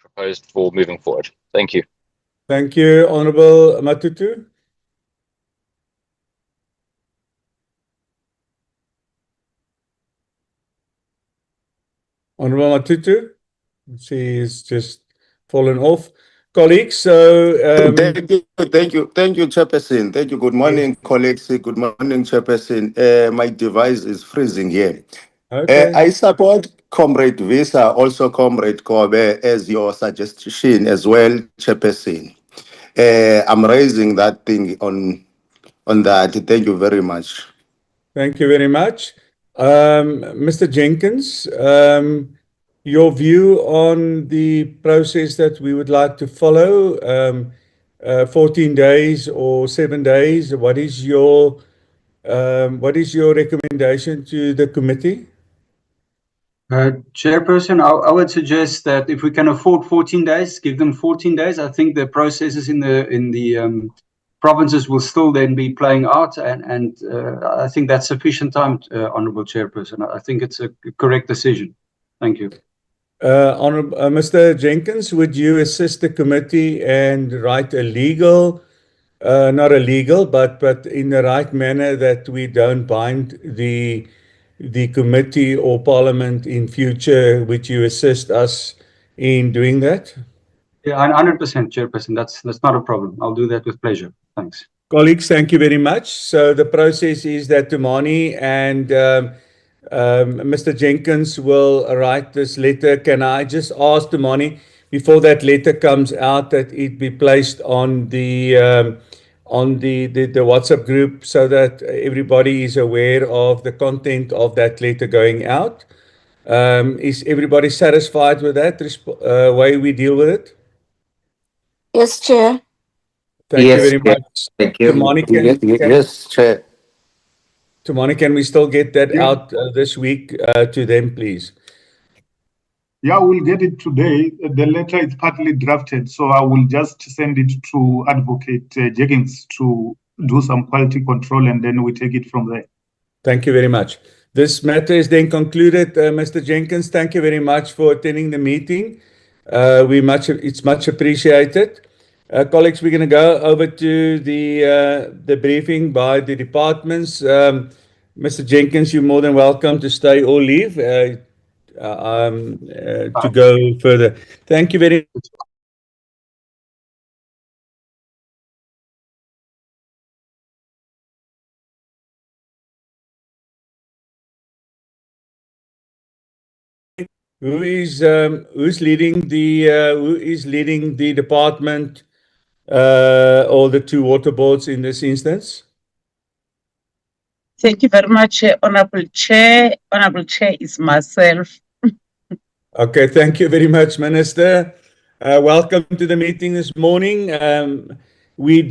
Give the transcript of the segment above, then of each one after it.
proposed for moving forward. Thank you. Thank you, Honourable Matutu. Honourable Matutu, she's just fallen off. Colleagues, so Thank you, Chairperson. Thank you. Good morning, colleagues. Good morning, Chairperson. My device is freezing here. okay. I support Comrade Visa, also Comrade Kobe, as your suggestion as well, Chairperson. I'm raising that thing on that. Thank you very much. Thank you very much. Mr. Jenkins, your view on the process that we would like to follow, 14 days or 7 days, what is your recommendation to the committee? Chairperson, I would suggest that if we can afford 14 days, give them 14 days. I think the processes in the provinces will still then be playing out, and I think that's sufficient time, Honourable Chairperson. I think it's a correct decision. Thank you. Mr. Jenkins, would you assist the committee and write a legal, not illegal, but in the right manner that we don't bind the committee or parliament in future? Would you assist us in doing that? Yeah, 100%, Chairperson. That's not a problem. I'll do that with pleasure. Thanks. Colleagues, thank you very much. So the process is that Tumani and Mr. Jenkins will write this letter. Can I just ask Tumani, before that letter comes out, that it be placed on the WhatsApp group so that everybody is aware of the content of that letter going out? Is everybody satisfied with that way we deal with it? Yes, Chair. Thank you very much. Thank you. Yes, Chair. Tumani, can we still get that out this week to them, please? Yeah, we'll get it today. The letter is partly drafted, so I will just send it to Advocate Jenkins to do some quality control, and then we take it from there. Thank you very much. This matter is then concluded. Mr. Jenkins, thank you very much for attending the meeting. It's much appreciated. Colleagues, we're going to go over to the briefing by the departments. Mr. Jenkins, you're more than welcome to stay or leave to go further. Thank you very much. Who is leading the department or the two water boards in this instance? Thank you very much, Honourable Chair. Honourable Chair is myself. Okay, thank you very much, Minister. Welcome to the meeting this morning. We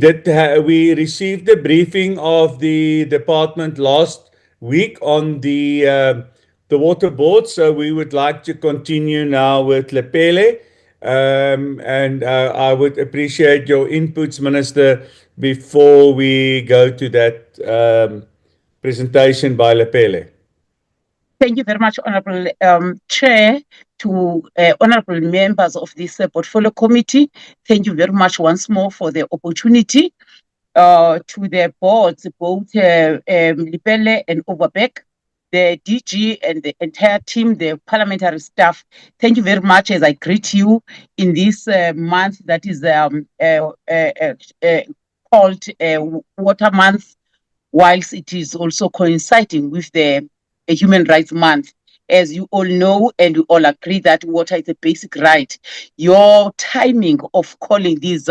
received a briefing of the department last week on the water board, so we would like to continue now with Lepelle. And I would appreciate your inputs, Minister, before we go to that presentation by Lepelle. Thank you very much, Honourable Chair, to honourable members of this portfolio committee. Thank you very much once more for the opportunity. To the boards, both Lepelle and Overbeck, the DG and the entire team, the parliamentary staff. Thank you very much as I greet you in this month that is called Water Month, whilst it is also coinciding with the Human Rights Month. As you all know, and we all agree that water is a basic right. Your timing of calling these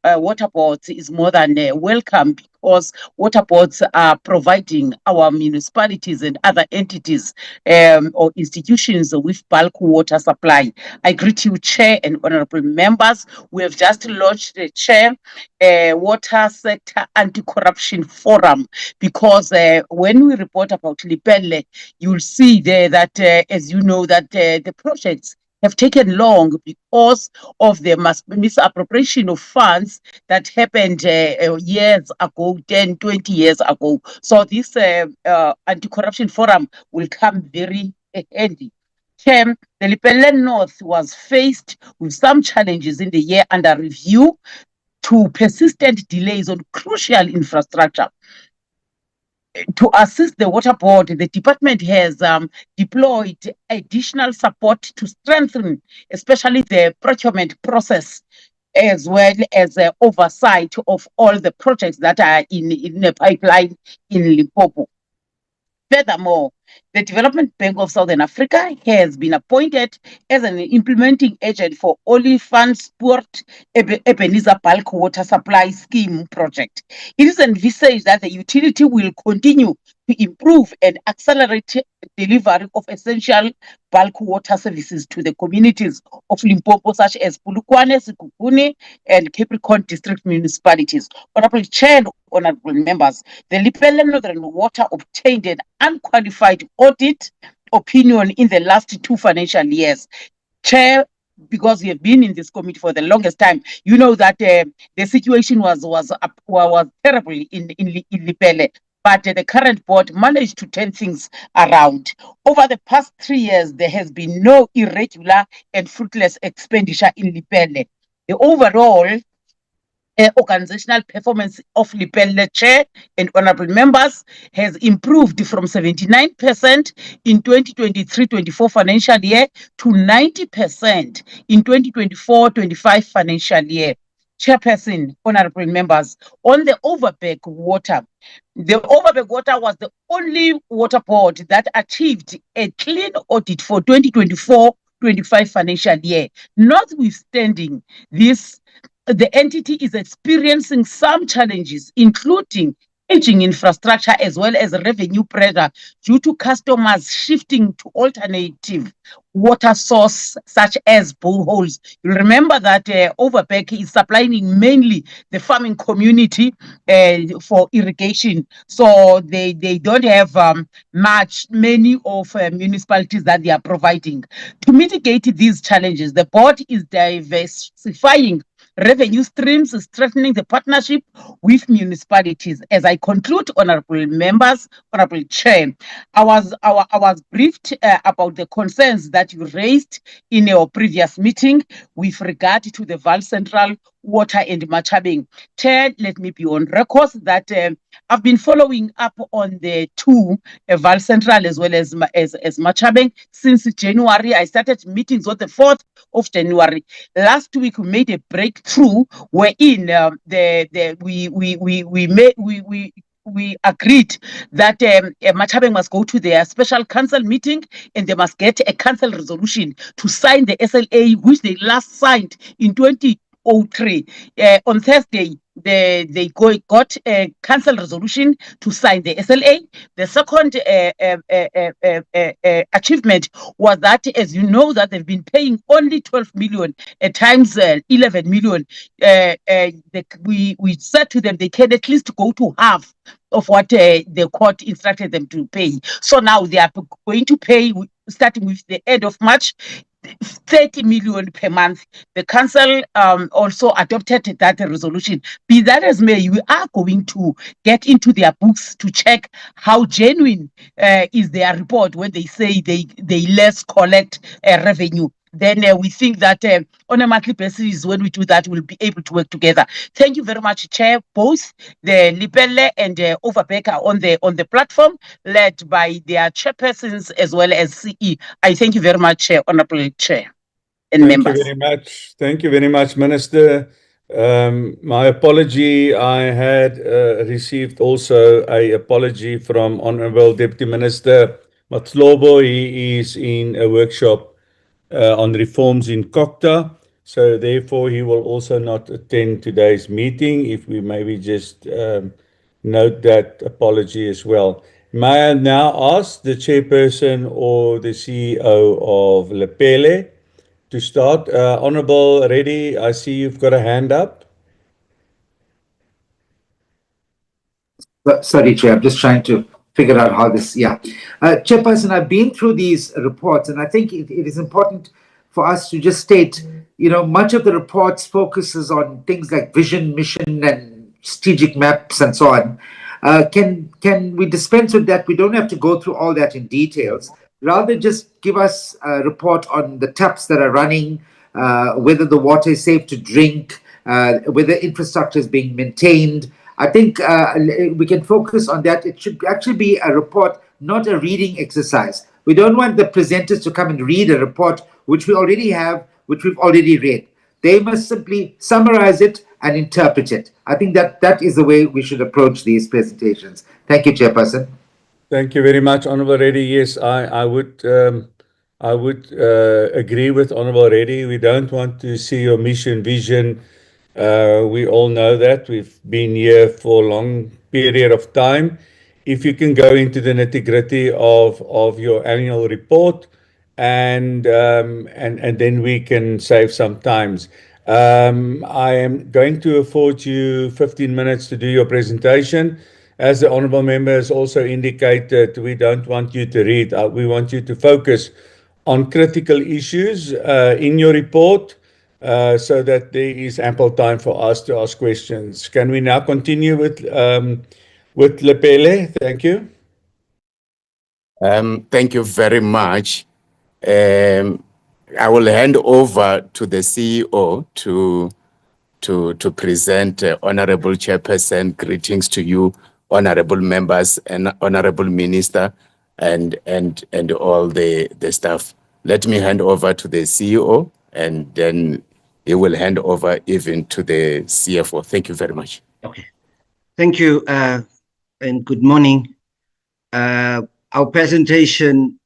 water boards is more than welcome, because water boards are providing our municipalities and other entities or institutions with bulk water supply. I greet you, Chair and honourable members. We have just launched the Chair Water Sector Anti-Corruption Forum, because when we report about Lepelle, you'll see there that, as you know, that the projects have taken long because of the misappropriation of funds that happened years ago, 10, 20 years ago. So this anti-corruption forum will come very handy term, the Lepelle North was faced with some challenges in the year under review to persistent delays on crucial infrastructure. To assist the water board, the department has deployed additional support to strengthen, especially the procurement process, as well as oversight of all the projects that are in the pipeline in Limpopo. Furthermore, the Development Bank of Southern Africa has been appointed as an implementing agent for Olifantspoort Ebenezer Bulk Water Supply Scheme project. It is envisaged that the utility will continue to improve and accelerate delivery of essential bulk water services to the communities of Limpopo, such as Polokwane, Sekhukhune, and Capricorn district municipalities. Honorable Chair, honorable members, the Lepelle Northern Water obtained an unqualified audit opinion in the last 2 financial years. Chair, because we have been in this committee for the longest time, you know that the situation was terrible in Lepelle. But the current board managed to turn things around. Over the past 3 years, there has been no irregular and fruitless expenditure in Lepelle. The overall organizational performance of Lepelle, Chair and honorable members, has improved from 79% in 2023-24 financial year to 90% in 2024-25 financial year. Chairperson, honorable members, on the Overberg water, the Overberg water was the only water board that achieved a clean audit for 2024-25 financial year. Notwithstanding this, the entity is experiencing some challenges, including aging infrastructure as well as revenue pressure due to customers shifting to alternative water source such as boreholes. You remember that Overberg is supplying mainly the farming community for irrigation, so they don't have many of municipalities that they are providing. To mitigate these challenges, the board is diversifying revenue streams, strengthening the partnership with municipalities. As I conclude, honorable members, honorable Chair, I was briefed about the concerns that you raised in your previous meeting with regard to the Val Central water and Machabeng. Chair, let me be on record that I've been following up on the 2 Val Central as well as Machabeng since January. I started meetings on the 4th of January. Last week we made a breakthrough wherein we agreed that Machabeng must go to their special council meeting and they must get a council resolution to sign the SLA, which they last signed in 2003. On Thursday, they got a council resolution to sign the SLA. The second achievement was that, as you know, that they've been paying only 12 million times 11 million. We said to them they can at least go to half of what the court instructed them to pay. So now they are going to pay, starting with the end of March, 30 million per month. The council also adopted that resolution. Be that as may, we are going to get into their books to check how genuine is their report when they say they less collect revenue. Then we think that on a monthly basis, when we do that, we'll be able to work together. Thank you very much, Chair. Both the Lepelle and Overberg are on the platform, led by their chairpersons as well as CE. I thank you very much, Honorable Chair and members. Thank you very much, Minister. My apology, I had received also an apology from Honorable Deputy Minister Matlobo. He is in a workshop on reforms in Kokta, so therefore he will also not attend today's meeting. If we maybe just note that apology as well. May I now ask the chairperson or the CEO of Lepelle to start? Honorable Reddy, I see you've got a hand up. Sorry, Chair, I'm just trying to figure out how this, Chairperson, I've been through these reports, and I think it is important for us to just state, much of the reports focuses on things like vision, mission, and strategic maps and so on. Can we dispense with that? We don't have to go through all that in details, rather just give us a report on the taps that are running, whether the water is safe to drink, whether infrastructure is being maintained. I think we can focus on that. It should actually be a report, not a reading exercise. We don't want the presenters to come and read a report which we already have, which we've already read. They must simply summarize it and interpret it. I think that is the way we should approach these presentations. Thank you, Chairperson. Thank you very much, Honourable Reddy. Yes, I would agree with Honourable Reddy. We don't want to see your mission vision. We all know that. We've been here for a long period of time. If you can go into the nitty-gritty of your annual report, and then we can save some times. I am going to afford you 15 minutes to do your presentation. As the honourable member has also indicated, we don't want you to read. We want you to focus on critical issues in your report, so that there is ample time for us to ask questions. Can we now continue with Lepelle? Thank you. Thank you very much. I will hand over to the CEO to present. Honorable Chairperson, greetings to you, honorable members and honorable minister, and all the staff. Let me hand over to the CEO, and then he will hand over even to the CFO. Thank you very much. Okay. Thank you, and good morning. Our presentation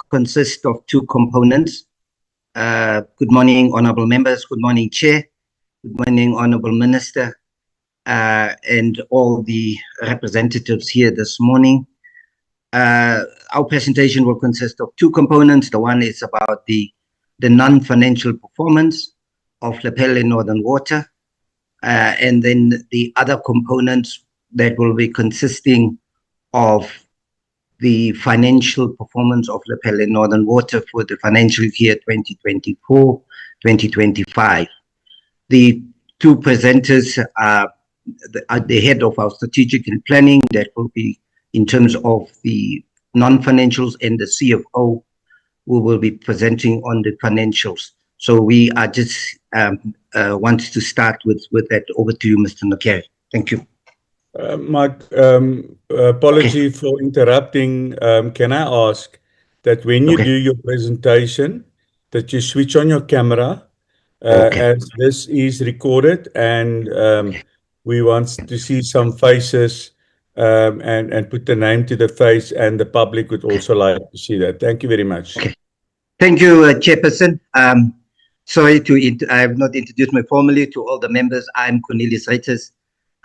consists of two components. Good morning, honorable members. Good morning, Chair. Good morning, honorable minister, and all the representatives here this morning. Our presentation will consist of two components. The one is about the non-financial performance of Lepelle Northern Water, and then the other components that will be consisting of the financial performance of Lepelle Northern Water for the financial year 2024-2025. The two presenters are the head of our strategic and planning, that will be in terms of the non-financials, and the CFO who will be presenting on the financials. So we are just want to start with that. Over to you, Mr. Nokere. Thank you. Mike, apology for interrupting. Can I ask that when you do your presentation, that you switch on your camera, as this is recorded, and we want to see some faces, and put the name to the face, and the public would also like to see that. Thank you very much. Okay. Thank you, Chairperson. Sorry I have not introduced me formally to all the members. I'm Cornelius Reiters.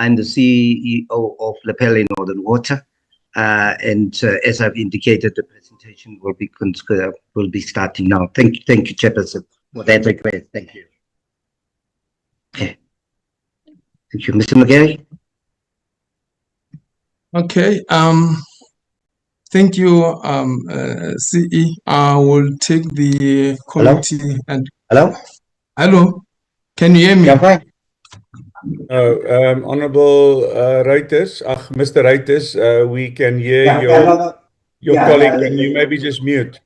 I'm the CEO of Lepelle Northern Water, and as I've indicated, the presentation will be starting now. Thank you, Chairperson, for that request. Thank you. Okay. Thank you, Mr. Nokere. Okay. Thank you, CE. I will take the committee. Hello? And Hello? hello. Can you hear me? Yeah, fine. Honorable Reiters, Mr. Reiters, we can hear your colleague. Can you maybe just mute?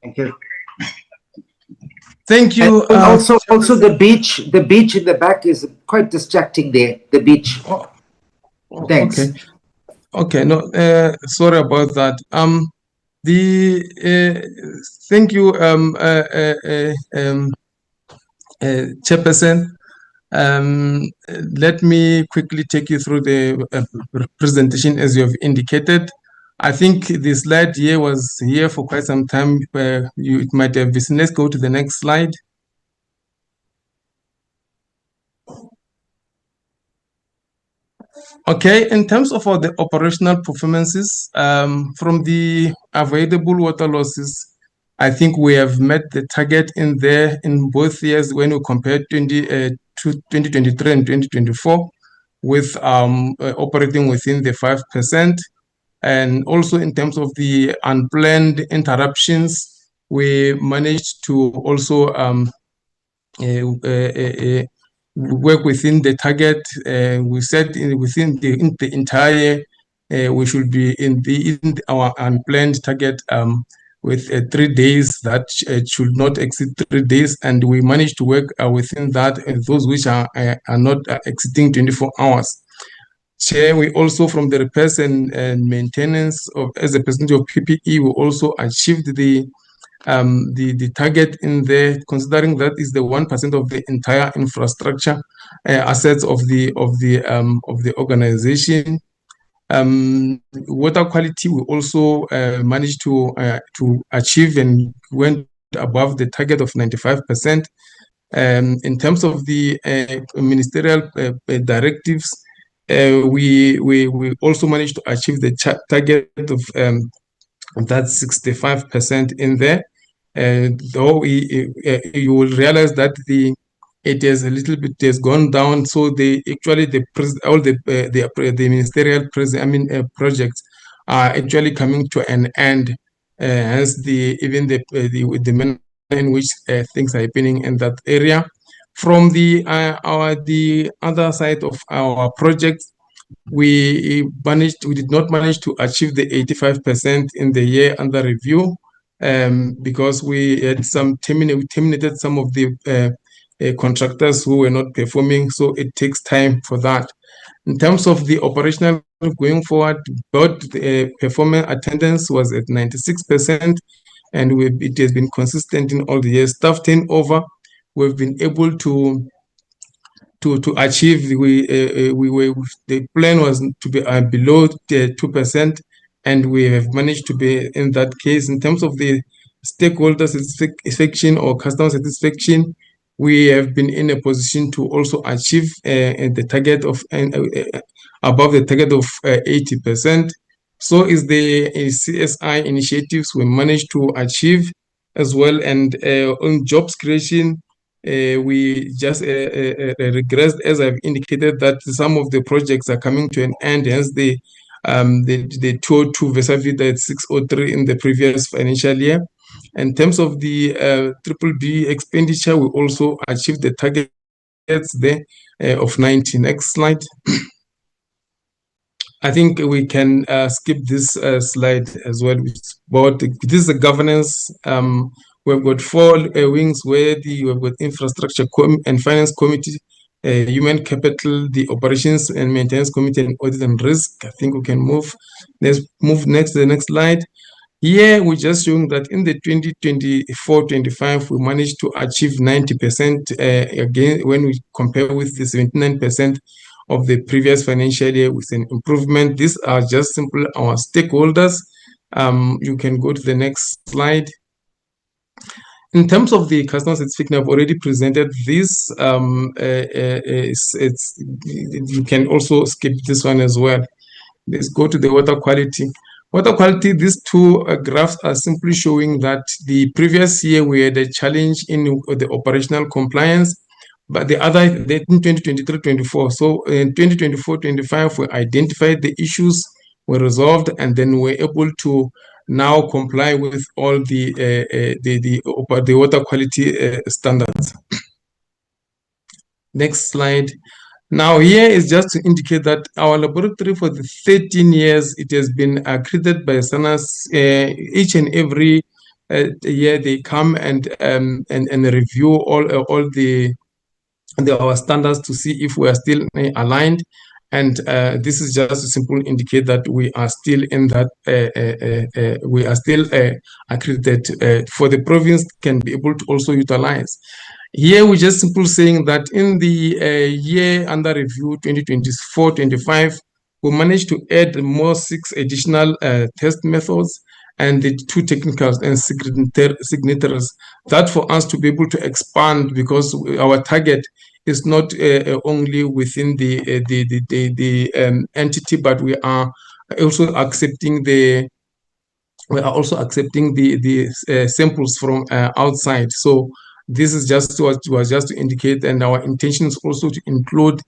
Thank you. Thank you. Also the beach in the back is quite distracting there. The beach. Thanks. Okay. Okay. No. Sorry about that. Thank you, Chairperson. Let me quickly take you through the presentation as you have indicated. I think the slide here was here for quite some time. It might have been. Let's go to the next slide. Okay, in terms of all the operational performances, from the avoidable water losses, I think we have met the target in there in both years when we compared 2023 and 2024, with operating within the 5%. And also in terms of the unplanned interruptions, we managed to also work within the target. We said within the entire we should be in our unplanned target with 3 days that should not exceed 3 days, and we managed to work within that, those which are not exceeding 24 hours. Chair, we also, from the repairs and maintenance as a percentage of PPE, we also achieved the target in there, considering that is the 1% of the entire infrastructure assets of the organization. Water quality, we also managed to achieve and went above the target of 95%. In terms of the ministerial directives, we also managed to achieve the target of that 65% in there. Though you will realize that it has a little bit has gone down. So all the ministerial projects are actually coming to an end. Hence the manner in which things are happening in that area. From the other side of our projects, we did not manage to achieve the 85% in the year under review, because we had terminated some of the contractors who were not performing, so it takes time for that. In terms of the operational going forward, board performance attendance was at 96%, and it has been consistent in all the years. Staff turnover, we've been able to achieve. The plan was to be below 2%, and we have managed to be in that case. In terms of the stakeholder satisfaction or customer satisfaction, we have been in a position to also achieve the target of above the target of 80%. So is the CSI initiatives we managed to achieve as well. And on jobs creation, we just regressed, as I've indicated, that some of the projects are coming to an end. Hence the 202 vis-a-vis the 603 in the previous financial year. In terms of the BBB expenditure, we also achieved the targets there of 90. Next slide. I think we can skip this slide as well. This is a governance. We've got 4 wings where we've got infrastructure and finance committee, human capital, the operations and maintenance committee, and audit and risk. I think we can move. Let's move next to the next slide. Here we're just showing that in the 2024-25 we managed to achieve 90% again when we compare with the 79% of the previous financial year, with an improvement. These are just simple our stakeholders. You can go to the next slide. In terms of the customer satisfaction, I've already presented this. You can also skip this one as well. Let's go to the water quality. Water quality, these 2 graphs are simply showing that the previous year we had a challenge in the operational compliance, but in 2023-24. So in 2024-25, we identified the issues, were resolved, and then we're able to now comply with all the water quality standards. Next slide. Now here is just to indicate that our laboratory for the 13 years, it has been accredited by SANAS. Each and every year they come and review all our standards to see if we are still aligned. And this is just to simply indicate that we are still in that, we are still accredited for the province can be able to also utilize. Here we're just simply saying that in the year under review 2024-25, we managed to add more 6 additional test methods and the 2 technicals and signatories. That for us to be able to expand, because our target is not only within the entity, but we are also accepting the samples from outside. So this is just to indicate, and our intention is also to include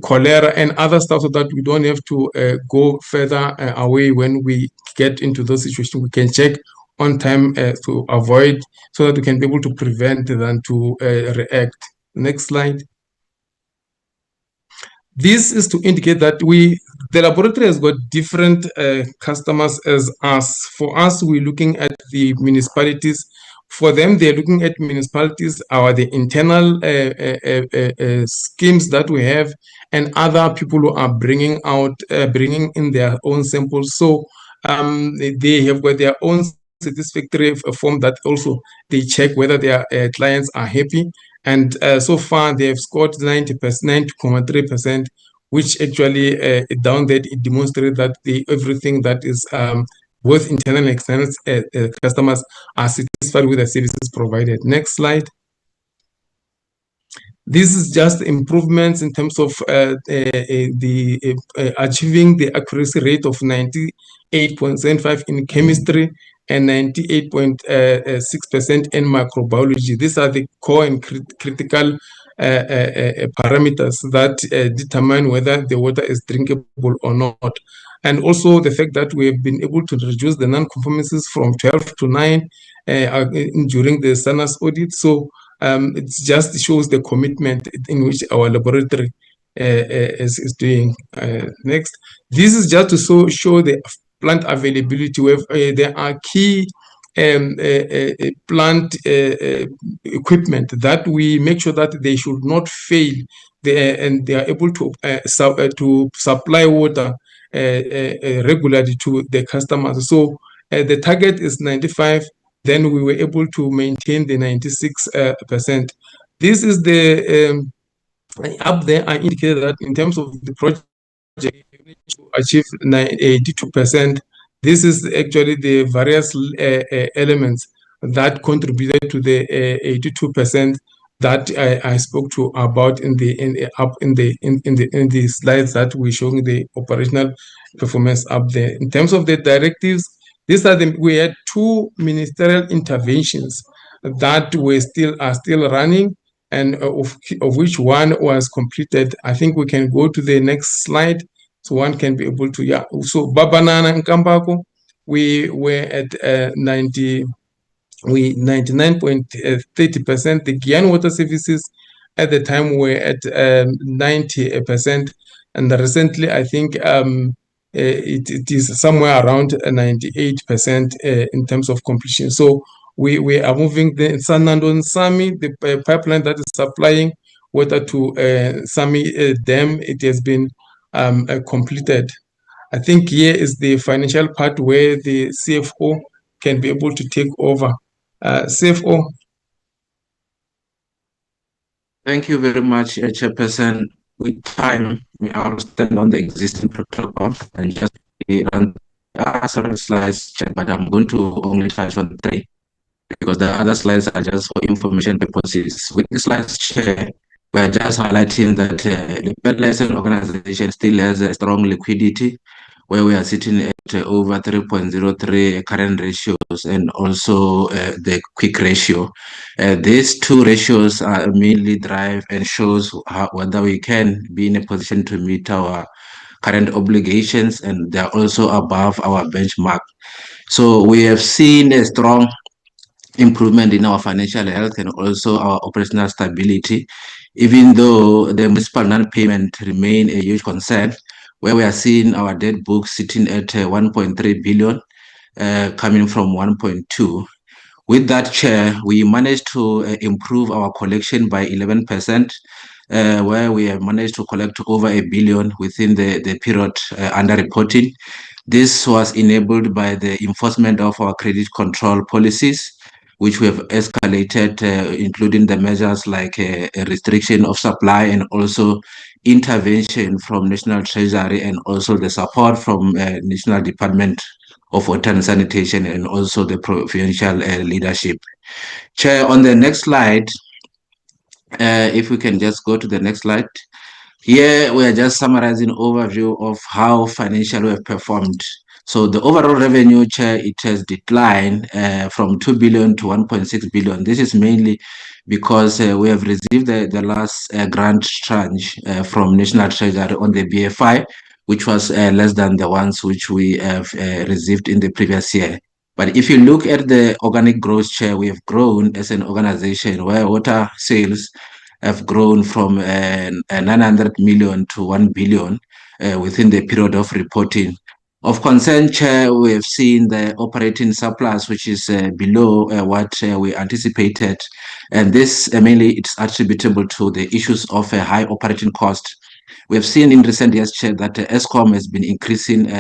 cholera and other stuff, so that we don't have to go further away when we get into those situations. We can check on time to avoid, so that we can be able to prevent than to react. Next slide. This is to indicate that the laboratory has got different customers as us. For us, we're looking at the municipalities. For them, they're looking at municipalities, the internal schemes that we have, and other people who are bringing in their own samples. So they have got their own satisfactory form that also they check whether their clients are happy. And so far, they have scored 90.3%, which actually down there, it demonstrates that everything that is both internal and external customers are satisfied with the services provided. Next slide. This is just improvements in terms of achieving the accuracy rate of 98.75 in chemistry and 98.6% in microbiology. These are the core and critical parameters that determine whether the water is drinkable or not. And also the fact that we have been able to reduce the non-conformances from 12 to 9 during the SANAS audit. So it just shows the commitment in which our laboratory is doing. Next. This is just to show the plant availability. There are key plant equipment that we make sure that they should not fail, and they are able to supply water regularly to the customers. So the target is 95. Then we were able to maintain the 96%. This is the up there. I indicated that in terms of the project, to achieve 82%. This is actually the various elements that contributed to the 82% that I spoke to about in the slides that we're showing the operational performance up there. In terms of the directives, we had 2 ministerial interventions that are still running, and of which one was completed. I think we can go to the next slide, so one can be able to, yeah. So Babanana and Kambako, we were at 99.30%. The Guyana Water Services at the time were at 90%, and recently I think it is somewhere around 98% in terms of completion. So we are moving the Sanando and Sami, the pipeline that is supplying water to Sami Dam. It has been completed. I think here is the financial part where the CFO can be able to take over. CFO. Thank you very much, Chairperson. With time, I'll stand on the existing protocol and just run several slides, but I'm going to only touch on 3 because the other slides are just for information purposes. With the slides, Chair, we're just highlighting that Lepelle as an organization still has a strong liquidity, where we are sitting at over 3.03 current ratios and also the quick ratio. These 2 ratios are mainly drive and shows whether we can be in a position to meet our current obligations, and they're also above our benchmark. So we have seen a strong improvement in our financial health and also our operational stability, even though the municipal non-payment remain a huge concern, where we are seeing our debt book sitting at 1.3 billion, coming from 1.2. With that, Chair, we managed to improve our collection by 11%, where we have managed to collect over 1 billion within the period under reporting. This was enabled by the enforcement of our credit control policies, which we have escalated, including the measures like a restriction of supply and also intervention from National Treasury, and also the support from National Department of Water and Sanitation, and also the provincial leadership. Chair, on the next slide, if we can just go to the next slide. Here we are just summarizing overview of how financially we have performed. So the overall revenue, Chair, it has declined from 2 billion to 1.6 billion. This is mainly because we have received the last grant tranche from National Treasury on the BFI, which was less than the ones which we have received in the previous year. But if you look at the organic growth, Chair, we have grown as an organization where water sales have grown from 900 million to 1 billion within the period of reporting. Of concern, Chair, we have seen the operating surplus, which is below what we anticipated. And this mainly it's attributable to the issues of a high operating cost. We have seen in recent years, Chair, that ESCOM has been increasing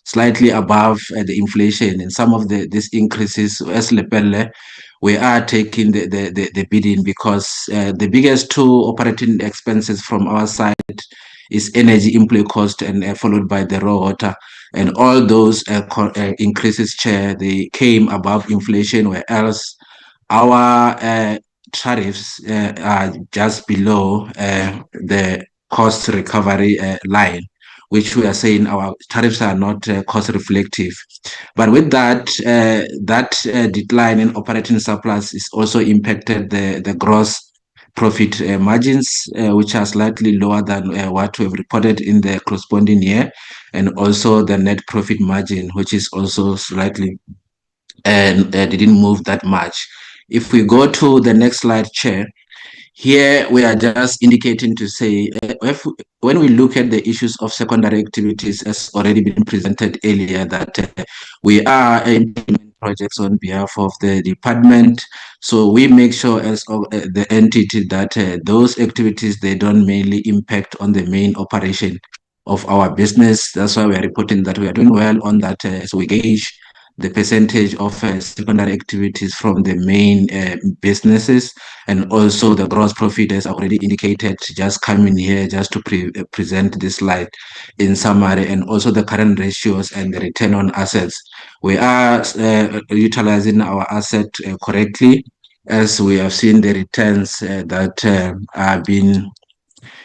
slightly above the inflation. And some of these increases, as Lepelle, we are taking the bidding because the biggest two operating expenses from our side is energy employee cost and followed by the raw water. And all those increases, Chair, they came above inflation, where else our tariffs are just below the cost recovery line, which we are saying our tariffs are not cost reflective. But with that, decline in operating surplus is also impacted the gross profit margins, which are slightly lower than what we've reported in the corresponding year, and also the net profit margin, which is also slightly and didn't move that much. If we go to the next slide, Chair, here we are just indicating to say when we look at the issues of secondary activities, as already been presented earlier, that we are implementing projects on behalf of the department. So we make sure as the entity that those activities, they don't mainly impact on the main operation of our business. That's why we are reporting that we are doing well on that. So we gauge the percentage of secondary activities from the main businesses, and also the gross profit, as already indicated, just coming here just to present this slide in summary, and also the current ratios and the return on assets. We are utilizing our asset correctly, as we have seen the returns that are being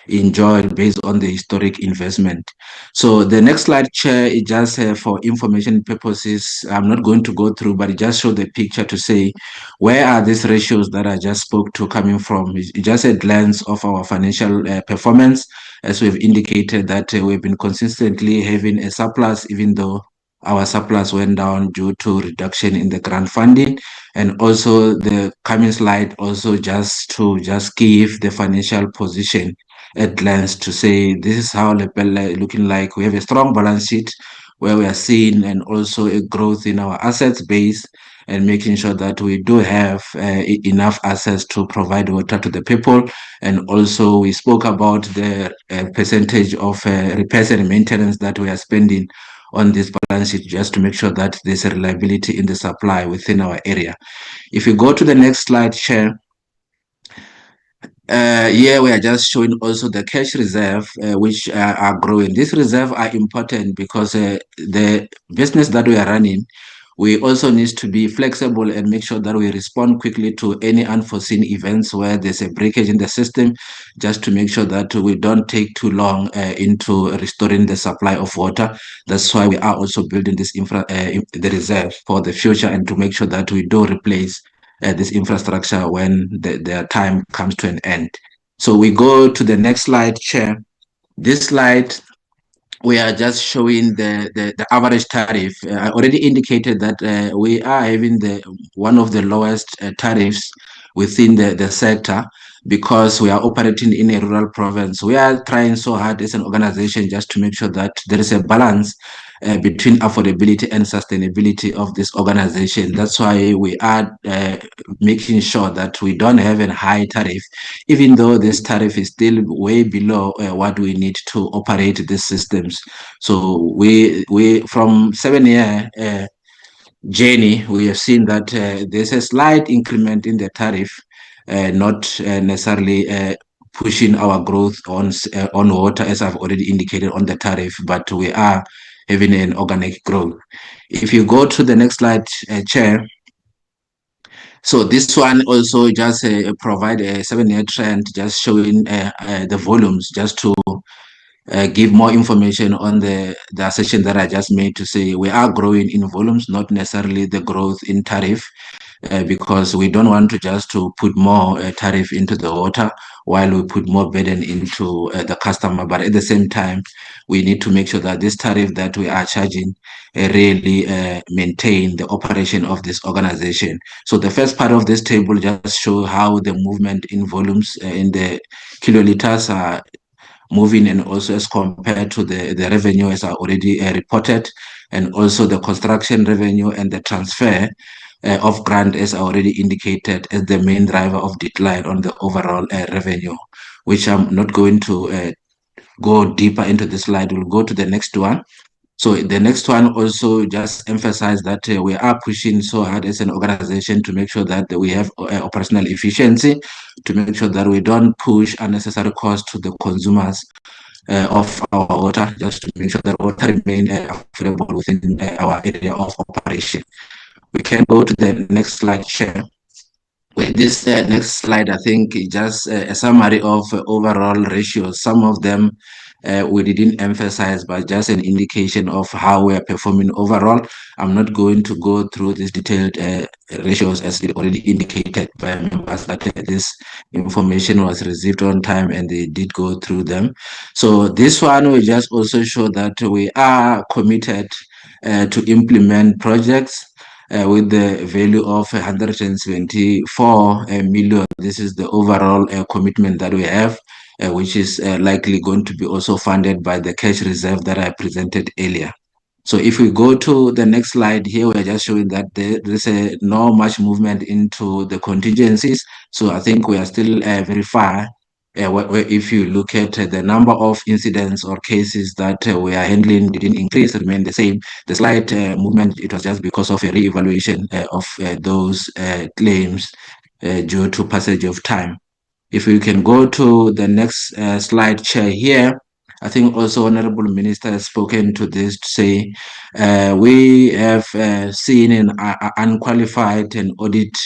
enjoyed based on the historic investment. So the next slide, Chair, is just for information purposes. I'm not going to go through, but it just show the picture to say where are these ratios that I just spoke to coming from. It's just a glance of our financial performance, as we've indicated that we've been consistently having a surplus, even though our surplus went down due to reduction in the grant funding. And also the coming slide also just to give the financial position at glance to say this is how Lepelle looking like. We have a strong balance sheet where we are seeing, and also a growth in our assets base, and making sure that we do have enough assets to provide water to the people. And also we spoke about the percentage of repairs and maintenance that we are spending on this balance sheet, just to make sure that there's a reliability in the supply within our area. If you go to the next slide, Chair, here we are just showing also the cash reserve, which are growing. These reserves are important because the business that we are running, we also need to be flexible and make sure that we respond quickly to any unforeseen events where there's a breakage in the system, just to make sure that we don't take too long into restoring the supply of water. That's why we are also building this the reserve for the future, and to make sure that we do replace this infrastructure when their time comes to an end. So we go to the next slide, Chair. This slide, we are just showing the average tariff. I already indicated that we are having one of the lowest tariffs within the sector, because we are operating in a rural province. We are trying so hard as an organization just to make sure that there is a balance between affordability and sustainability of this organization. That's why we are making sure that we don't have a high tariff, even though this tariff is still way below what we need to operate these systems. So we from 7-year journey, we have seen that there's a slight increment in the tariff, not necessarily pushing our growth on water, as I've already indicated on the tariff, but we are having an organic growth. If you go to the next slide, Chair. So this one also just provide a 7-year trend, just showing the volumes, just to give more information on the assertion that I just made, to say we are growing in volumes, not necessarily the growth in tariff, because we don't want to just to put more tariff into the water. while we put more burden into the customer. But at the same time, we need to make sure that this tariff that we are charging really maintain the operation of this organization. So the first part of this table just show how the movement in volumes in the kiloliters are moving, and also as compared to the revenue as I already reported, and also the construction revenue and the transfer of grant as I already indicated as the main driver of decline on the overall revenue, which I'm not going to go deeper into the slide. We'll go to the next one. So the next one also just emphasize that we are pushing so hard as an organization to make sure that we have operational efficiency, to make sure that we don't push unnecessary costs to the consumers of our water, just to make sure that water remain affordable within our area of operation. We can go to the next slide, Chair. With this next slide, I think it's just a summary of overall ratios. Some of them we didn't emphasize, but just an indication of how we are performing overall. I'm not going to go through these detailed ratios as it already indicated by members that this information was received on time and they did go through them. So this one will just also show that we are committed to implement projects with the value of 174 million. This is the overall commitment that we have, which is likely going to be also funded by the cash reserve that I presented earlier. So if we go to the next slide here, we're just showing that there is not much movement into the contingencies. So I think we are still very far. If you look at the number of incidents or cases that we are handling didn't increase, remain the same. The slight movement, it was just because of a re-evaluation of those claims due to passage of time. If we can go to the next slide, Chair, here, I think also Honorable Minister has spoken to this to say we have seen an unqualified and audit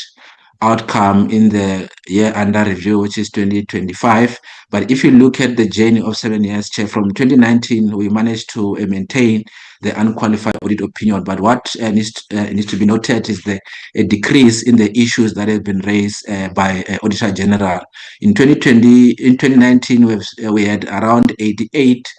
outcome in the year under review, which is 2025. But if you look at the journey of 7 years, Chair, from 2019, we managed to maintain the unqualified audit opinion. But what needs to be noted is the decrease in the issues that have been raised by Auditor General. In 2019, we had around 88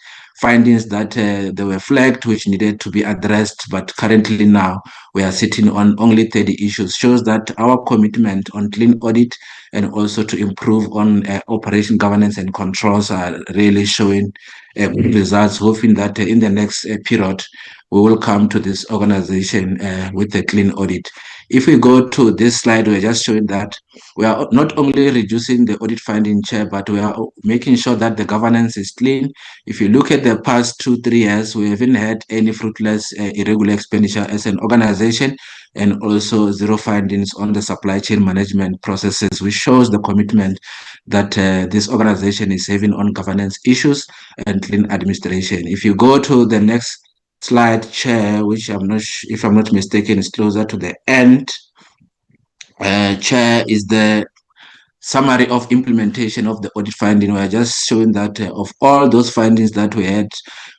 findings that they were flagged, which needed to be addressed, but currently now we are sitting on only 30 issues. Shows that our commitment on clean audit and also to improve on operation governance and controls are really showing good results, hoping that in the next period we will come to this organization with a clean audit. If we go to this slide, we're just showing that we are not only reducing the audit finding, Chair, but we are making sure that the governance is clean. If you look at the past 2-3 years, we haven't had any fruitless irregular expenditure as an organization, and also zero findings on the supply chain management processes, which shows the commitment that this organization is having on governance issues and clean administration. If you go to the next slide, Chair, which if I'm not mistaken, is closer to the end. Chair, is the summary of implementation of the audit finding. We are just showing that of all those findings that we had,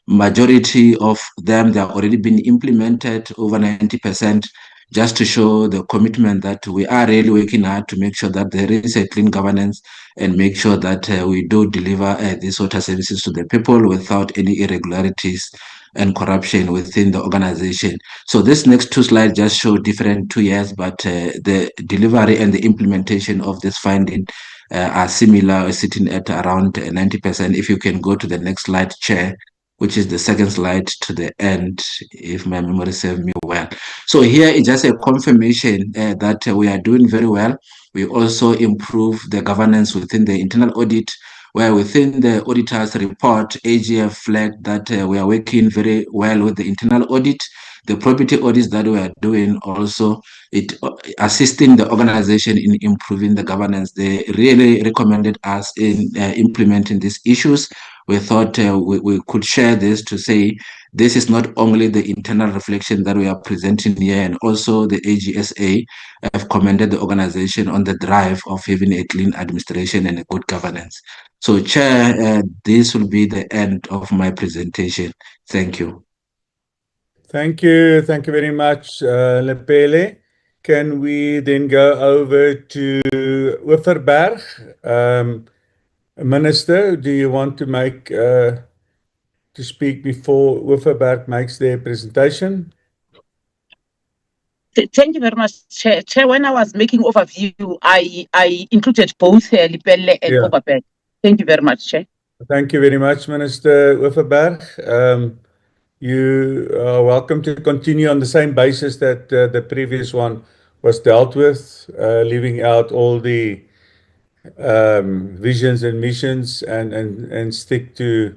majority of them, they are already been implemented, over 90%, just to show the commitment that we are really working hard to make sure that there is a clean governance and make sure that we do deliver these water services to the people without any irregularities and corruption within the organization. So this next two slides just show different 2 years, but the delivery and the implementation of this finding are similar, sitting at around 90%. If you can go to the next slide, Chair, which is the second slide to the end, if my memory serves me well. So here is just a confirmation that we are doing very well. We also improve the governance within the internal audit, where within the auditor's report, AGF flagged that we are working very well with the internal audit. The property audits that we are doing also, assisting the organization in improving the governance. They really recommended us in implementing these issues. We thought we could share this to say this is not only the internal reflection that we are presenting here, and also the AGSA have commended the organization on the drive of having a clean administration and a good governance. So, Chair, this will be the end of my presentation. Thank you. Thank you. Thank you very much, Lepelle. Can we then go over to Uferberg? Minister, do you want to make to speak before Wifferberg makes their presentation? Thank you very much, Chair. Chair, when I was making overview, I included both Lepelle and Overberg. Thank you very much, Chair. Thank you very much, Minister Wifferberg. You are welcome to continue on the same basis that the previous one was dealt with, leaving out all the visions and missions and stick to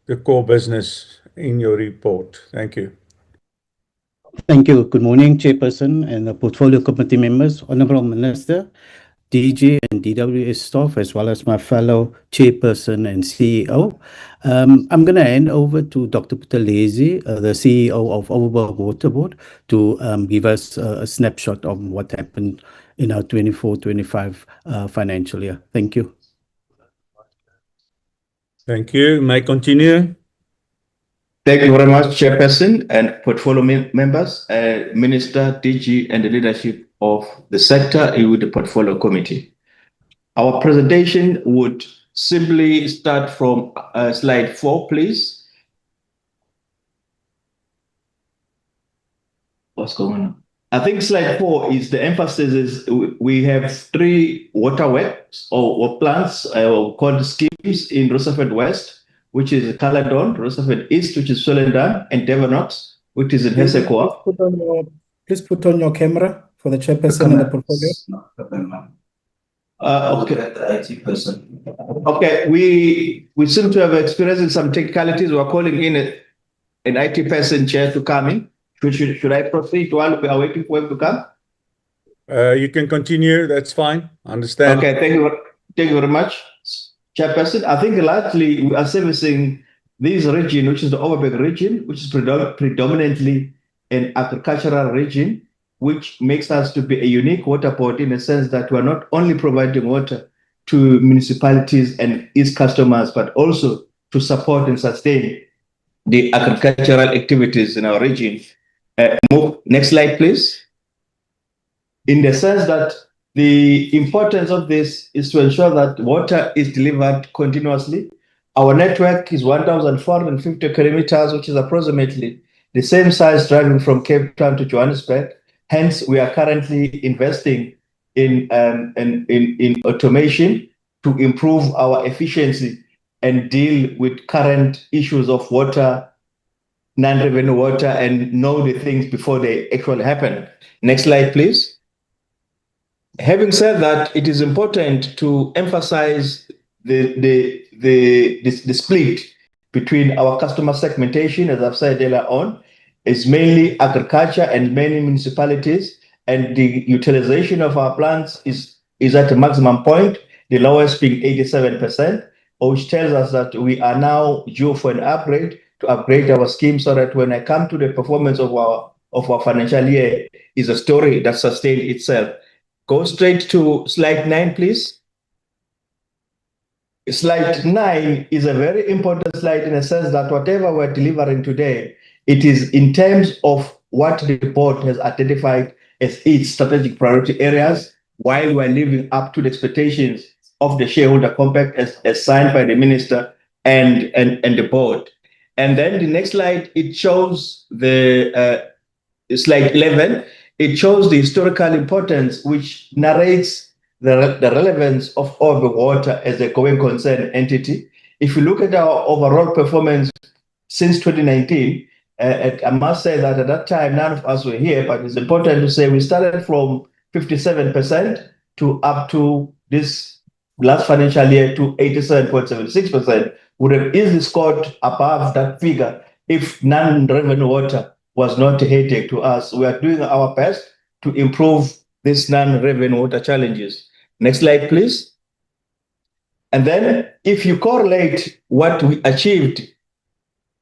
the core business in your report. Thank you. Thank you. Good morning, Chairperson and the Portfolio Committee members, Honourable Minister, DG and DWS staff, as well as my fellow Chairperson and CEO. I'm going to hand over to Dr. Buthelezi, the CEO of Overberg Water Board, to give us a snapshot of what happened in our 24-25 financial year. Thank you. Thank you. May I continue? Thank you very much, Chairperson and portfolio members, Minister, DG, and the leadership of the sector with the Portfolio Committee. Our presentation would simply start from slide 4, please. What's going on? I think slide 4 is the emphasis is we have 3 waterworks or plants called schemes in Roosevelt West, which is Caledon, Roosevelt East, which is Swellendam, and Devenox, which is in Hesekoa. Please put on your camera for the Chairperson and the portfolio. Okay. Okay, we seem to have experienced some technicalities. We're calling in an IT person, Chair, to come in. Should I proceed while we are waiting for him to come? You can continue. That's fine. Understand. Okay, thank you very much, Chairperson. I think largely we are servicing this region, which is the Overberg region, which is predominantly an agricultural region, which makes us to be a unique water board in the sense that we are not only providing water to municipalities and its customers, but also to support and sustain the agricultural activities in our region. Next slide, please. In the sense that the importance of this is to ensure that water is delivered continuously. Our network is 1,450 kilometers, which is approximately the same size driving from Cape Town to Johannesburg. Hence, we are currently investing in automation to improve our efficiency and deal with current issues of water, non-revenue water, and know the things before they actually happen. Next slide, please. Having said that, it is important to emphasize the split between our customer segmentation, as I've said earlier on, is mainly agriculture and many municipalities, and the utilization of our plants is at a maximum point, the lowest being 87%, which tells us that we are now due for an upgrade to upgrade our scheme so that when I come to the performance of our financial year is a story that sustains itself. Go straight to slide 9, please. Slide 9 is a very important slide in the sense that whatever we're delivering today, it is in terms of what the board has identified as its strategic priority areas, while we're living up to the expectations of the shareholder compact as signed by the minister and the board. And then the next slide, it shows the slide 11. It shows the historical importance, which narrates the relevance of Overberg Water as a going concern entity. If you look at our overall performance since 2019, I must say that at that time, none of us were here, but it's important to say we started from 57% to up to this last financial year to 87.76%, would have easily scored above that figure if non-revenue water was not a headache to us. We are doing our best to improve these non-revenue water challenges. Next slide, please. And then if you correlate what we achieved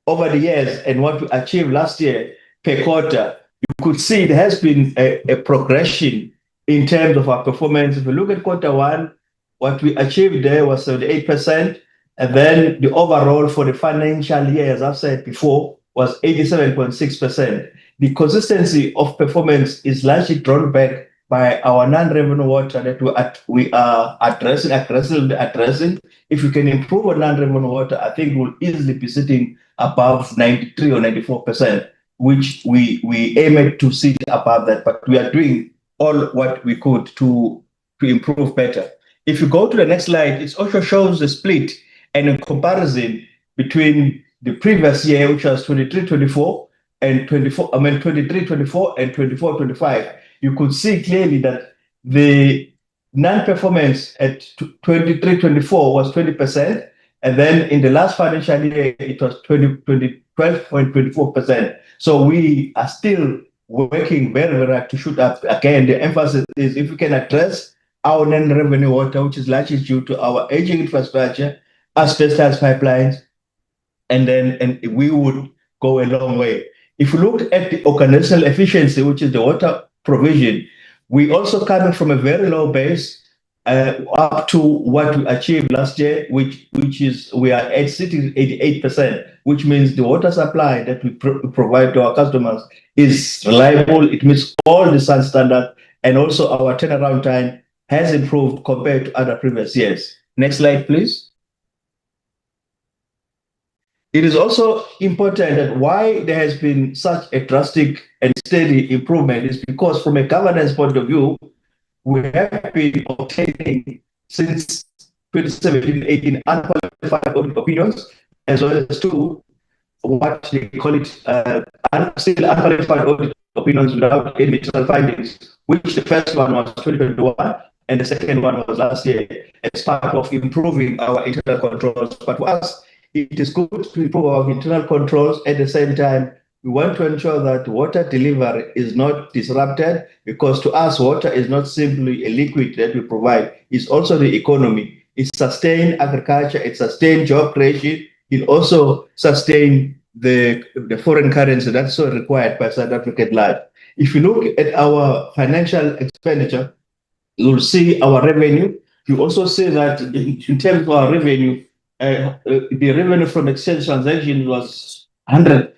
over the years and what we achieved last year per quarter, you could see there has been a progression in terms of our performance. If you look at quarter 1, what we achieved there was 78%, and then the overall for the financial year, as I've said before, was 87.6%. The consistency of performance is largely drawn back by our non-revenue water that we are aggressively addressing. If we can improve on non-revenue water, I think we'll easily be sitting above 93 or 94%, which we aim to sit above that, but we are doing all what we could to improve better. If you go to the next slide, it also shows the split and a comparison between the previous year, which was 23-24 and 23-24 and 24-25. You could see clearly that the non-performance at 23-24 was 20%, and then in the last financial year it was 12.24%. So we are still working very, very hard to shoot up. Again, the emphasis is if we can address our non-revenue water, which is largely due to our aging infrastructure, asbestos pipelines, and we would go a long way. If you look at the organizational efficiency, which is the water provision, we also coming from a very low base up to what we achieved last year, which is we are at sitting 88%, which means the water supply that we provide to our customers is reliable. It meets all the SAN standards, and also our turnaround time has improved compared to other previous years. Next slide, please. It is also important that why there has been such a drastic and steady improvement is because from a governance point of view, we have been obtaining since 2017-18 unqualified audit opinions, as well as two, what they call it, still unqualified audit opinions without any internal findings, which the first one was 2021 and the second one was last year, as part of improving our internal controls. But for us, it is good to improve our internal controls. At the same time, we want to ensure that water delivery is not disrupted, because to us, water is not simply a liquid that we provide, it's also the economy. It sustains agriculture, it sustains job creation, it also sustains the foreign currency that's so required by South African life. If you look at our financial expenditure, you'll see our revenue. You also see that in terms of our revenue, the revenue from exchange transactions was 100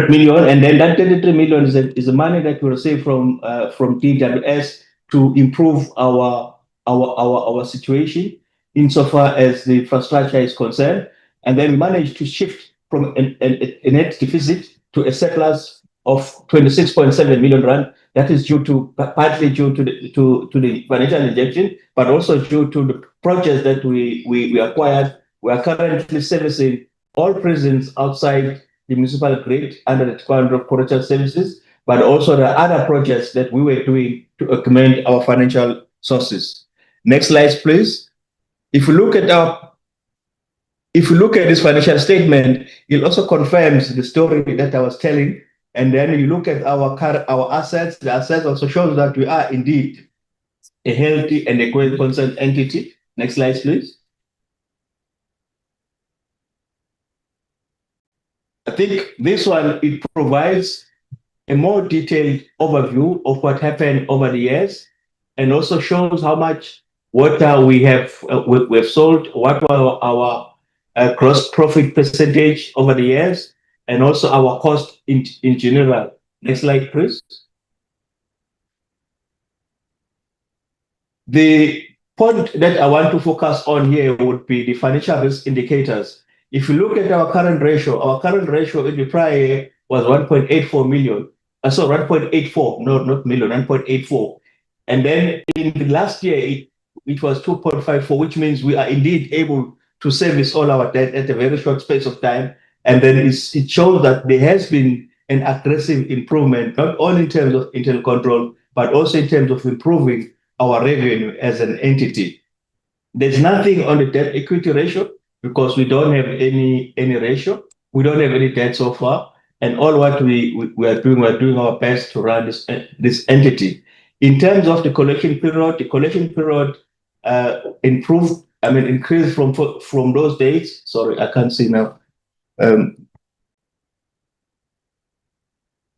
million, and then that 33 million is the money that we receive from DWS to improve our situation insofar as the infrastructure is concerned. And then we managed to shift from a net deficit to a surplus of 26.7 million rand. That is partly due to the financial injection, but also due to the projects that we acquired. We are currently servicing all prisons outside the municipal grid under the Department of Correctional Services, but also the other projects that we were doing to augment our financial sources. Next slide, please. If you look at this financial statement, it also confirms the story that I was telling. And then you look at our assets. The assets also shows that we are indeed a healthy and a growing concerned entity. Next slide, please. I think this one, it provides a more detailed overview of what happened over the years, and also shows how much water we have we've sold, what were our gross profit percentage over the years, and also our cost in general. Next slide, please. The point that I want to focus on here would be the financial risk indicators. If you look at our current ratio in the prior year was 1.84 million. So 1.84, not million, 1.84. And then in the last year, it was 2.54, which means we are indeed able to service all our debt at a very short space of time. And then it shows that there has been an aggressive improvement, not only in terms of internal control, but also in terms of improving our revenue as an entity. There's nothing on the debt equity ratio because we don't have any ratio. We don't have any debt so far. And all what we are doing, we're doing our best to run this entity. In terms of the collection period increased from those dates. Sorry, I can't see now.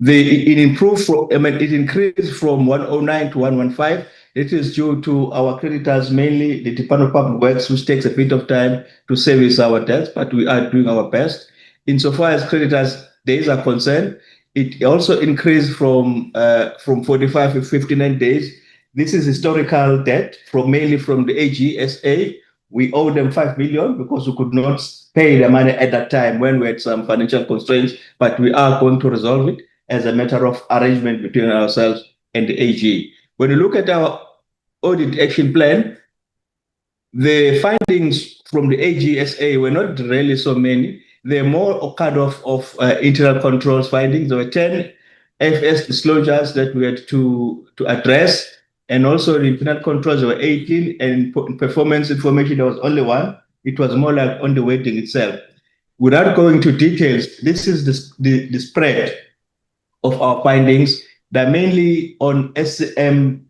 It increased from 109 to 115. It is due to our creditors, mainly the Department of Public Works, which takes a bit of time to service our debts, but we are doing our best. Insofar as creditors' days are concerned, it also increased from 45 to 59 days. This is historical debt mainly from the AGSA. We owe them 5 million because we could not pay the money at that time when we had some financial constraints, but we are going to resolve it as a matter of arrangement between ourselves and the AG. When you look at our audit action plan, the findings from the AGSA were not really so many. They're more kind of internal controls findings. There were 10 FS disclosures that we had to address. And also the internal controls were 18, and performance information, there was only one. It was more like on the weighting itself. Without going to details, this is the spread of our findings. They're mainly on SCM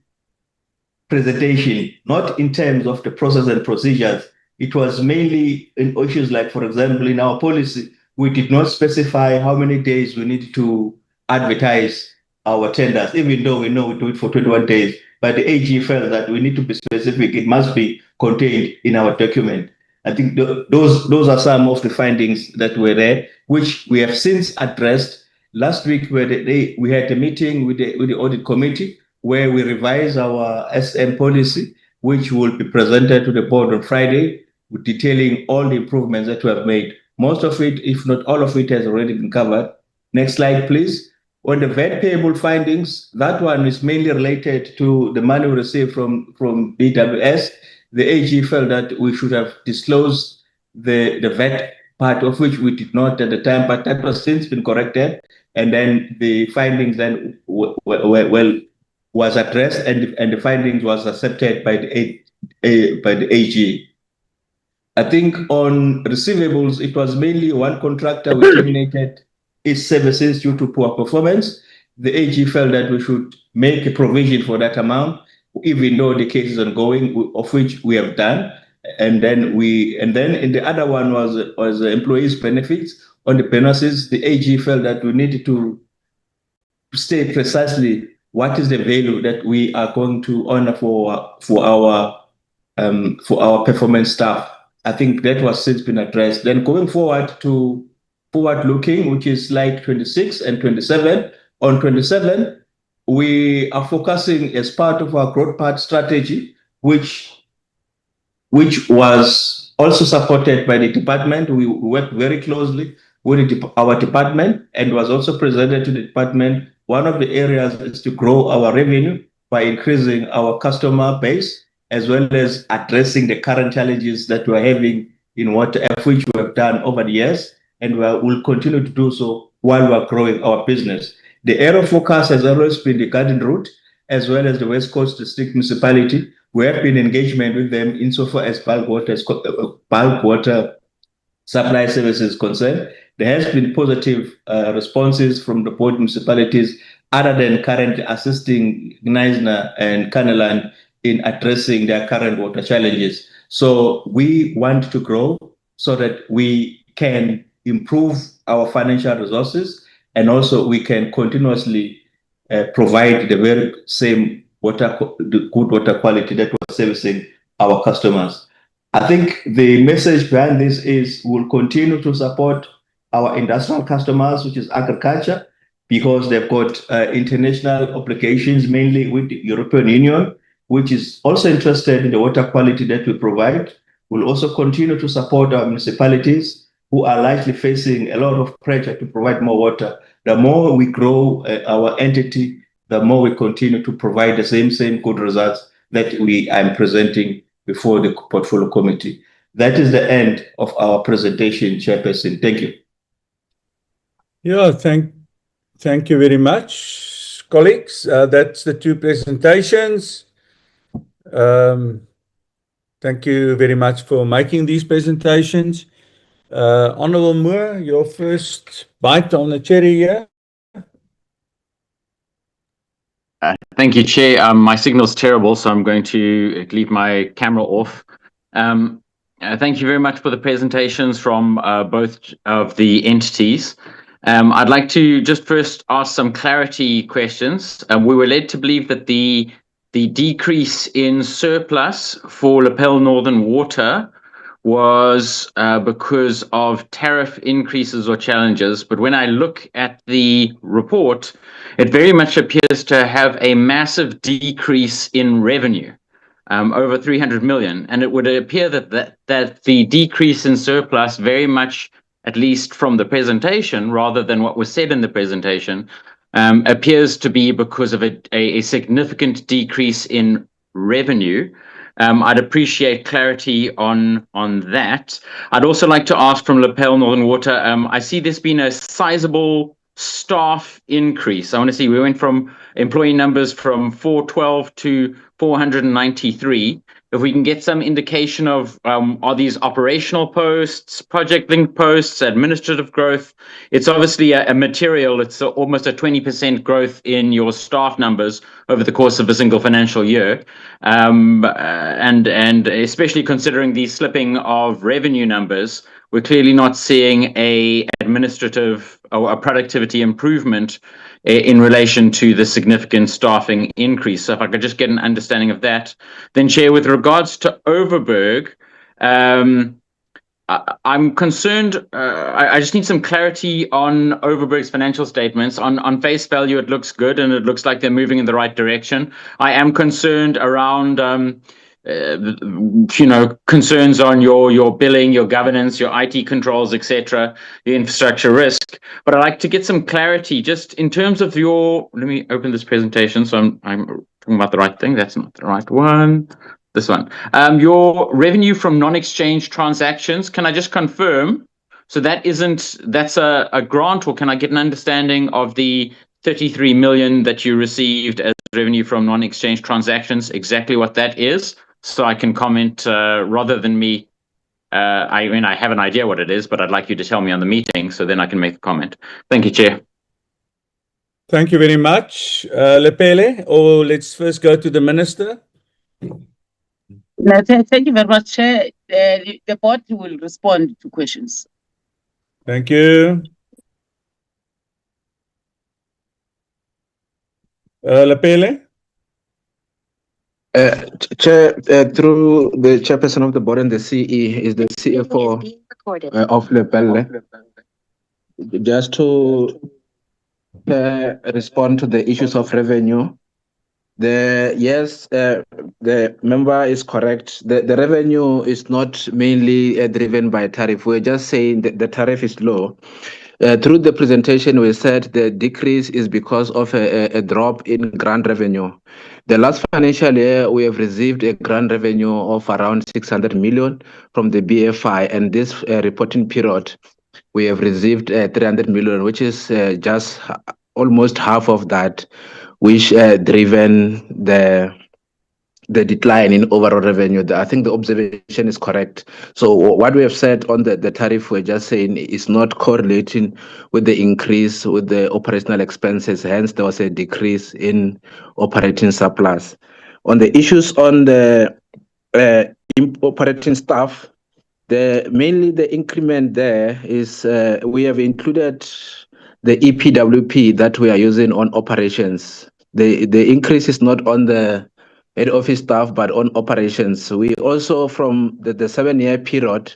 presentation, not in terms of the process and procedures. It was mainly in issues like, for example, in our policy, we did not specify how many days we need to advertise our tenders, even though we know we do it for 21 days. But the AG felt that we need to be specific. It must be contained in our document. I think those are some of the findings that were there, which we have since addressed. Last week, we had a meeting with the audit committee where we revise our SM policy, which will be presented to the board on Friday, with detailing all the improvements that we have made. Most of it, if not all of it, has already been covered. Next slide, please. On the VAT payable findings, that one is mainly related to the money we received from BWS. The AG felt that we should have disclosed the VAT part, of which we did not at the time, but that was since been corrected. And then the findings then was addressed, and the findings was accepted by the AG. I think on receivables, it was mainly one contractor we terminated its services due to poor performance. The AG felt that we should make a provision for that amount, even though the case is ongoing, of which we have done. And then in the other one was employees' benefits. On the premises, the AG felt that we needed to state precisely what is the value that we are going to honor for our performance staff. I think that was since been addressed. Then going forward to forward-looking, which is slide 26 and 27. On 27, we are focusing as part of our growth path strategy, which was also supported by the department. We worked very closely with our department and was also presented to the department. One of the areas is to grow our revenue by increasing our customer base, as well as addressing the current challenges that we're having in water, which we have done over the years, and we'll continue to do so while we're growing our business. The area of focus has always been the Garden Route, as well as the West Coast District Municipality. We have been in engagement with them insofar as bulk water supply services concerned. There has been positive responses from the both municipalities, other than currently assisting Gneisner and Caneland in addressing their current water challenges. So we want to grow so that we can improve our financial resources, and also we can continuously provide the very same good water quality that we're servicing our customers. I think the message behind this is we'll continue to support our industrial customers, which is agriculture, because they've got international obligations, mainly with the European Union, which is also interested in the water quality that we provide. We'll also continue to support our municipalities, who are likely facing a lot of pressure to provide more water. The more we grow our entity, the more we continue to provide the same good results that we are presenting before the portfolio committee. That is the end of our presentation, Chairperson. Thank you. Yeah, thank you very much, colleagues. That's the two presentations. Thank you very much for making these presentations. Honourable Moore, your first bite on the cherry here. Thank you, Chair. My signal's terrible, so I'm going to leave my camera off. Thank you very much for the presentations from both of the entities. I'd like to just first ask some clarity questions. We were led to believe that the decrease in surplus for Lepelle Northern Water was because of tariff increases or challenges. But when I look at the report, it very much appears to have a massive decrease in revenue, over 300 million. And it would appear that the decrease in surplus very much, at least from the presentation, rather than what was said in the presentation, appears to be because of a significant decrease in revenue. I'd appreciate clarity on that. I'd also like to ask from Lepelle Northern Water, I see there's been a sizable staff increase. I want to see, we went from employee numbers from 412 to 493. If we can get some indication of, are these operational posts, project linked posts, administrative growth? It's obviously a material, it's almost a 20% growth in your staff numbers over the course of a single financial year. And especially considering the slipping of revenue numbers, we're clearly not seeing a administrative or a productivity improvement in relation to the significant staffing increase. So if I could just get an understanding of that. Then, Chair, with regards to Overberg, I'm concerned, I just need some clarity on Overberg's financial statements. On face value, it looks good and it looks like they're moving in the right direction. I am concerned around concerns on your billing, your governance, your IT controls, etc., the infrastructure risk. But I'd like to get some clarity just in terms of let me open this presentation so I'm talking about the right thing. That's not the right one. This one. Your revenue from non-exchange transactions, can I just confirm? So that's a grant, or can I get an understanding of the 33 million that you received as revenue from non-exchange transactions, exactly what that is? So I can comment rather than me. I mean, I have an idea what it is, but I'd like you to tell me on the meeting so then I can make the comment. Thank you, Chair. Thank you very much. Lepelle, or let's first go to the Minister. No, thank you very much, Chair. The board will respond to questions. Thank you. Lepelle? Chair, through the chairperson of the board and the CE is the CFO of Lepelle. Just to respond to the issues of revenue, the member is correct. The revenue is not mainly driven by tariff. We're just saying that the tariff is low. Through the presentation, we said the decrease is because of a drop in grant revenue. The last financial year, we have received a grant revenue of around 600 million from the BFI, and this reporting period, we have received 300 million, which is just almost half of that, which driven the decline in overall revenue. I think the observation is correct. So what we have said on the tariff, we're just saying is not correlating with the increase with the operational expenses. Hence, there was a decrease in operating surplus. On the issues on the operating staff, mainly the increment there is we have included the EPWP that we are using on operations. The increase is not on the head office staff, but on operations. We also, from the 7-year period,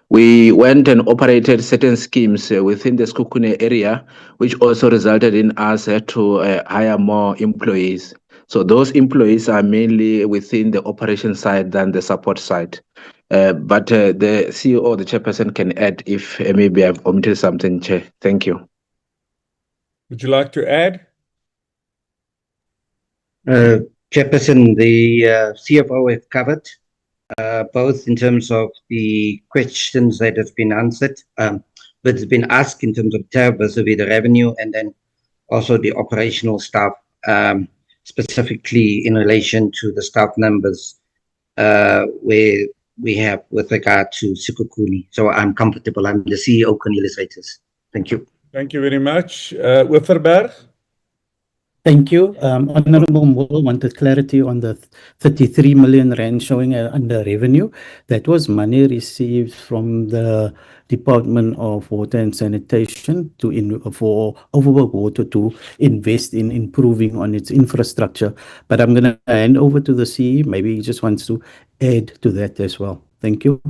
we went and operated certain schemes within the Sekhukhune area, which also resulted in us to hire more employees. So those employees are mainly within the operation side than the support side. But the CEO or the chairperson can add if maybe I've omitted something, Chair. Thank you. Would you like to add? Chairperson, the CFO have covered both in terms of the questions that have been answered, that's been asked in terms of tariff versus the revenue, and then also the operational staff, specifically in relation to the staff numbers where we have with regard to Sekhukhune. So I'm comfortable. I'm the CEO, Cornelius Reuters. Thank you. Thank you very much. Wifferberg? Thank you. Honorable Mole wanted clarity on the 33 million rand showing under revenue. That was money received from the Department of Water and Sanitation for Overberg Water to invest in improving on its infrastructure. But I'm going to hand over to the CE. Maybe he just wants to add to that as well. Thank you.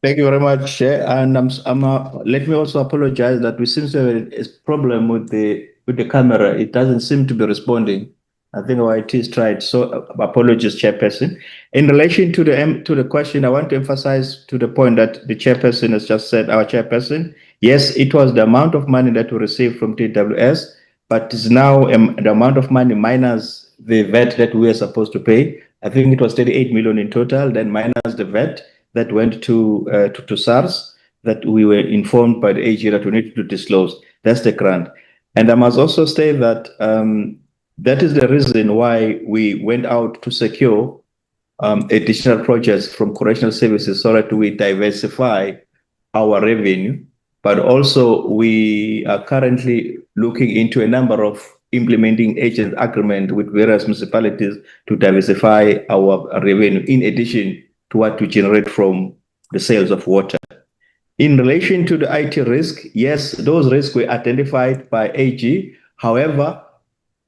Thank you very much, Chair. And let me also apologize that we seem to have a problem with the camera. It doesn't seem to be responding. I think our IT is tried. So apologies, Chairperson. In relation to the question, I want to emphasize to the point that the Chairperson has just said, our Chairperson, yes, it was the amount of money that we received from TWS, but it's now the amount of money minus the VAT that we are supposed to pay. I think it was 38 million in total, then minus the VAT that went to SARS that we were informed by the AG that we need to disclose. That's the grant. And I must also say that that is the reason why we went out to secure additional projects from correctional services so that we diversify our revenue. But also we are currently looking into a number of implementing agent agreement with various municipalities to diversify our revenue in addition to what we generate from the sales of water. In relation to the IT risk, yes, those risks were identified by AG. However,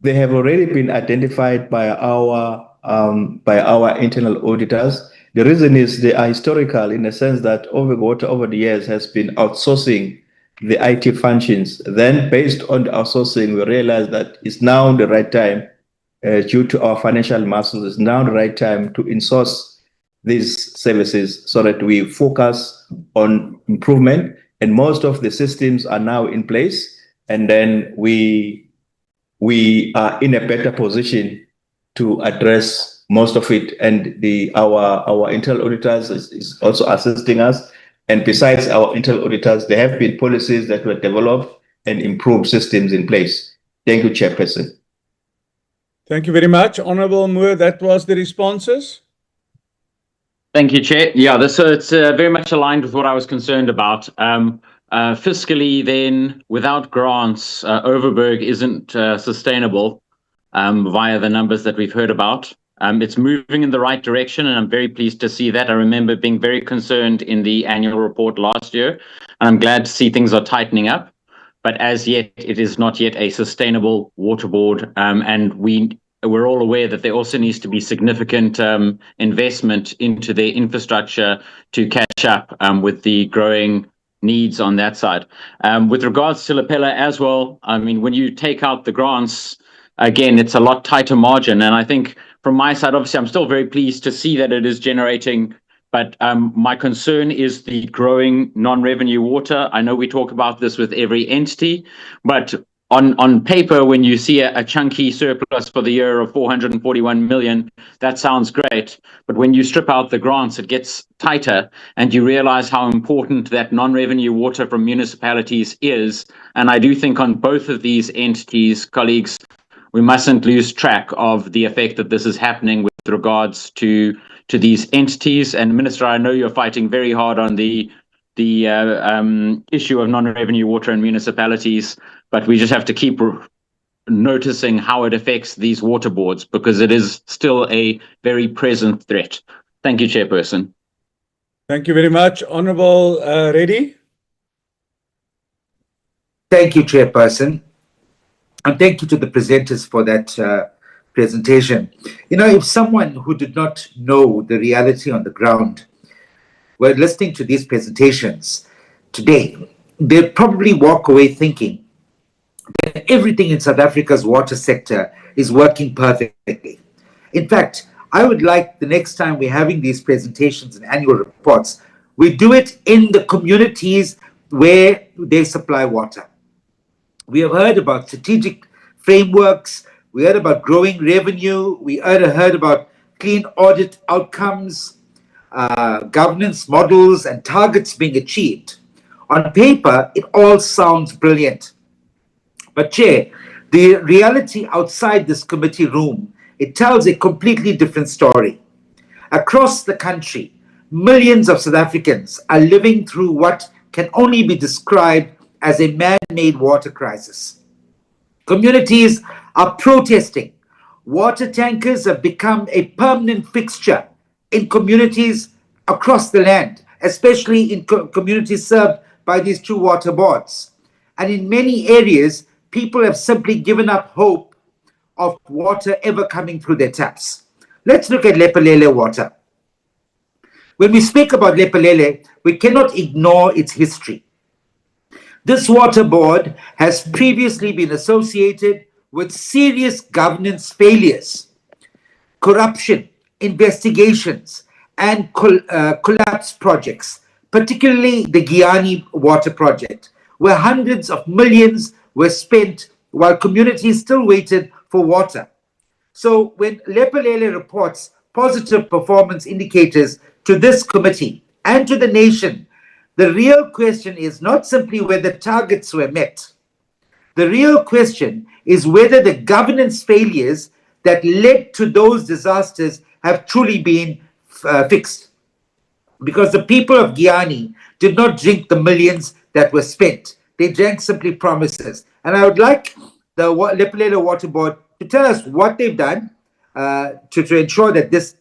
they have already been identified by our internal auditors. The reason is they are historical in the sense that Water over the years has been outsourcing the IT functions. Then based on the outsourcing, we realized that it's now the right time, due to our financial muscles, it's now the right time to insource these services so that we focus on improvement. And most of the systems are now in place. And then we are in a better position to address most of it. And our internal auditors is also assisting us. And besides our internal auditors, there have been policies that were developed and improved systems in place. Thank you, Chairperson. Thank you very much. Honorable Moore, that was the responses. Thank you, Chair. Yeah, so it's very much aligned with what I was concerned about. Fiscally, then, without grants, Overberg isn't sustainable via the numbers that we've heard about. It's moving in the right direction, and I'm very pleased to see that. I remember being very concerned in the annual report last year, and I'm glad to see things are tightening up. But as yet, it is not yet a sustainable water board, and we're all aware that there also needs to be significant investment into their infrastructure to catch up with the growing needs on that side. With regards to Lepelle as well, I mean, when you take out the grants, again, it's a lot tighter margin. And I think from my side, obviously, I'm still very pleased to see that it is generating, but my concern is the growing non-revenue water. I know we talk about this with every entity, but on paper, when you see a chunky surplus for the year of 441 million, that sounds great. But when you strip out the grants, it gets tighter, and you realize how important that non-revenue water from municipalities is. And I do think on both of these entities, colleagues, we mustn't lose track of the effect that this is happening with regards to these entities. And Minister, I know you're fighting very hard on the issue of non-revenue water in municipalities, but we just have to keep noticing how it affects these water boards, because it is still a very present threat. Thank you, Chairperson. Thank you very much. Honorable Reddy. Thank you, Chairperson. And thank you to the presenters for that presentation. You know, if someone who did not know the reality on the ground were listening to these presentations today, they'd probably walk away thinking that everything in South Africa's water sector is working perfectly. In fact, I would like the next time we're having these presentations and annual reports, we do it in the communities where they supply water. We have heard about strategic frameworks, we heard about growing revenue, we heard about clean audit outcomes, governance models and targets being achieved. On paper, it all sounds brilliant. But Chair, the reality outside this committee room, it tells a completely different story. Across the country, millions of South Africans are living through what can only be described as a man-made water crisis. Communities are protesting. Water tankers have become a permanent fixture in communities across the land, especially in communities served by these two water boards. And in many areas, people have simply given up hope of water ever coming through their taps. Let's look at Lepelle water. When we speak about Lepelle, we cannot ignore its history. This water board has previously been associated with serious governance failures, corruption, investigations, and collapse projects, particularly the Guyani water project, where hundreds of millions were spent while communities still waited for water. So when Lepelle reports positive performance indicators to this committee and to the nation, the real question is not simply whether targets were met. The real question is whether the governance failures that led to those disasters have truly been fixed. Because the people of Guyani did not drink the millions that were spent. They drank simply promises. And I would like the Lepelle Water Board to tell us what they've done to ensure that this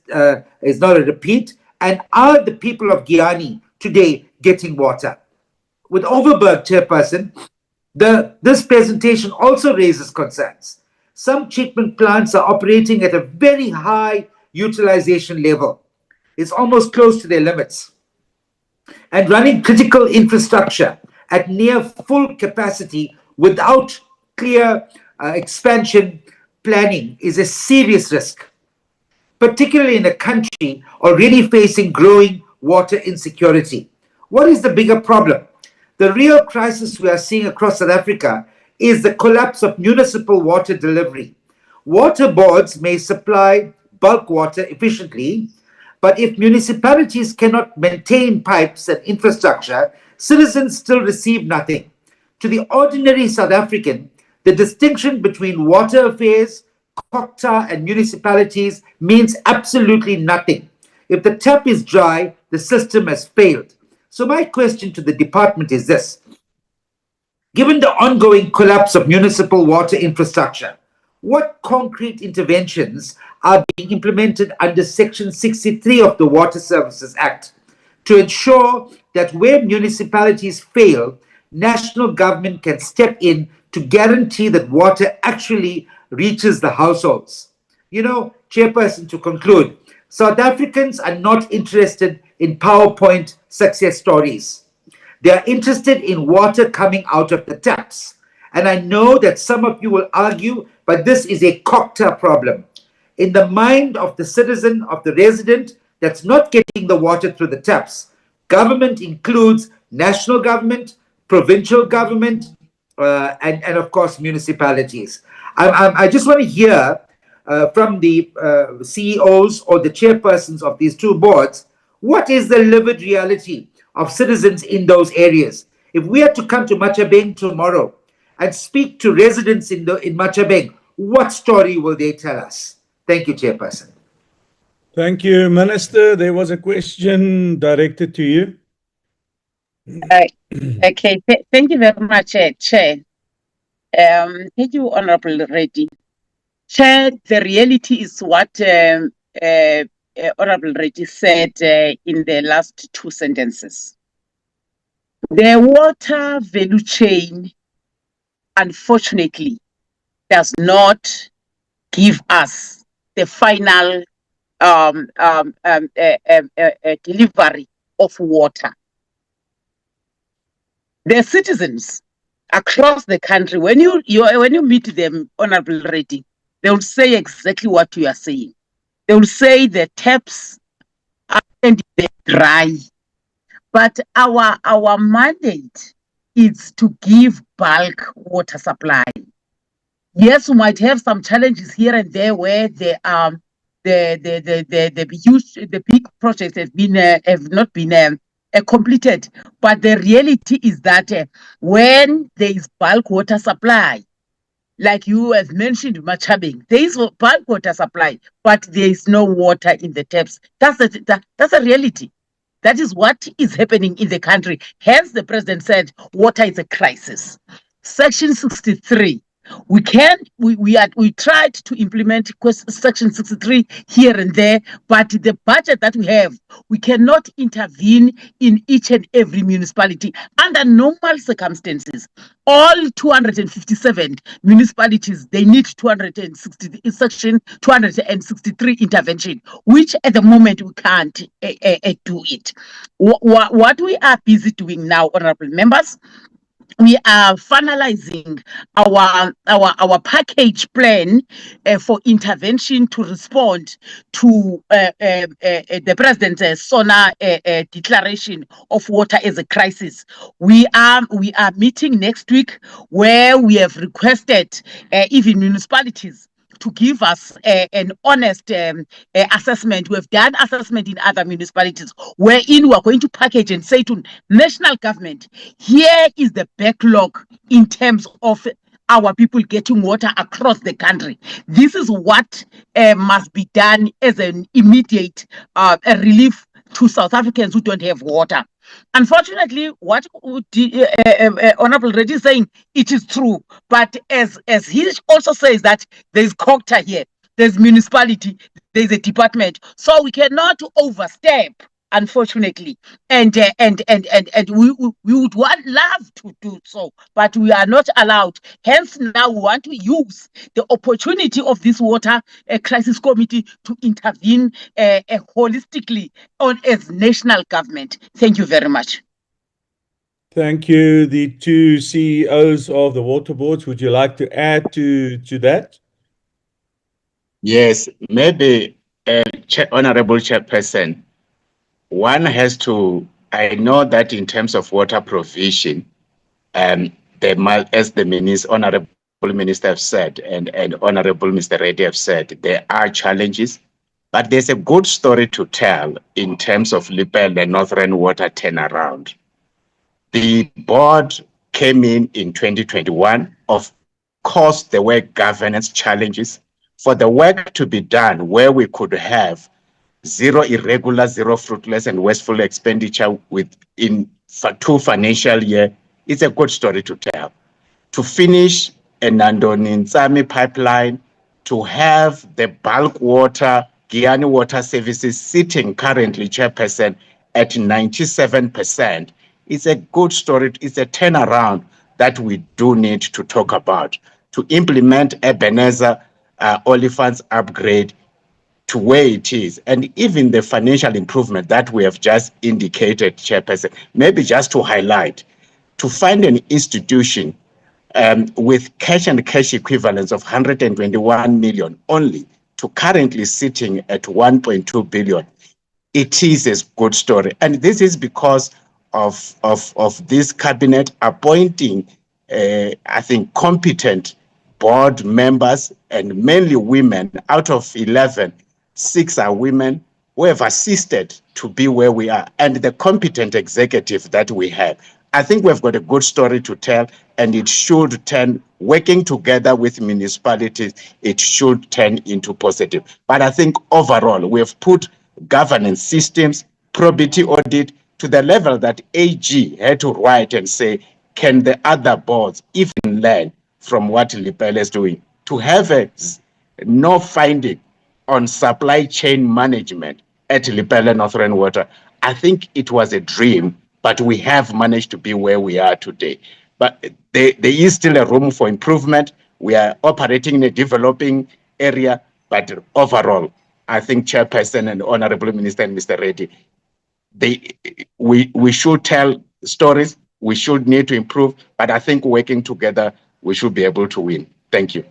is not a repeat. And are the people of Guyani today getting water? With Overberg, Chairperson, this presentation also raises concerns. Some treatment plants are operating at a very high utilization level. It's almost close to their limits. And running critical infrastructure at near full capacity without clear expansion planning is a serious risk, particularly in a country already facing growing water insecurity. What is the bigger problem? The real crisis we are seeing across South Africa is the collapse of municipal water delivery. Water boards may supply bulk water efficiently, but if municipalities cannot maintain pipes and infrastructure, citizens still receive nothing. To the ordinary South African, the distinction between water affairs, COCTA, and municipalities means absolutely nothing. If the tap is dry, the system has failed. So my question to the department is this. Given the ongoing collapse of municipal water infrastructure, what concrete interventions are being implemented under Section 63 of the Water Services Act to ensure that where municipalities fail, national government can step in to guarantee that water actually reaches the households? You know, Chairperson, to conclude, South Africans are not interested in PowerPoint success stories. They are interested in water coming out of the taps. And I know that some of you will argue, but this is a COCTA problem. In the mind of the citizen, of the resident that's not getting the water through the taps, government includes national government, provincial government, and of course municipalities. I just want to hear from the CEOs or the chairpersons of these two boards, what is the livid reality of citizens in those areas? If we are to come to Machabeng tomorrow and speak to residents in Machabeng, what story will they tell us? Thank you, Chairperson. Thank you, Minister. There was a question directed to you. Okay, thank you very much, Chair. Thank you, Honorable Reddy. Chair, the reality is what Honorable Reddy said in the last two sentences. The water value chain, unfortunately, does not give us the final delivery of water. The citizens across the country, when you meet them, Honorable Reddy, they will say exactly what you are saying. They will say the taps are dry, but our mandate is to give bulk water supply. Yes, we might have some challenges here and there where the big projects have not been completed, but the reality is that when there is bulk water supply, like you have mentioned, Machabeng, there is bulk water supply, but there is no water in the taps. That's a reality. That is what is happening in the country. Hence, the president said water is a crisis. Section 63 We tried to implement Section 63 here and there, but the budget that we have, we cannot intervene in each and every municipality under normal circumstances. All 257 municipalities, they need Section 263 intervention, which at the moment we can't do it. What we are busy doing now, honorable members, we are finalizing our package plan for intervention to respond to the president's SONA declaration of water as a crisis. We are meeting next week, where we have requested even municipalities to give us an honest assessment. We have done assessment in other municipalities, wherein we are going to package and say to national government, here is the backlog in terms of our people getting water across the country. This is what must be done as an immediate relief to South Africans who don't have water. Unfortunately, what Honorable Reddy is saying, it is true. But as he also says that there's COGTA here, there's municipality, there's a department. So we cannot overstep, unfortunately. And we would love to do so, but we are not allowed. Hence, now we want to use the opportunity of this water crisis committee to intervene holistically as national government. Thank you very much. Thank you. The two CEOs of the water boards, would you like to add to that? Yes, maybe, Honorable Chairperson, one has to, I know that in terms of water provision, as the Honorable Minister have said, and Honorable Mr. Reddy have said, there are challenges, but there's a good story to tell in terms of Lepelle and Northern Water turnaround. The board came in 2021. Of course, there were governance challenges. For the work to be done, where we could have zero irregular, zero fruitless and wasteful expenditure within 2 financial years, it's a good story to tell. To finish a Nandoni-Ntsami pipeline, to have the bulk water, Giyani Water Services sitting currently, Chairperson, at 97%, it's a good story. It's a turnaround that we do need to talk about. To implement Ebenezer Oliphant's upgrade to where it is, and even the financial improvement that we have just indicated, Chairperson, maybe just to highlight, to find an institution with cash and cash equivalents of 121 million only to currently sitting at 1.2 billion, it is a good story. And this is because of this cabinet appointing, I think, competent board members, and mainly women. Out of 11, 6 are women who have assisted to be where we are, and the competent executive that we have. I think we've got a good story to tell, and it should turn, working together with municipalities, it should turn into positive. But I think overall, we have put governance systems, probity audit to the level that AG had to write and say, can the other boards even learn from what Lepelle is doing? To have no finding on supply chain management at Lepelle Northern Water, I think it was a dream, but we have managed to be where we are today. But there is still a room for improvement. We are operating in a developing area, but overall, I think Chairperson and Honorable Minister and Mr. Reddy, we should tell stories, we should need to improve, but I think working together, we should be able to win. Thank you.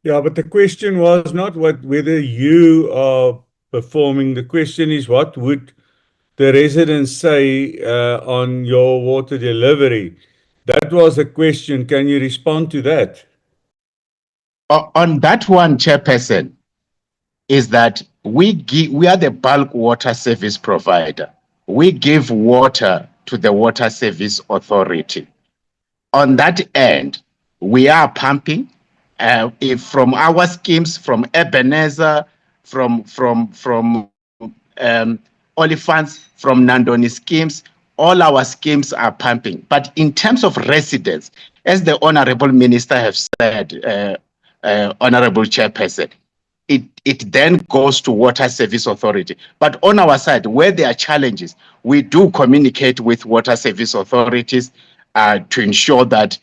Yeah, but the question was not whether you are performing. The question is, what would the residents say on your water delivery? That was the question. Can you respond to that? On that one, Chairperson, is that we are the bulk water service provider. We give water to the Water Service Authority. On that end, we are pumping from our schemes, from Ebenezer, from Oliphants, from Nandoni schemes. all our schemes are pumping. But in terms of residents, as the Honorable Minister has said, Honorable Chairperson, it then goes to Water Service Authority. But on our side, where there are challenges, we do communicate with Water Service authorities to ensure that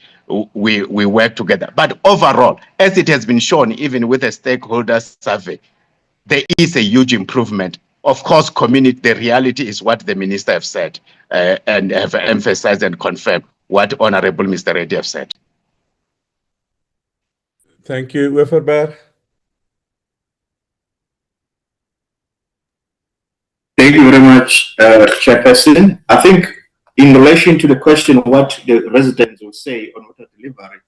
we work together. But overall, as it has been shown, even with a stakeholder survey, there is a huge improvement. Of course, the reality is what the minister have said and have emphasized and confirmed what Honorable Mr. Reddy have said. Thank you, Weferberg. Thank you very much, Chairperson. I think in relation to the question of what the residents will say on water delivery,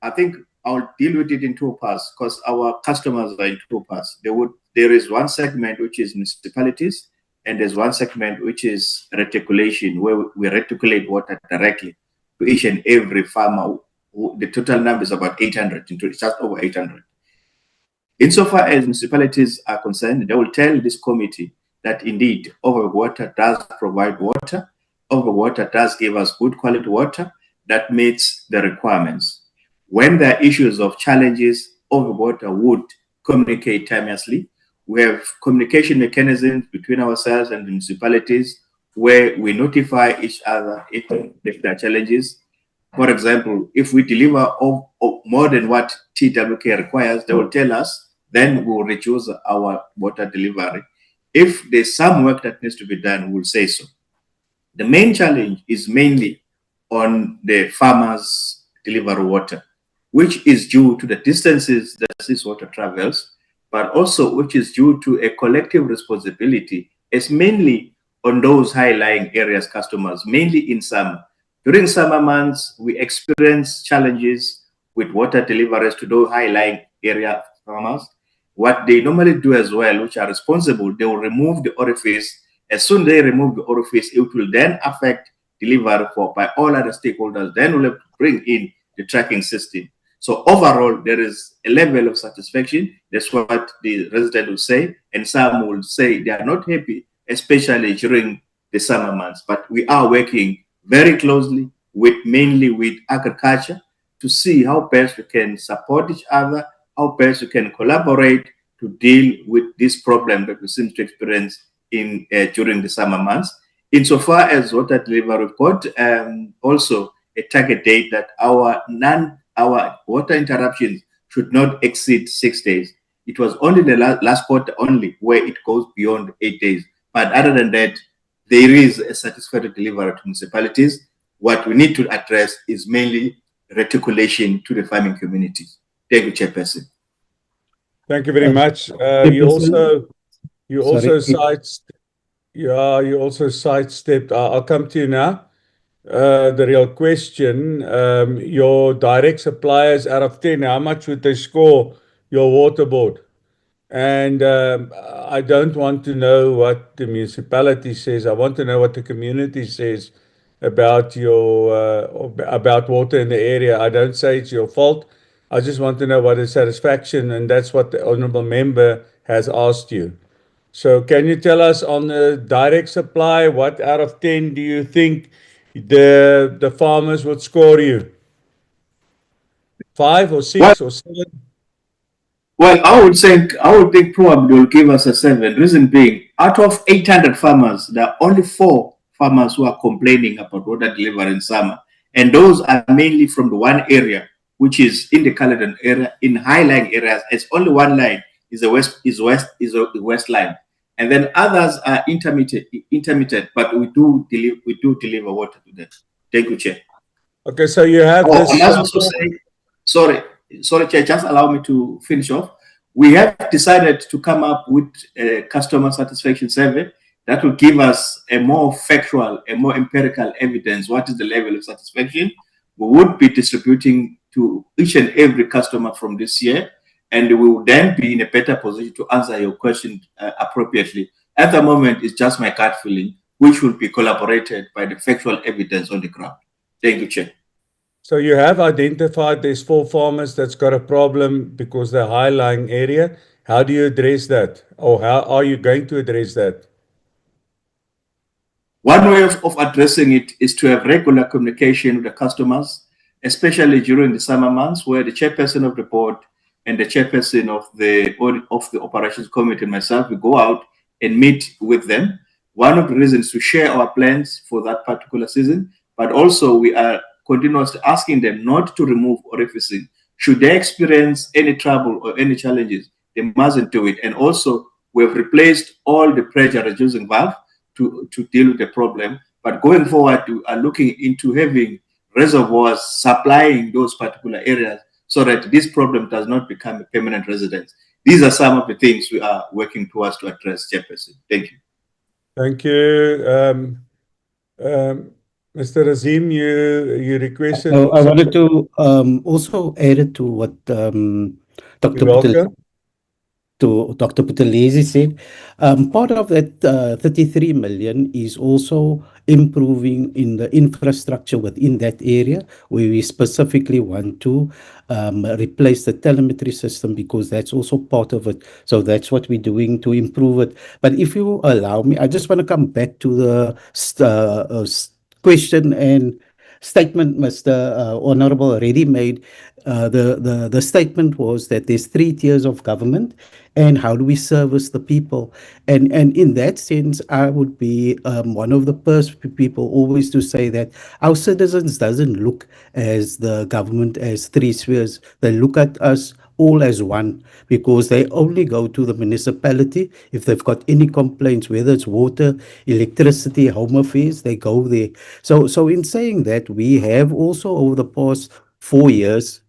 I think I'll deal with it in two parts because our customers are in two parts. There is one segment which is municipalities, and there's one segment which is reticulation, where we reticulate water directly to each and every farmer. The total number is about 800, just over 800. Insofar as municipalities are concerned, they will tell this committee that indeed Overwater does provide water. Overwater does give us good quality water that meets the requirements. When there are issues of challenges, Overwater would communicate timelessly. We have communication mechanisms between ourselves and the municipalities where we notify each other if there are challenges. For example, if we deliver more than what TWK requires, they will tell us, then we will reduce our water delivery. If there's some work that needs to be done, we'll say so. The main challenge is mainly on the farmers' deliver water, which is due to the distances that this water travels, but also which is due to a collective responsibility. It's mainly on those high-lying areas customers, mainly in summer. During summer months, we experience challenges with water deliveries to those high-lying area farmers. What they normally do as well, which are responsible, they will remove the orifice. As soon as they remove the orifice, it will then affect delivery by all other stakeholders. Then we'll have to bring in the tracking system. So overall, there is a level of satisfaction. That's what the resident will say. And some will say they are not happy, especially during the summer months. But we are working very closely mainly with agriculture to see how best we can support each other, how best we can collaborate to deal with this problem that we seem to experience during the summer months. Insofar as water delivery, we've got also a target date that our water interruptions should not exceed 6 days. It was only the last quarter only where it goes beyond 8 days. But other than that, there is a satisfactory delivery to municipalities. What we need to address is mainly reticulation to the farming communities. Thank you, Chairperson. Thank you very much. You also sidestepped. I'll come to you now. The real question, your direct suppliers out of 10, how much would they score your water board? And I don't want to know what the municipality says. I want to know what the community says about about water in the area. I don't say it's your fault. I just want to know what is satisfaction, and that's what the honourable member has asked you. So can you tell us on the direct supply, what out of 10 do you think the farmers would score you? 5 or 6 or 7? Well, I would think probably will give us a 7. Reason being, out of 800 farmers, there are only 4 farmers who are complaining about water delivery in summer, and those are mainly from the one area, which is in the Caledon area. In high-lying areas, it's only one line is the west line, and then others are intermittent. But we do deliver water to them. Thank you, Chair. Okay, so you have this. I must also say, sorry, Chair, just allow me to finish off. We have decided to come up with a customer satisfaction survey that will give us a more factual, a more empirical evidence. What is the level of satisfaction? We would be distributing to each and every customer from this year, and we will then be in a better position to answer your question appropriately. At the moment, it's just my gut feeling, which will be collaborated by the factual evidence on the ground. Thank you, Chair. So you have identified there's 4 farmers that's got a problem because they're high-lying area. How do you address that? Or how are you going to address that? One way of addressing it is to have regular communication with the customers, especially during the summer months, where the chairperson of the board and the chairperson of the operations committee and myself, we go out and meet with them. One of the reasons to share our plans for that particular season, but also we are continuously asking them not to remove orificing. Should they experience any trouble or any challenges, they mustn't do it. And also, we've replaced all the pressure reducing valve to deal with the problem. But going forward, we are looking into having reservoirs supplying those particular areas so that this problem does not become a permanent residence. These are some of the things we are working towards to address, Chairperson. Thank you. Thank you. Mr. Razim, you requested. I wanted to also add to what Dr. Putelezi said. Part of that 33 million is also improving in the infrastructure within that area, where we specifically want to replace the telemetry system, because that's also part of it. So that's what we're doing to improve it. But if you allow me, I just want to come back to the question and statement Mr. Honorable already made. The statement was that there's 3 tiers of government, and how do we service the people? And in that sense, I would be one of the first people always to say that our citizens doesn't look as the government as 3 spheres. They look at us all as one, because they only go to the municipality if they've got any complaints, whether it's water, electricity, home affairs, they go there. So in saying that, we have also over the past 4 years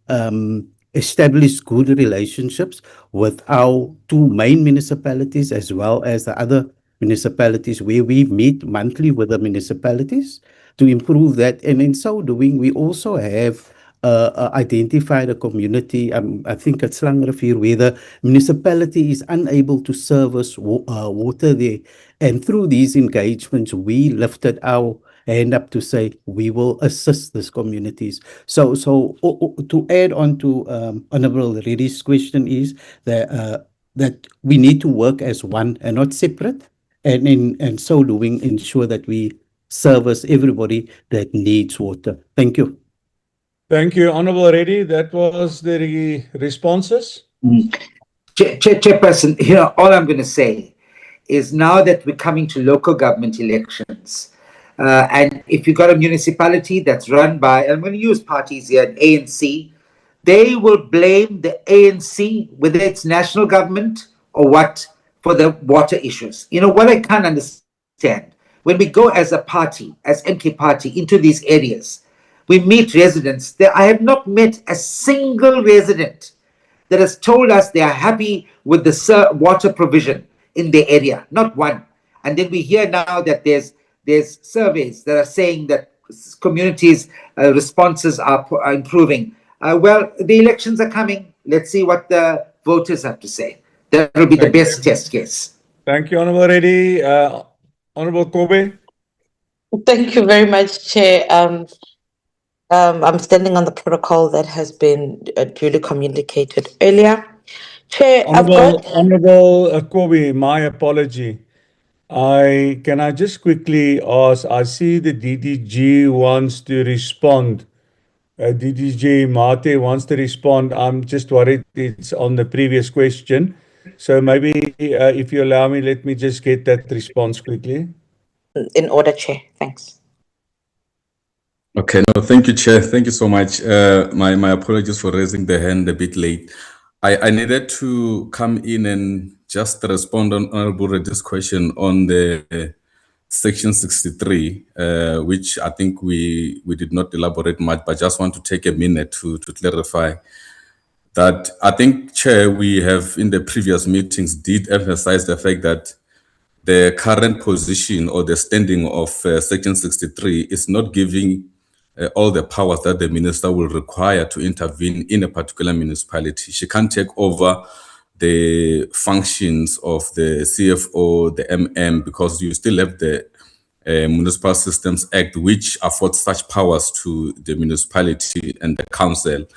established good relationships with our 2 main municipalities, as well as the other municipalities, where we meet monthly with the municipalities to improve that. And in so doing, we also have identified a community, I think at Slangrivier, where the municipality is unable to service water there. And through these engagements, we lifted our hand up to say we will assist these communities. So to add on to Honorable Reddy's question is that we need to work as one and not separate, and in so doing ensure that we service everybody that needs water. Thank you. Thank you, Honorable Reddy. That was the responses. Chairperson, here all I'm going to say is, now that we're coming to local government elections, and if you've got a municipality that's run by, I'm going to use parties here, an ANC, they will blame the ANC, whether it's national government or what, for the water issues. You know, what I can't understand, when we go as a party, as MK Party, into these areas, we meet residents. I have not met a single resident that has told us they are happy with the water provision in their area. Not one. And then we hear now that there's surveys that are saying that communities' responses are improving. Well, the elections are coming. Let's see what the voters have to say. That will be the best test case. Thank you, Honorable Reddy. Honorable Kobe. Thank you very much, Chair. I'm standing on the protocol that has been duly communicated earlier. Chair, Honorable Kobe, my apology. Can I just quickly ask, I see the DDG wants to respond. DDG Mate wants to respond. I'm just worried it's on the previous question. So maybe if you allow me, let me just get that response quickly. In order, Chair. Thanks. Okay, no, thank you, Chair. Thank you so much. My apologies for raising the hand a bit late. I needed to come in and just respond on Honorable Reddy's question on the Section 63, which I think we did not elaborate much, but just want to take a minute to clarify that. I think, Chair, we have in the previous meetings did emphasize the fact that the current position or the standing of Section 63 is not giving all the powers that the minister will require to intervene in a particular municipality. She can't take over the functions of the CFO, the MM, because you still have the Municipal Systems Act, which affords such powers to the municipality and the council.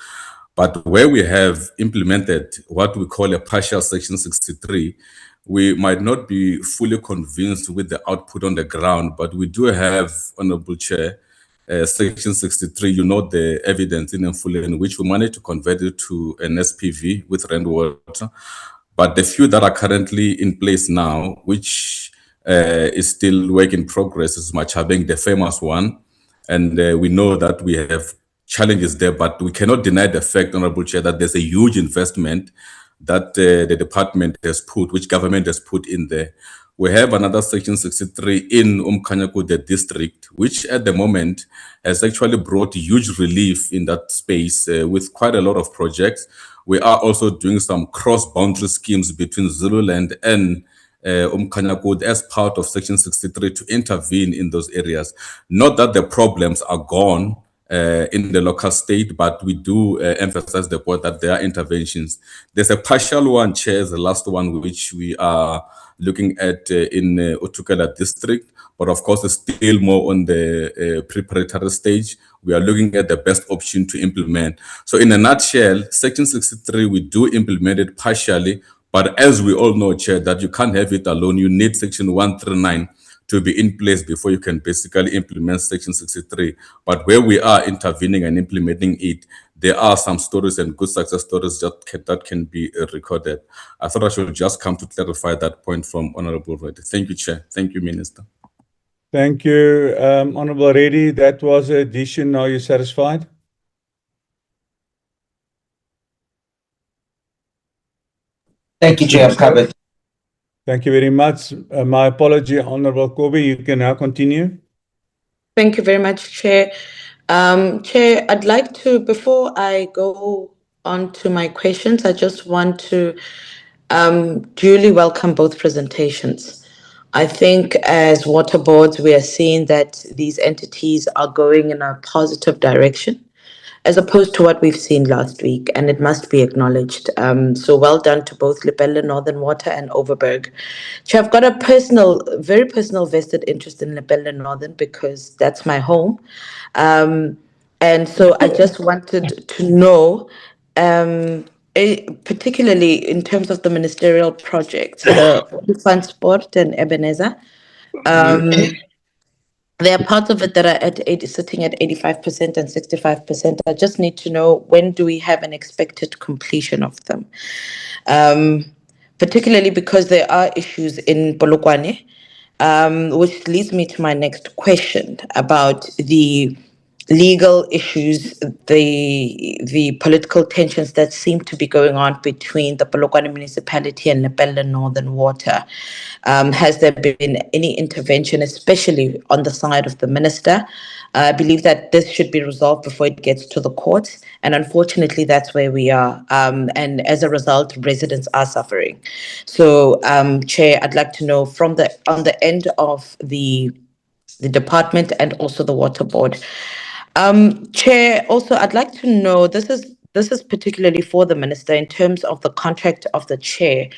But where we have implemented what we call a partial Section 63, we might not be fully convinced with the output on the ground, but we do have, Honorable Chair, Section 63, you know, the evidence in Mfuleni, in which we managed to convert it to an SPV with rainwater. But the few that are currently in place now, which is still work in progress, is Machabeng, the famous one. And we know that we have challenges there, but we cannot deny the fact, Honorable Chair, that there's a huge investment that the department has put, which government has put in there. We have another Section 63 in the district, which at the moment has actually brought huge relief in that space with quite a lot of projects. We are also doing some cross-boundary schemes between Zululand and as part of Section 63 to intervene in those areas. Not that the problems are gone in the local state, but we do emphasize the point that there are interventions. There's a partial one, Chair, the last one, which we are looking at in Utukela district, but of course it's still more on the preparatory stage. We are looking at the best option to implement. So in a nutshell, Section 63, we do implement it partially, but as we all know, Chair, that you can't have it alone. You need Section 139 to be in place before you can basically implement Section 63. But where we are intervening and implementing it, there are some stories and good success stories that can be recorded. I thought I should just come to clarify that point from Honorable Reddy. Thank you, Chair. Thank you, Minister. Thank you, Honorable Reddy. That was an addition. Are you satisfied? Thank you, Chair. I'm covered. Thank you very much. My apology, Honorable Kobe. You can now continue. Thank you very much, Chair. Chair, I'd like to, before I go on to my questions, I just want to duly welcome both presentations. I think as water boards, we are seeing that these entities are going in a positive direction, as opposed to what we've seen last week, and it must be acknowledged. So well done to both Lepelle, Northern Water, and Overberg. Chair, I've got a very personal vested interest in Lepelle Northern because that's my home. And so I just wanted to know, particularly in terms of the ministerial projects, the Fund Sport and Ebenezer, there are parts of it that are sitting at 85% and 65%. I just need to know, when do we have an expected completion of them? Particularly because there are issues in Polokwane, which leads me to my next question about the legal issues, the political tensions that seem to be going on between the Polokwane municipality and Lepelle Northern Water. Has there been any intervention, especially on the side of the minister? I believe that this should be resolved before it gets to the courts, and unfortunately, that's where we are. And as a result, residents are suffering. So, Chair, I'd like to know on the end of the department and also the water board. Chair, also, I'd like to know, this is particularly for the minister in terms of the contract of the chair.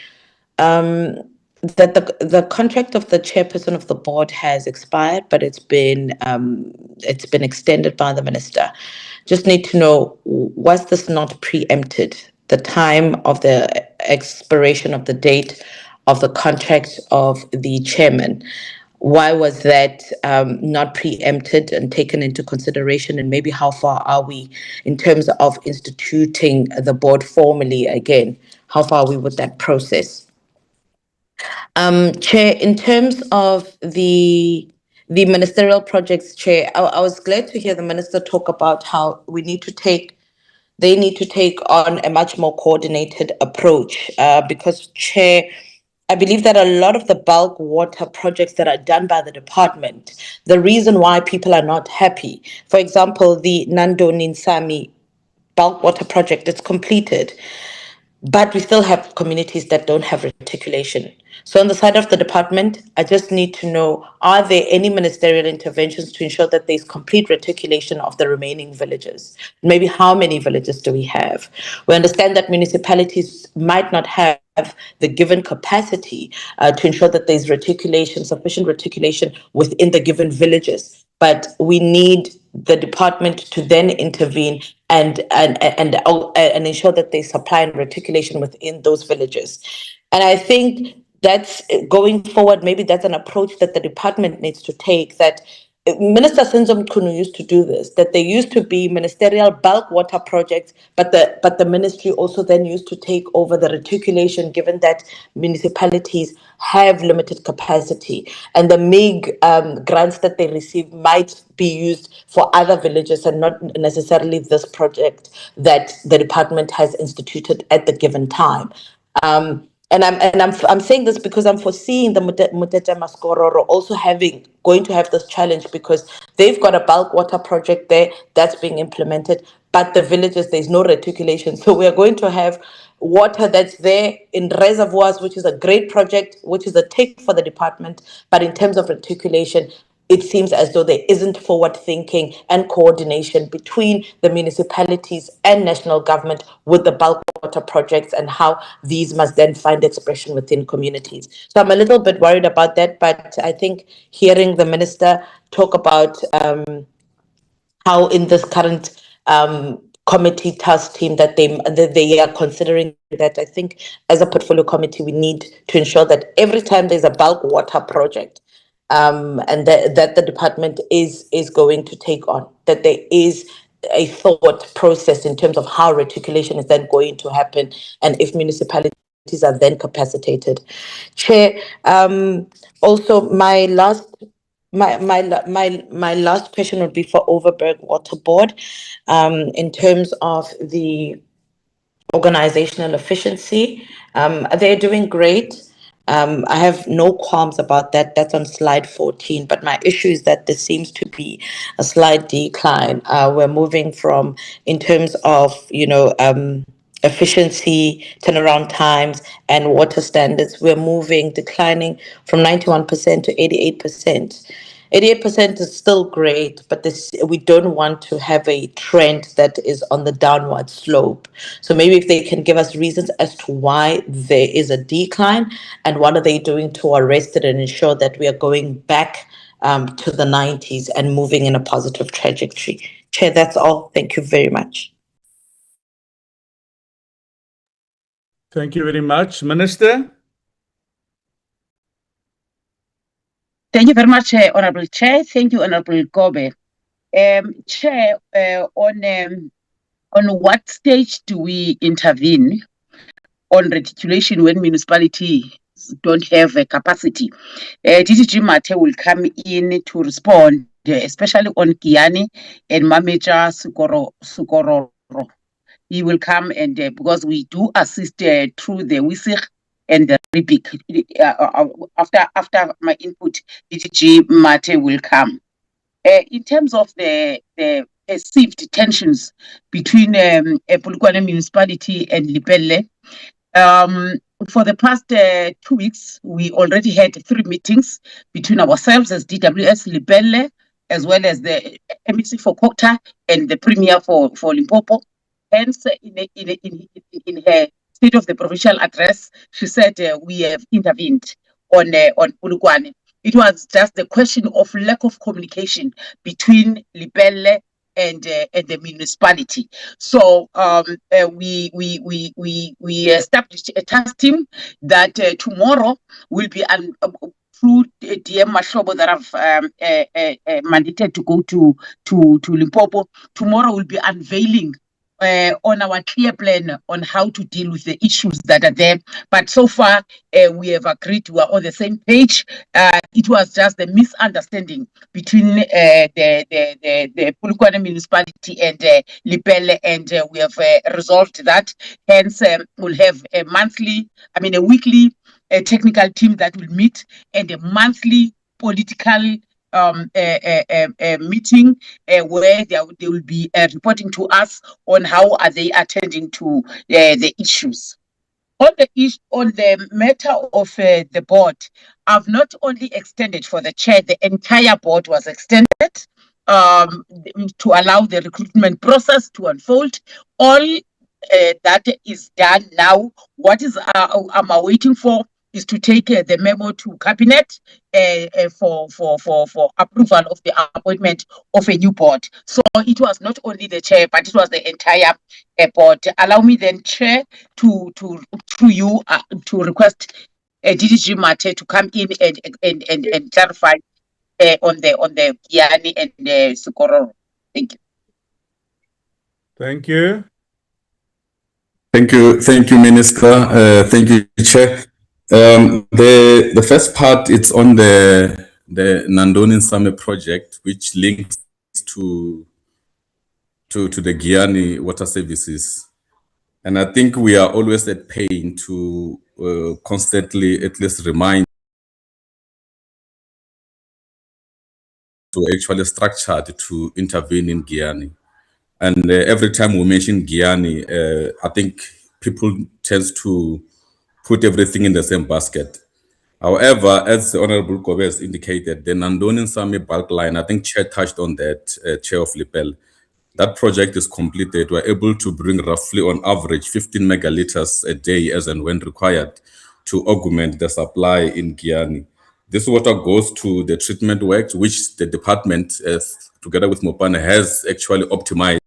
That the contract of the chairperson of the board has expired, but it's been extended by the minister. Just need to know, was this not preempted? The time of the expiration of the date of the contract of the chairman. Why was that not preempted and taken into consideration? And maybe how far are we in terms of instituting the board formally again? How far are we with that process? Chair, in terms of the ministerial projects, Chair, I was glad to hear the minister talk about how they need to take on a much more coordinated approach, because, Chair, I believe that a lot of the bulk water projects that are done by the department, the reason why people are not happy, for example, the Nando Ninsami bulk water project, it's completed, but we still have communities that don't have reticulation. So on the side of the department, I just need to know, are there any ministerial interventions to ensure that there's complete reticulation of the remaining villages? Maybe how many villages do we have? We understand that municipalities might not have the given capacity to ensure that there's sufficient reticulation within the given villages. But we need the department to then intervene and ensure that they supply and reticulation within those villages. And I think that's going forward. Maybe that's an approach that the department needs to take. That Minister Sinzom Kunu used to do this, that there used to be ministerial bulk water projects, but the ministry also then used to take over the reticulation, given that municipalities have limited capacity, and the MIG grants that they receive might be used for other villages and not necessarily this project that the department has instituted at the given time. And I'm saying this because I'm foreseeing the Mutete Maskororo also going to have this challenge, because they've got a bulk water project there that's being implemented, but the villages, there's no reticulation. So we are going to have water that's there in reservoirs, which is a great project, which is a tick for the department. But in terms of reticulation, it seems as though there isn't forward thinking and coordination between the municipalities and national government with the bulk water projects, and how these must then find expression within communities. So I'm a little bit worried about that, but I think hearing the minister talk about how in this current committee task team that they are considering that, I think as a portfolio committee, we need to ensure that every time there's a bulk water project, and that the department is going to take on, that there is a thought process in terms of how reticulation is then going to happen, and if municipalities are then capacitated. Chair, also my last question would be for Overberg Water Board, in terms of the organizational efficiency. They're doing great. I have no qualms about that. That's on slide 14. But my issue is that there seems to be a slight decline. We're moving from, in terms of, efficiency, turnaround times, and water standards, we're declining from 91% to 88%. 88% is still great, but we don't want to have a trend that is on the downward slope. So maybe if they can give us reasons as to why there is a decline, and what are they doing to arrest it and ensure that we are going back to the 90s and moving in a positive trajectory. Chair, that's all. Thank you very much. Thank you very much. Minister? Thank you very much, Honorable Chair. Thank you, Honorable Kobe. Chair, on what stage do we intervene on reticulation when municipalities don't have a capacity? DDG Mate will come in to respond, especially on Kiani and Mameja Sukororo. He will come, and because we do assist through the WISIG and the RIPIC. After my input, DDG Mate will come. In terms of the perceived tensions between Polokwane municipality and Lepelle, for the past 2 weeks, we already had 3 meetings between ourselves as DWS Lepelle, as well as the MEC for Kota and the Premier for Limpopo. Hence, in her State of the Provincial Address, she said we have intervened on Polokwane. It was just the question of lack of communication between Lepelle and the municipality. So we established a task team that tomorrow will be through DM Mashobo that have mandated to go to Limpopo. Tomorrow will be unveiling on our clear plan on how to deal with the issues that are there. But so far, we have agreed we are on the same page. It was just the misunderstanding between the Polokwane municipality and Lepelle, and we have resolved that. Hence, we'll have a weekly technical team that will meet, and a monthly political meeting where they will be reporting to us on how are they attending to the issues. On the matter of the board, I've not only extended for the chair, the entire board was extended to allow the recruitment process to unfold. All that is done now. What I'm waiting for is to take the memo to cabinet for approval of the appointment of a new board. So it was not only the chair, but it was the entire board. Allow me then, chair, to you to request DDG Mate to come in and clarify on the Giani and the Socorro. Thank you. Thank you. Thank you, Minister. Thank you, Chair. The first part it's on the Nandoni Nsame project, which links to the Giani water services, and I think we are always at pain to constantly at least remind to actually structured to intervene in Giani. And every time we mention Giani, I think people tend to put everything in the same basket. However, as the Honorable Kobe has indicated, the Nandoni Nsame bulk line, I think Chair touched on that, Chair of Lepelle. That project is completed. We're able to bring roughly on average 15 megaliters a day as and when required to augment the supply in Giani. This water goes to the treatment works, which the department, together with Mopane, has actually optimized.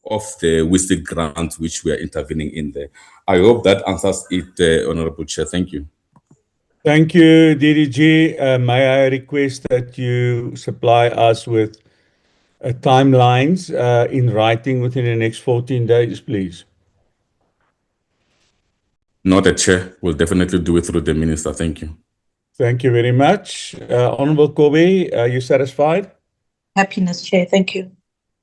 Of the WISIC grant, which we are intervening in there. I hope that answers it, Honorable Chair. Thank you. Thank you, DDG. May I request that you supply us with timelines in writing within the next 14 days, please? Not a chair. We'll definitely do it through the minister. Thank you. Thank you very much. Honorable Kobe, are you satisfied? Happiness, Chair. Thank you.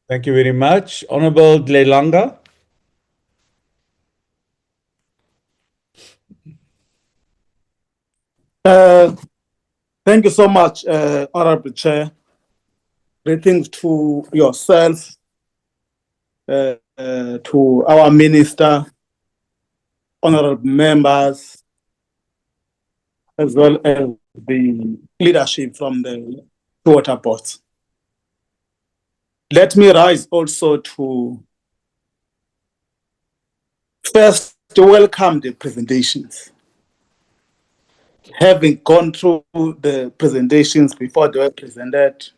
Thank you very much. Honorable Dlelanga. Thank you so much, Honorable Chair. Greetings to yourself, to our Minister, honorable members, as well as the leadership from the water boards. Let me rise also to first welcome the presentations. Having gone through the presentations before they were presented,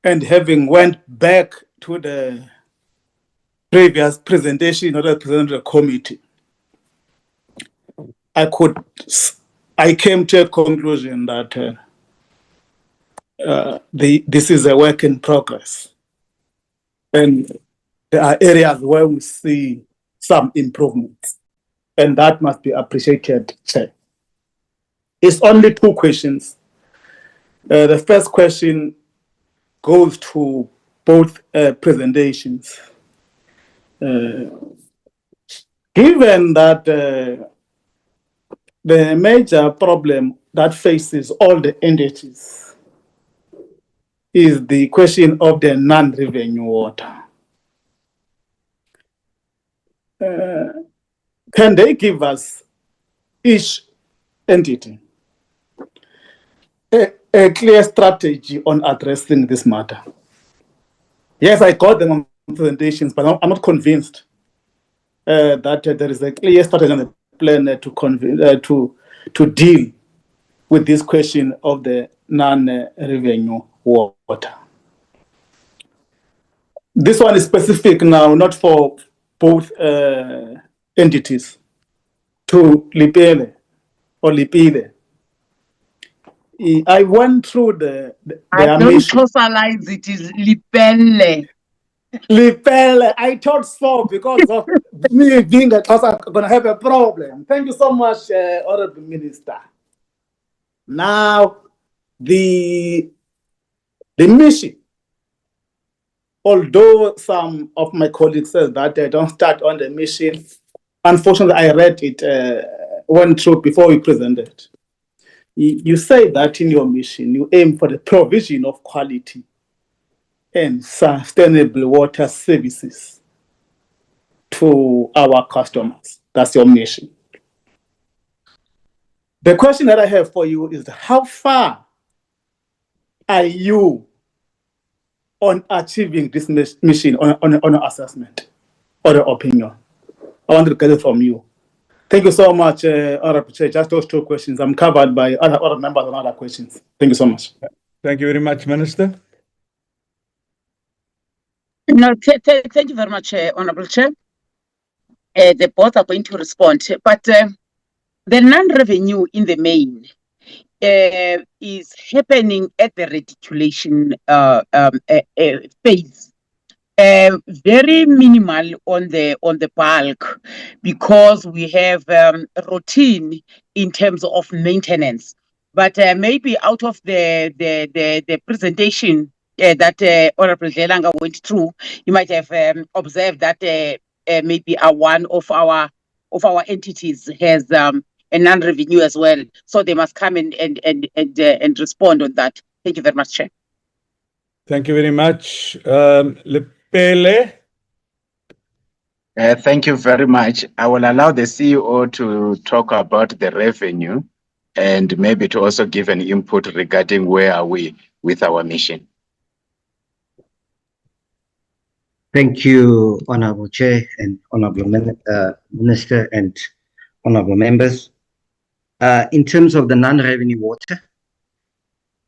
and having went back to the previous presentation in order to present to the committee, I came to a conclusion that this is a work in progress, and there are areas where we see some improvements, and that must be appreciated, Chair. It's only two questions. The first question goes to both presentations. Given that the major problem that faces all the entities is the question of the non-revenue water, can they give us, each entity, a clear strategy on addressing this matter? Yes, I got them on presentations, but I'm not convinced that there is a clear strategy on the plan to deal with this question of the non-revenue water. This one is specific now, not for both entities, to Lepelle or Lepelle. I went through their don't mission. totalize it, is Lepelle. Lepelle, I thought so because of me being a class, I'm going to have a problem. Thank you so much, Honorable Minister. Now, the mission, although some of my colleagues said that they don't start on the mission, unfortunately, I read it, went through before we presented. You say that in your mission, you aim for the provision of quality and sustainable water services to our customers. That's your mission. The question that I have for you is, how far are you on achieving this mission on an assessment or an opinion? I want to get it from you. Thank you so much, Honorable Chair. Just those two questions. I'm covered by other members on other questions. Thank you so much. Thank you very much, Minister. No, thank you very much, Honorable Chair. They both are going to respond, but the non-revenue in the main is happening at the reticulation phase. Very minimal on the bulk, because we have routine in terms of maintenance. But maybe out of the presentation that Honorable Dlelanga went through, you might have observed that maybe one of our entities has a non-revenue as well. So they must come and respond on that. Thank you very much, Chair. Thank you very much. Lepelle. Thank you very much. I will allow the CEO to talk about the revenue and maybe to also give an input regarding where are we with our mission. Thank you, Honorable Chair and Honorable Minister and Honorable members. In terms of the non-revenue water,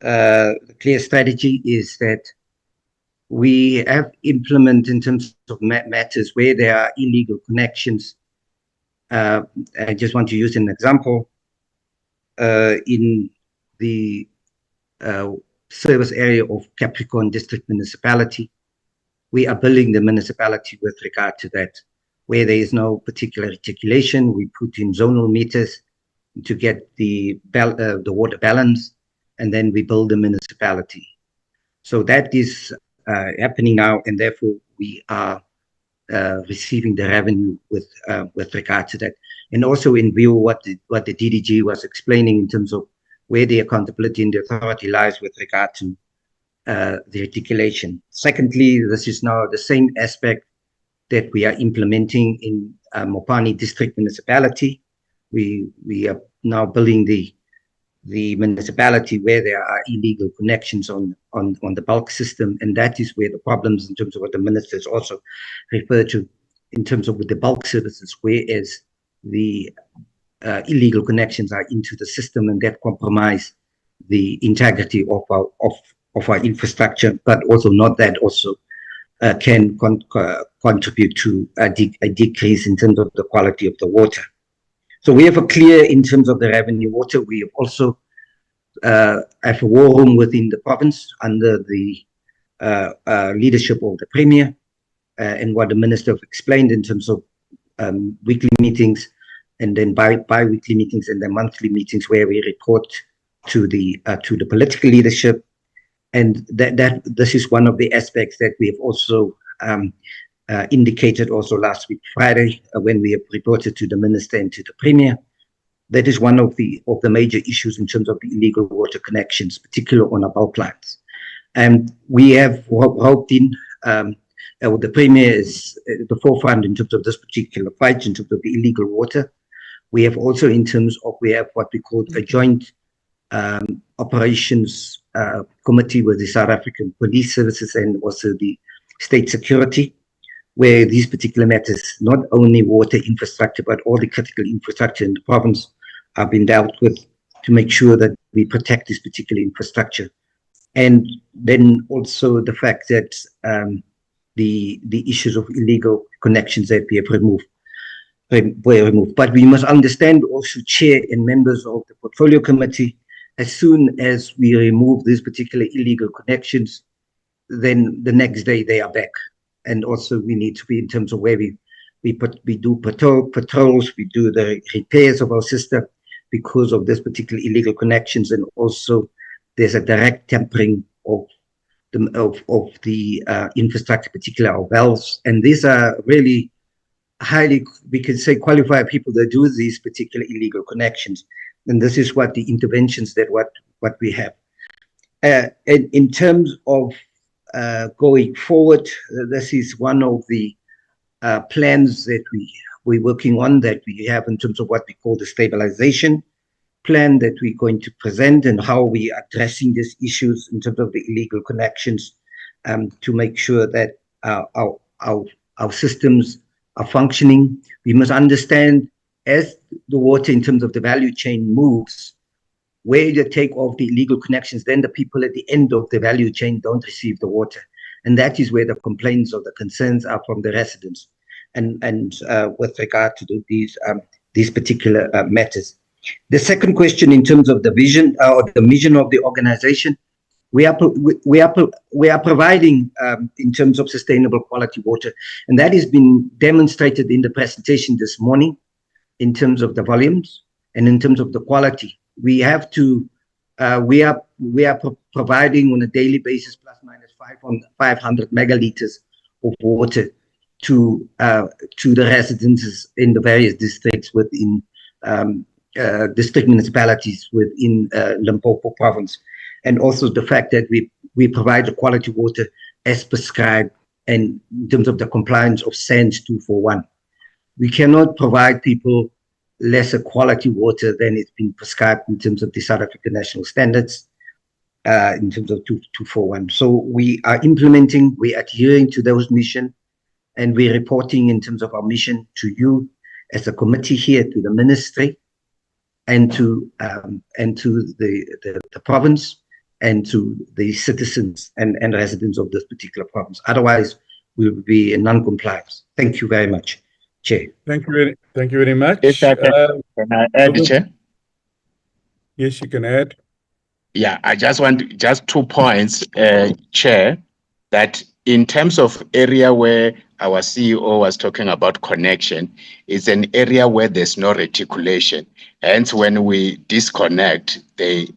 the clear strategy is that we have implemented in terms of matters where there are illegal connections. I just want to use an example. In the service area of Capricorn District Municipality. We are billing the municipality with regard to that. Where there is no particular reticulation, we put in zonal meters to get the water balance, and then we bill the municipality. So that is happening now, and therefore we are receiving the revenue with regard to that. And also in view of what the DDG was explaining in terms of where the accountability and the authority lies with regard to the articulation. Secondly, this is now the same aspect that we are implementing in Mopani District Municipality. We are now billing the municipality where there are illegal connections on the bulk system, and that is where the problems in terms of what the ministers also referred to in terms of with the bulk services, whereas the illegal connections are into the system, and that compromise the integrity of our infrastructure, but also not that also can contribute to a decrease in terms of the quality of the water. So we have a clear in terms of the revenue water. We have also have a war room within the province under the leadership of the Premier and what the Minister have explained in terms of weekly meetings and then bi-weekly meetings and then monthly meetings where we report to the political leadership. And that this is one of the aspects that we have also indicated also last week, Friday, when we have reported to the Minister and to the Premier. That is one of the major issues in terms of the illegal water connections, particularly on our bulk lines. And we have hoped in, the Premier is at the forefront in terms of this particular fight, in terms of the illegal water. We have also in terms of, we have what we call a joint operations committee with the South African Police Services and also the State Security, where these particular matters, not only water infrastructure, but all the critical infrastructure in the province are being dealt with to make sure that we protect this particular infrastructure. And then also the fact that the issues of illegal connections that we have were removed. But we must understand also, Chair and members of the Portfolio Committee, as soon as we remove these particular illegal connections, then the next day they are back. And also we need to be in terms of where we do patrols, we do the repairs of our system because of this particular illegal connections, and also there's a direct tampering of the infrastructure, particularly our valves. And these are really highly, we can say, qualified people that do these particular illegal connections. And this is what the interventions that what we have. And in terms of going forward, this is one of the plans that we're working on, that we have in terms of what we call the stabilization plan that we're going to present, and how we are addressing these issues in terms of the illegal connections to make sure that our systems are functioning. We must understand, as the water in terms of the value chain moves, where you take off the illegal connections, then the people at the end of the value chain don't receive the water. And that is where the complaints or the concerns are from the residents. And with regard to these particular matters. The second question in terms of the vision or the mission of the organization, we are providing in terms of sustainable quality water, and that has been demonstrated in the presentation this morning in terms of the volumes and in terms of the quality. We have to, we are providing on a daily basis plus minus 500 megaliters of water to the residents in the various districts within district municipalities within Limpopo province. And also the fact that we provide the quality water as prescribed, and in terms of the compliance of SANS 241. We cannot provide people lesser quality water than it's been prescribed in terms of the South African national standards, in terms of 241. So we are implementing, we are adhering to those missions, and we're reporting in terms of our mission to you as a committee here, to the ministry, and to the province, and to the citizens and residents of this particular province. Otherwise, we will be in non-compliance. Thank you very much, Chair. Thank you very much. Yes, can I add, Chair? Yes, you can add. Yeah, I just want just 2 points, Chair, that in terms of area where our CEO was talking about connection, it's an area where there's no reticulation. Hence, when we disconnect, they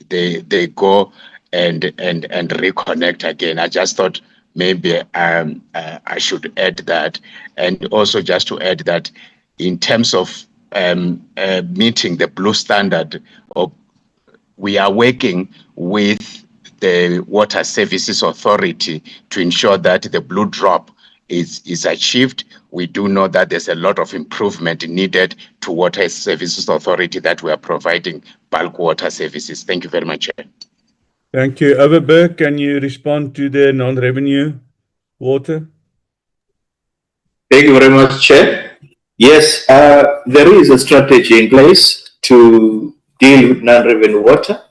go and reconnect again. I just thought maybe I should add that, and also just to add that in terms of meeting the blue standard, or we are working with the Water Services Authority to ensure that the blue drop is achieved. We do know that there's a lot of improvement needed to Water Services Authority that we are providing bulk water services. Thank you very much, Chair. Thank you. Overberg, can you respond to the non-revenue water? Thank you very much, Chair. Yes, there is a strategy in place to deal with non-revenue water,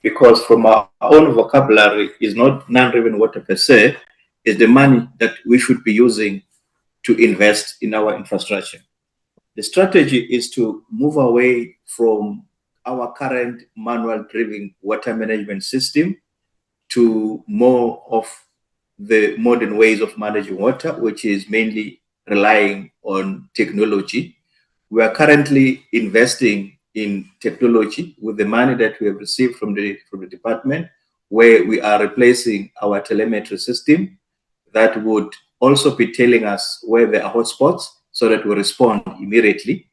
because from our own vocabulary, is not non-revenue water per se, is the money that we should be using to invest in our infrastructure. The strategy is to move away from our current manual-driven water management system to more of the modern ways of managing water, which is mainly relying on technology. We are currently investing in technology with the money that we have received from the department, where we are replacing our telemetry system that would also be telling us where there are hotspots so that we respond immediately.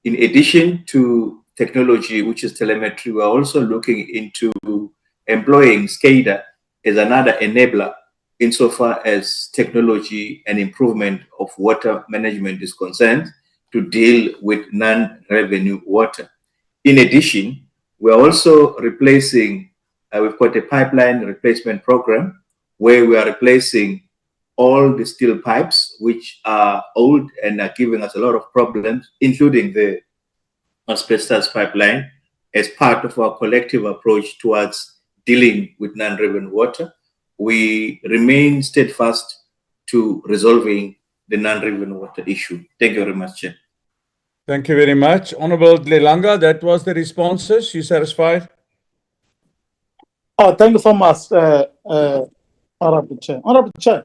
In addition to technology, which is telemetry, we are also looking into employing SCADA as another enabler insofar as technology and improvement of water management is concerned to deal with non-revenue water. In addition, we're also replacing, we've got a pipeline replacement program where we are replacing all the steel pipes, which are old and are giving us a lot of problems, including the asbestos pipeline, as part of our collective approach towards dealing with non-revenue water. We remain steadfast to resolving the non-revenue water issue. Thank you very much, Chair. Thank you very much. Honorable Dlelanga, that was the responses. You satisfied? Oh, thank you so much, Honorable Chair. Honorable Chair,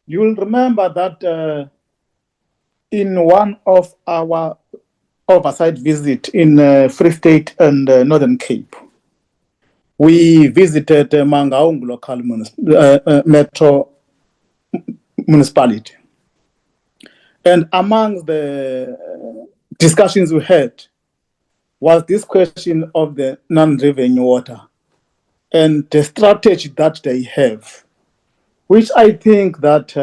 you will remember that in one of our oversight visits in Free State and Northern Cape, we visited Mangaung local metro municipality. And among the discussions we had was this question of the non-revenue water and the strategy that they have, which I think that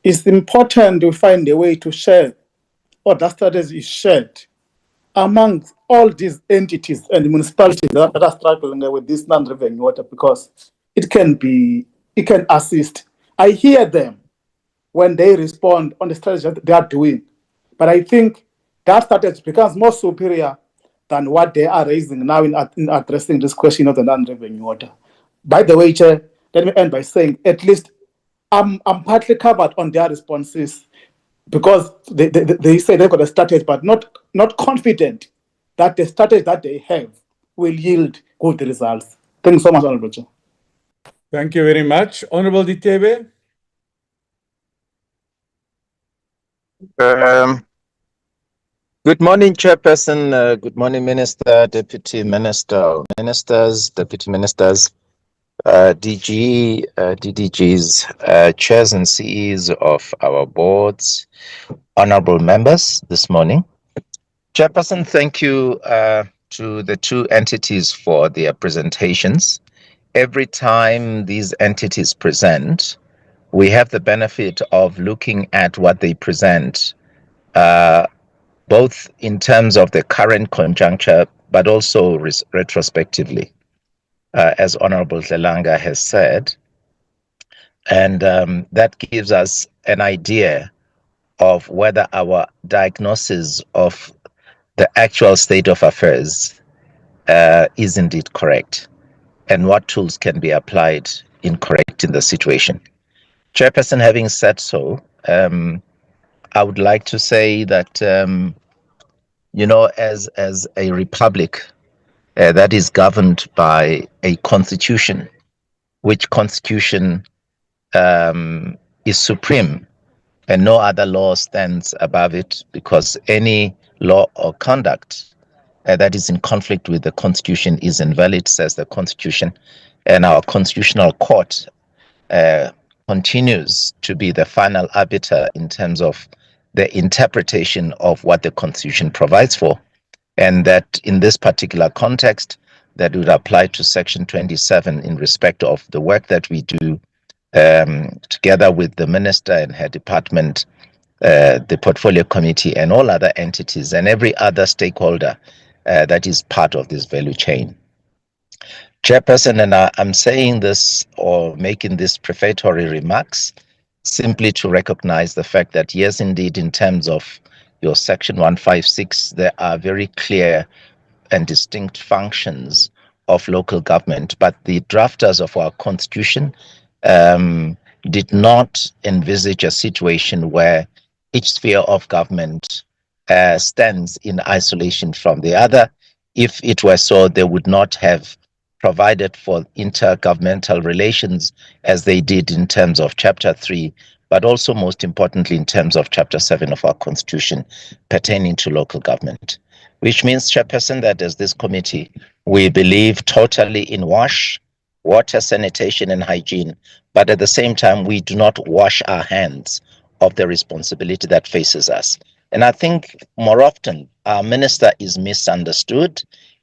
it's important to find a way to share, or that strategy is shared among all these entities and municipalities that are struggling with this non-revenue water, because it can assist. I hear them when they respond on the strategy that they are doing, but I think that strategy becomes more superior than what they are raising now in addressing this question of the non-revenue water. By the way, Chair, let me end by saying at least I'm partly covered on their responses, because they say they've got a strategy, but not confident that the strategy that they have will yield good results. Thank you so much, Honorable Chair. Thank you very much. Honorable Ditebe. Good morning, Chairperson. Good morning, Minister, Deputy Minister, Ministers, Deputy Ministers, DG, DDGs, chairs and CEs of our boards, honorable members this morning. Chairperson, thank you to the two entities for their presentations. Every time these entities present, we have the benefit of looking at what they present, both in terms of the current conjuncture, but also retrospectively, as Honorable Dlelanga has said. And that gives us an idea of whether our diagnosis of the actual state of affairs is indeed correct, and what tools can be applied in correcting the situation. Chairperson, having said so, I would like to say that, you know, as a republic, that is governed by a constitution, which constitution is supreme and no other law stands above it, because any law or conduct that is in conflict with the constitution is invalid, says the constitution, and our constitutional court continues to be the final arbiter in terms of the interpretation of what the constitution provides for, and that in this particular context that would apply to section 27 in respect of the work that we do together with the minister and her department, the portfolio committee and all other entities and every other stakeholder that is part of this value chain. Chairperson, and I'm saying this or making these prefatory remarks simply to recognize the fact that yes, indeed, in terms of your section 156, there are very clear and distinct functions of local government, but the drafters of our constitution did not envisage a situation where each sphere of government stands in isolation from the other. If it were so, they would not have provided for intergovernmental relations as they did in terms of Chapter 3, but also most importantly in terms of Chapter 7 of our Constitution pertaining to local government. Which means, Chairperson, that as this committee, we believe totally in water, sanitation and hygiene, but at the same time, we do not wash our hands of the responsibility that faces us. And I think more often, our minister is misunderstood,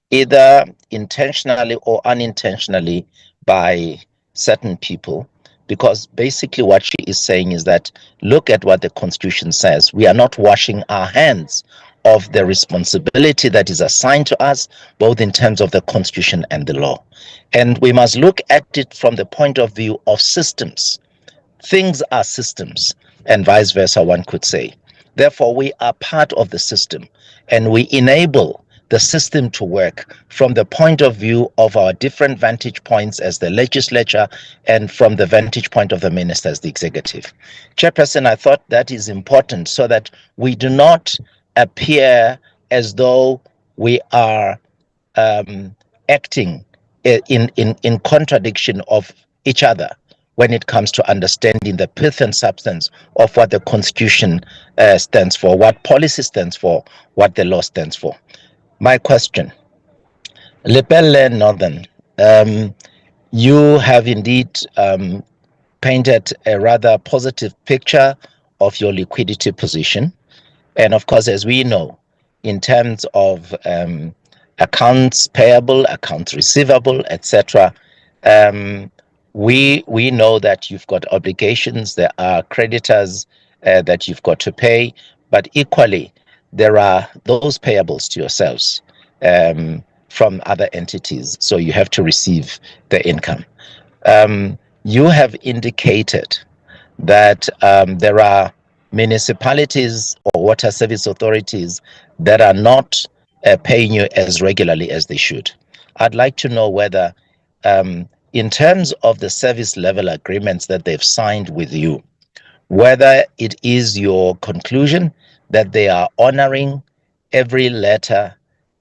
either intentionally or unintentionally by certain people, because basically what she is saying is that, look at what the Constitution says. We are not washing our hands of the responsibility that is assigned to us, both in terms of the Constitution and the law. And we must look at it from the point of view of systems. Things are systems, and vice versa, one could say. Therefore, we are part of the system, and we enable the system to work from the point of view of our different vantage points as the legislature and from the vantage point of the minister as the executive. Chairperson, I thought that is important so that we do not appear as though we are acting in contradiction of each other when it comes to understanding the pith and substance of what the Constitution stands for, what policy stands for, what the law stands for. My question, Lepelle Northern, you have indeed painted a rather positive picture of your liquidity position. And of course, as we know, in terms of accounts payable, accounts receivable, etc., we know that you've got obligations, there are creditors that you've got to pay, but equally, there are those payables to yourselves from other entities, so you have to receive the income. You have indicated that there are municipalities or water service authorities that are not paying you as regularly as they should. I'd like to know whether, in terms of the service level agreements that they've signed with you, whether it is your conclusion that they are honoring every letter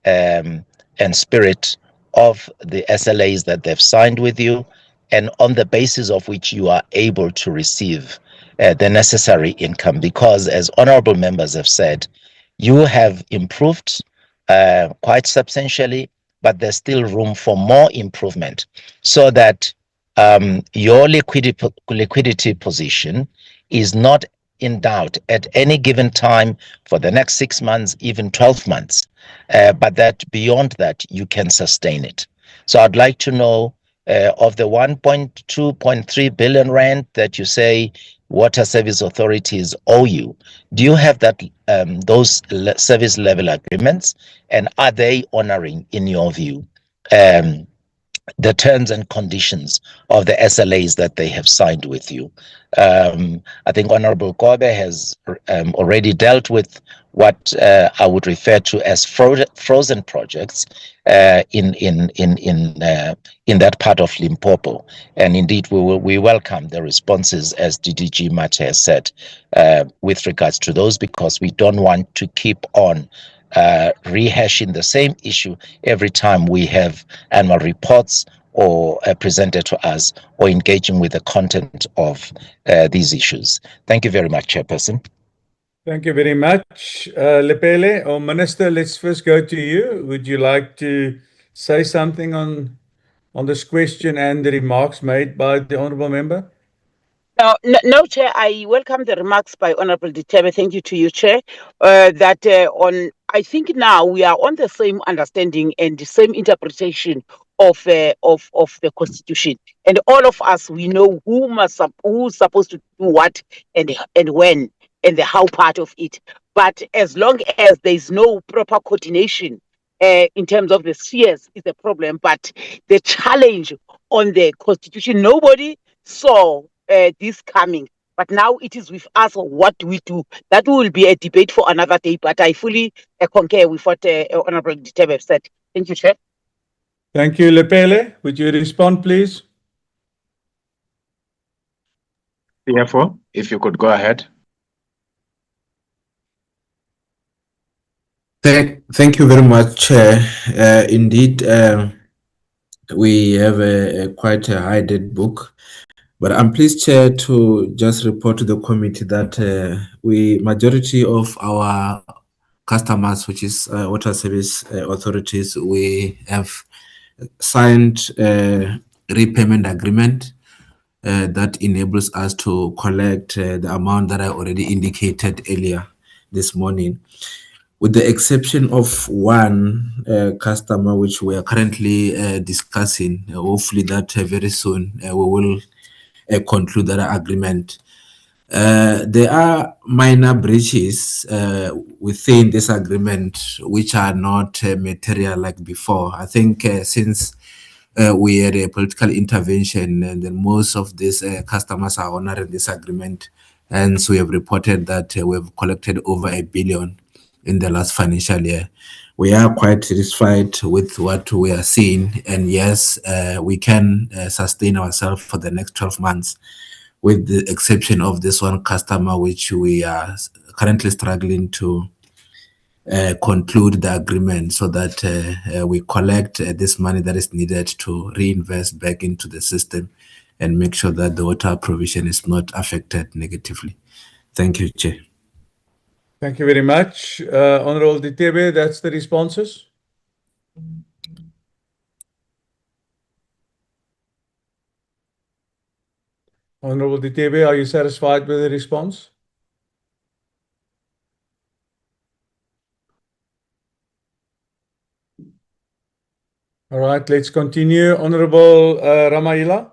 and spirit of the SLAs that they've signed with you, and on the basis of which you are able to receive the necessary income. Because as honorable members have said, you have improved quite substantially, but there's still room for more improvement so that your liquidity position is not in doubt at any given time for the next 6 months, even 12 months, but that beyond that, you can sustain it. So I'd like to know, of the 1.2.3 billion rand that you say water service authorities owe you, do you have that those service level agreements, and are they honoring, in your view, the terms and conditions of the SLAs that they have signed with you? I think Honorable Kobe has already dealt with what I would refer to as frozen projects in that part of Limpopo, and indeed we welcome the responses, as DDG Mate has said, with regards to those, because we don't want to keep on rehashing the same issue every time we have annual reports or presented to us or engaging with the content of these issues. Thank you very much, Chairperson. Thank you very much. Lepelle, or Minister, let's first go to you. Would you like to say something on this question and the remarks made by the Honourable Member? No, Chair. I welcome the remarks by Honourable Ditebe. Thank you to you, Chair. I think now we are on the same understanding and the same interpretation of the Constitution, and all of us, we know who's supposed to do what and when and the how part of it. But as long as there is no proper coordination in terms of the spheres, is a problem. But the challenge on the Constitution, nobody saw this coming, but now it is with us. What do we do? That will be a debate for another day, but I fully concur with what Honourable Ditebe said. Thank you, Chair. Thank you, Lepelle. Would you respond, please? Therefore, if you could go ahead. Thank you very much, Chair. Indeed, we have quite a high debt book, but I'm pleased, Chair, to just report to the committee that majority of our customers, which is water service authorities, we have signed a repayment agreement that enables us to collect the amount that I already indicated earlier this morning, with the exception of one customer, which we are currently discussing. Hopefully that very soon we will conclude that agreement. There are minor breaches within this agreement which are not material like before. I think since we had a political intervention, and then most of these customers are honoring this agreement, and so we have reported that we've collected over R1 billion in the last financial year. We are quite satisfied with what we are seeing, and yes, we can sustain ourselves for the next 12 months, with the exception of this one customer, which we are currently struggling to conclude the agreement so that we collect this money that is needed to reinvest back into the system and make sure that the water provision is not affected negatively. Thank you, Chair. Thank you very much. Honourable Ditebe, that's the responses. Honourable Ditebe, are you satisfied with the response? All right, let's continue. Honourable Ramaila.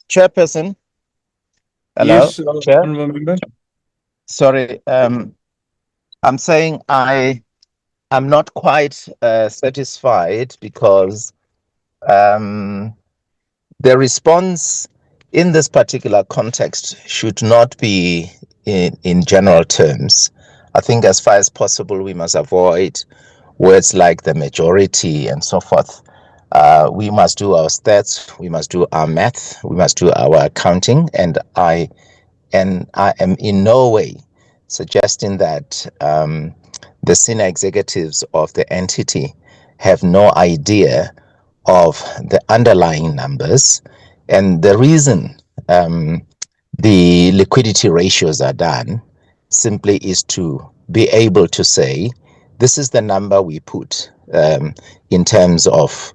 Chairperson. Hello. Yes, Chair. Honourable Member. Sorry, I'm saying I'm not quite satisfied because the response in this particular context should not be in general terms. I think as far as possible, we must avoid words like the majority and so forth. We must do our stats, we must do our math, we must do our accounting, and I am in no way suggesting that the senior executives of the entity have no idea of the underlying numbers. And the reason the liquidity ratios are done simply is to be able to say, this is the number we put in terms of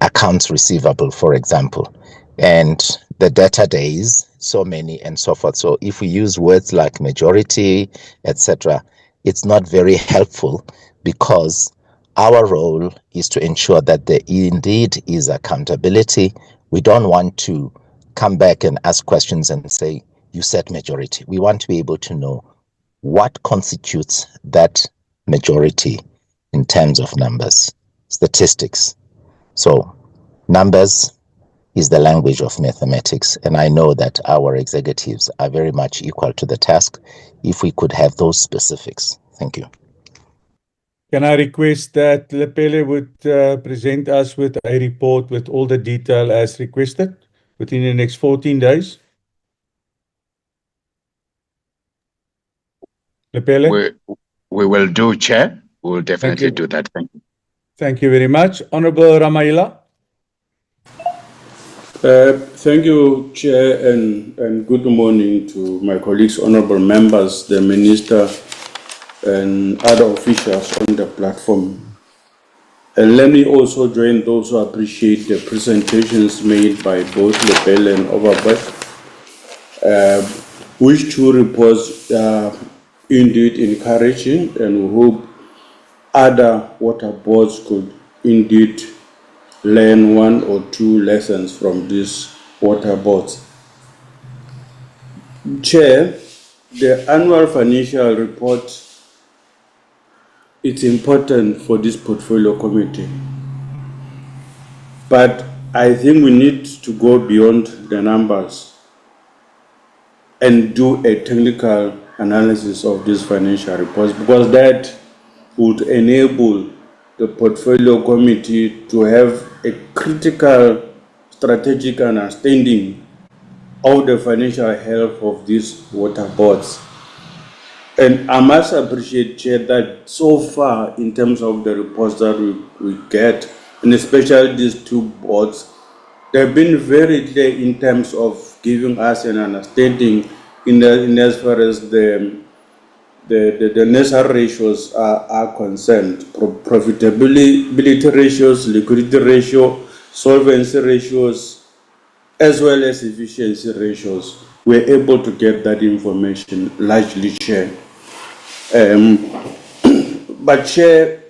accounts receivable, for example, and the data days, so many and so forth. So if we use words like majority, etc., it's not very helpful, because our role is to ensure that there indeed is accountability. We don't want to come back and ask questions and say, you said majority. We want to be able to know what constitutes that majority in terms of numbers, statistics. So numbers is the language of mathematics, and I know that our executives are very much equal to the task if we could have those specifics. Thank you. Can I request that Lepelle would present us with a report with all the detail as requested within the next 14 days? Lepelle? will do, Chair. We will definitely you. do that. Thank you. Thank you very much. Honorable Ramaila. Thank you, Chair, and good morning to my colleagues, honorable members, the Minister, and other officials on the platform. And let me also join those who appreciate the presentations made by both Lepelle and Overbeck, which two reports are indeed encouraging, and we hope other water boards could indeed learn one or two lessons from these water boards. Chair, the annual financial report is important for this portfolio committee, but I think we need to go beyond the numbers and do a technical analysis of these financial reports, because that would enable the portfolio committee to have a critical strategic understanding of the financial health of these water boards. And I must appreciate, Chair, that so far, in terms of the reports that we get, and especially these two boards, they've been very clear in terms of giving us an understanding in as far as the necessary ratios are concerned. Profitability ratios, liquidity ratio, solvency ratios, as well as efficiency ratios. We're able to get that information largely, Chair. But Chair,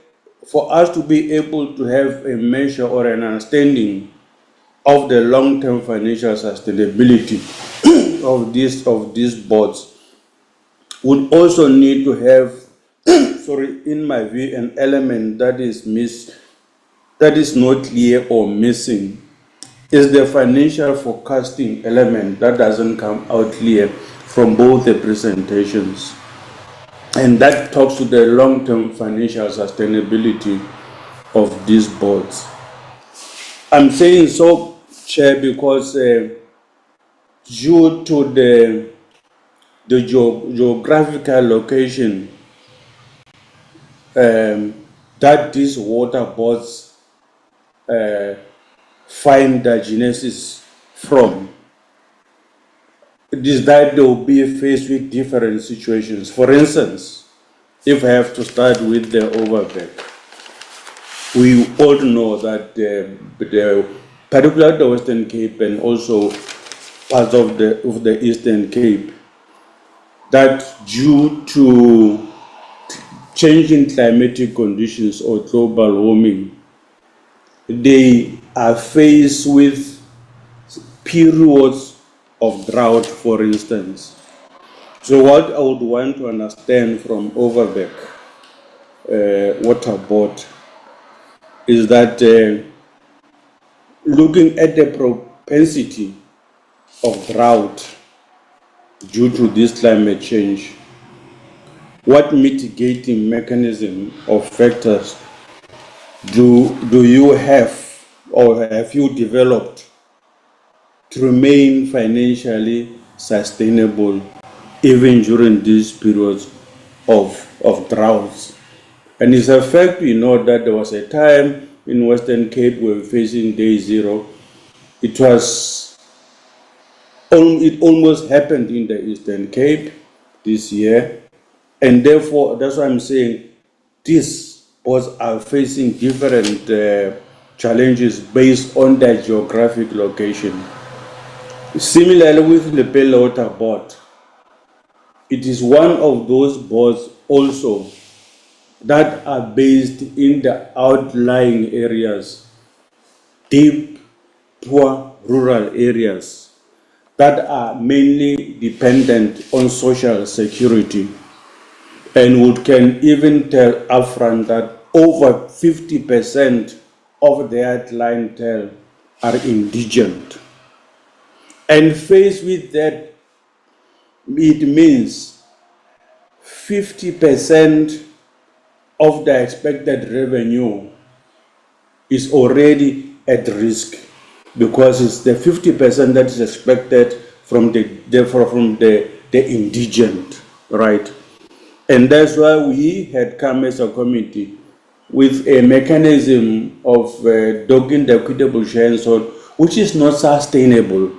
for us to be able to have a measure or an understanding of the long-term financial sustainability of these boards, would also need to have, sorry, in my view, an element that is not clear or missing, is the financial forecasting element that doesn't come out clear from both the presentations. And that talks to the long-term financial sustainability of these boards. I'm saying so, Chair, because due to the geographical location that these water boards find their genesis from, it is that they will be faced with different situations. For instance, if I have to start with the Overbeck, we all know that particularly the Western Cape and also parts of the Eastern Cape, that due to changing climatic conditions or global warming, they are faced with periods of drought, for instance. So what I would want to understand from Overbeck Water Board is that looking at the propensity of drought due to this climate change, what mitigating mechanism or factors do you have or have you developed to remain financially sustainable even during these periods of droughts? And it's a fact, we know that there was a time in Western Cape we were facing day zero. It almost happened in the Eastern Cape this year. And therefore, that's why I'm saying these boards are facing different challenges based on their geographic location. Similarly with the Lepelle Water Board, it is one of those boards also that are based in the outlying areas, deep, poor rural areas that are mainly dependent on social security, and can even tell upfront that over 50% of their clientele are indigent. And faced with that, it means 50% of the expected revenue is already at risk, because it's the 50% that is expected from the indigent, right? And that's why we had come as a committee with a mechanism of docking the equitable share and so on, which is not sustainable.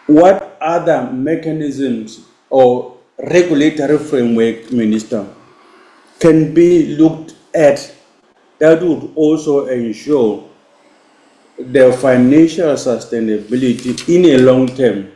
What other mechanisms or regulatory framework, Minister, can be looked at that would also ensure the financial sustainability in a long term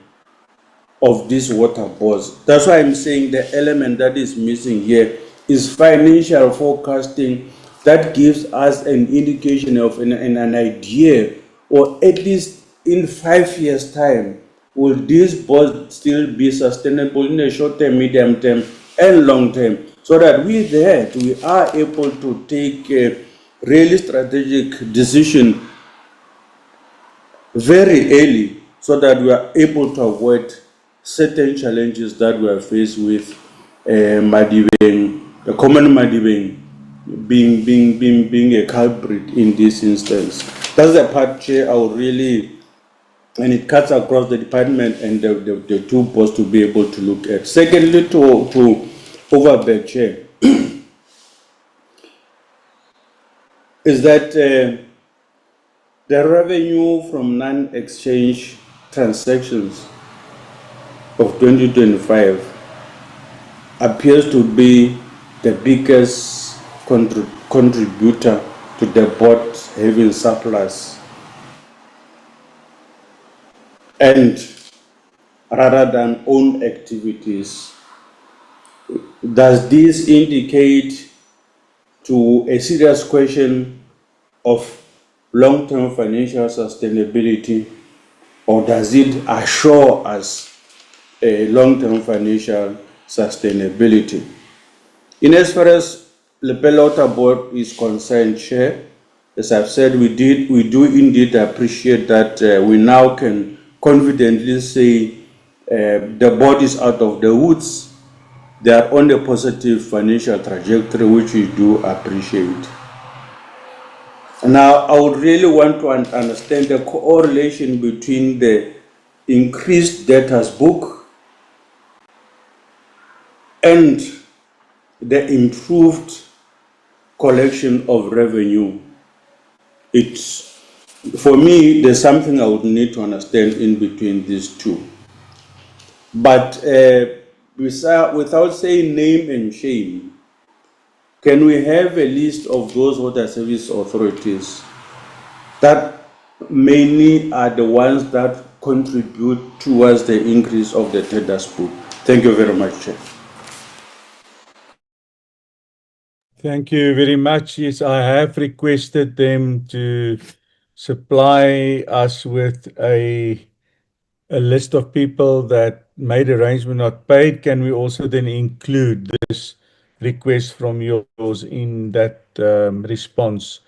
of these water boards? That's why I'm saying the element that is missing here is financial forecasting that gives us an indication of an idea, or at least in 5 years' time, will this board still be sustainable in the short term, medium term, and long term, so that we are able to take a really strategic decision very early, so that we are able to avoid certain challenges that we are faced with, Madibeng, the common Madibeng being a culprit in this instance. That's the part, Chair, I would really, and it cuts across the department and the two boards to be able to look at. Secondly, to Overbeck, Chair, is that the revenue from non-exchange transactions of 2025 appears to be the biggest contributor to the board having surplus, and rather than own activities. Does this indicate to a serious question of long-term financial sustainability, or does it assure us a long-term financial sustainability? In as far as Lepelle Water Board is concerned, Chair, as I've said, we do indeed appreciate that we now can confidently say the board is out of the woods. They are on a positive financial trajectory, which we do appreciate. Now, I would really want to understand the correlation between the increased debtors book and the improved collection of revenue. It's, for me, there's something I would need to understand in between these two. But without saying name and shame, can we have a list of those water service authorities that mainly are the ones that contribute towards the increase of the debtors book? Thank you very much, Chair. Thank you very much. Yes, I have requested them to supply us with a list of people that made arrangement not paid. Can we also then include this request from yours in that response?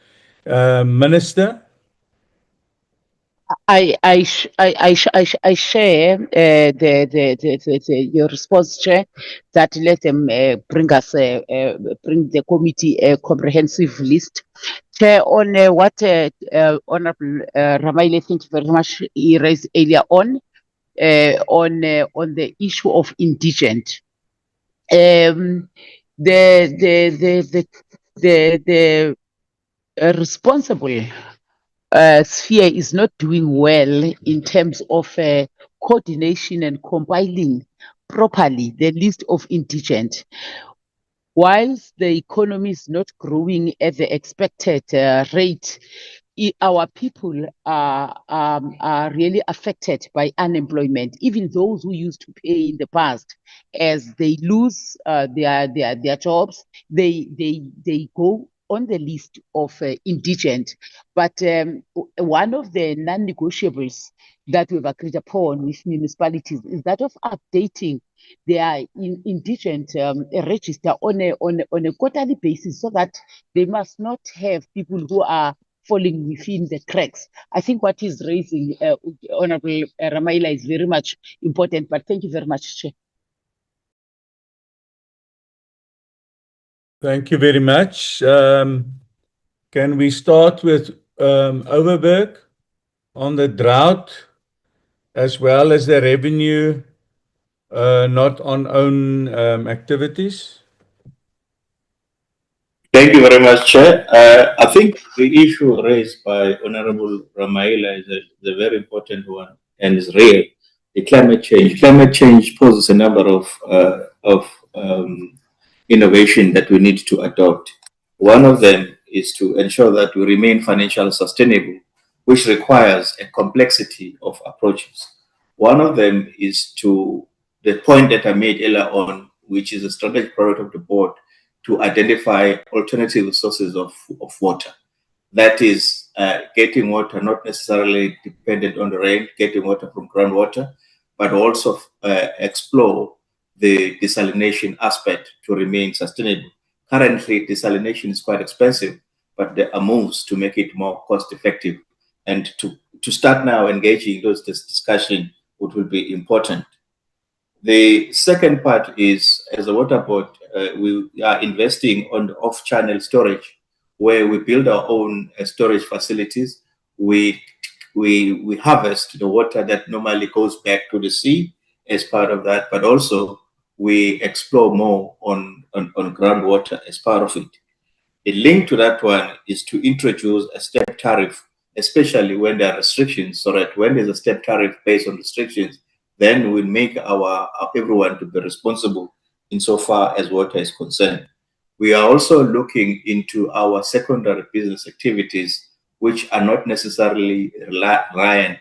Minister? I share your response, Chair, that let them bring the committee a comprehensive list. Chair, on what Honorable Ramaile, thank you very much, he raised earlier on the issue of indigent. The responsible sphere is not doing well in terms of coordination and compiling properly the list of indigent. Whilst the economy is not growing at the expected rate, our people are really affected by unemployment. Even those who used to pay in the past, as they lose their jobs, they go on the list of indigent. But one of the non-negotiables that we've agreed upon with municipalities is that of updating their indigent register on a quarterly basis, so that they must not have people who are falling within the cracks. I think what is raising Honorable Ramaila is very much important, but thank you very much, Chair. Thank you very much. Can we start with Overberg on the drought as well as the revenue not on own activities? Thank you very much, Chair. I think the issue raised by Honorable Ramaila is a very important one and is real. The climate change. Climate change poses a number of innovation that we need to adopt. One of them is to ensure that we remain financially sustainable, which requires a complexity of approaches. One of them is to the point that I made earlier on, which is a strategic priority of the board, to identify alternative sources of water. That is getting water not necessarily dependent on the rain, getting water from groundwater, but also explore the desalination aspect to remain sustainable. Currently, desalination is quite expensive, but there are moves to make it more cost effective. And to start now engaging those discussion, which will be important. The second part is, as a water board, we are investing on the off-channel storage, where we build our own storage facilities. We harvest the water that normally goes back to the sea as part of that, but also we explore more on groundwater as part of it. A link to that one is to introduce a step tariff, especially when there are restrictions, so that when there's a step tariff based on restrictions, then we make our everyone to be responsible insofar as water is concerned. We are also looking into our secondary business activities, which are not necessarily reliant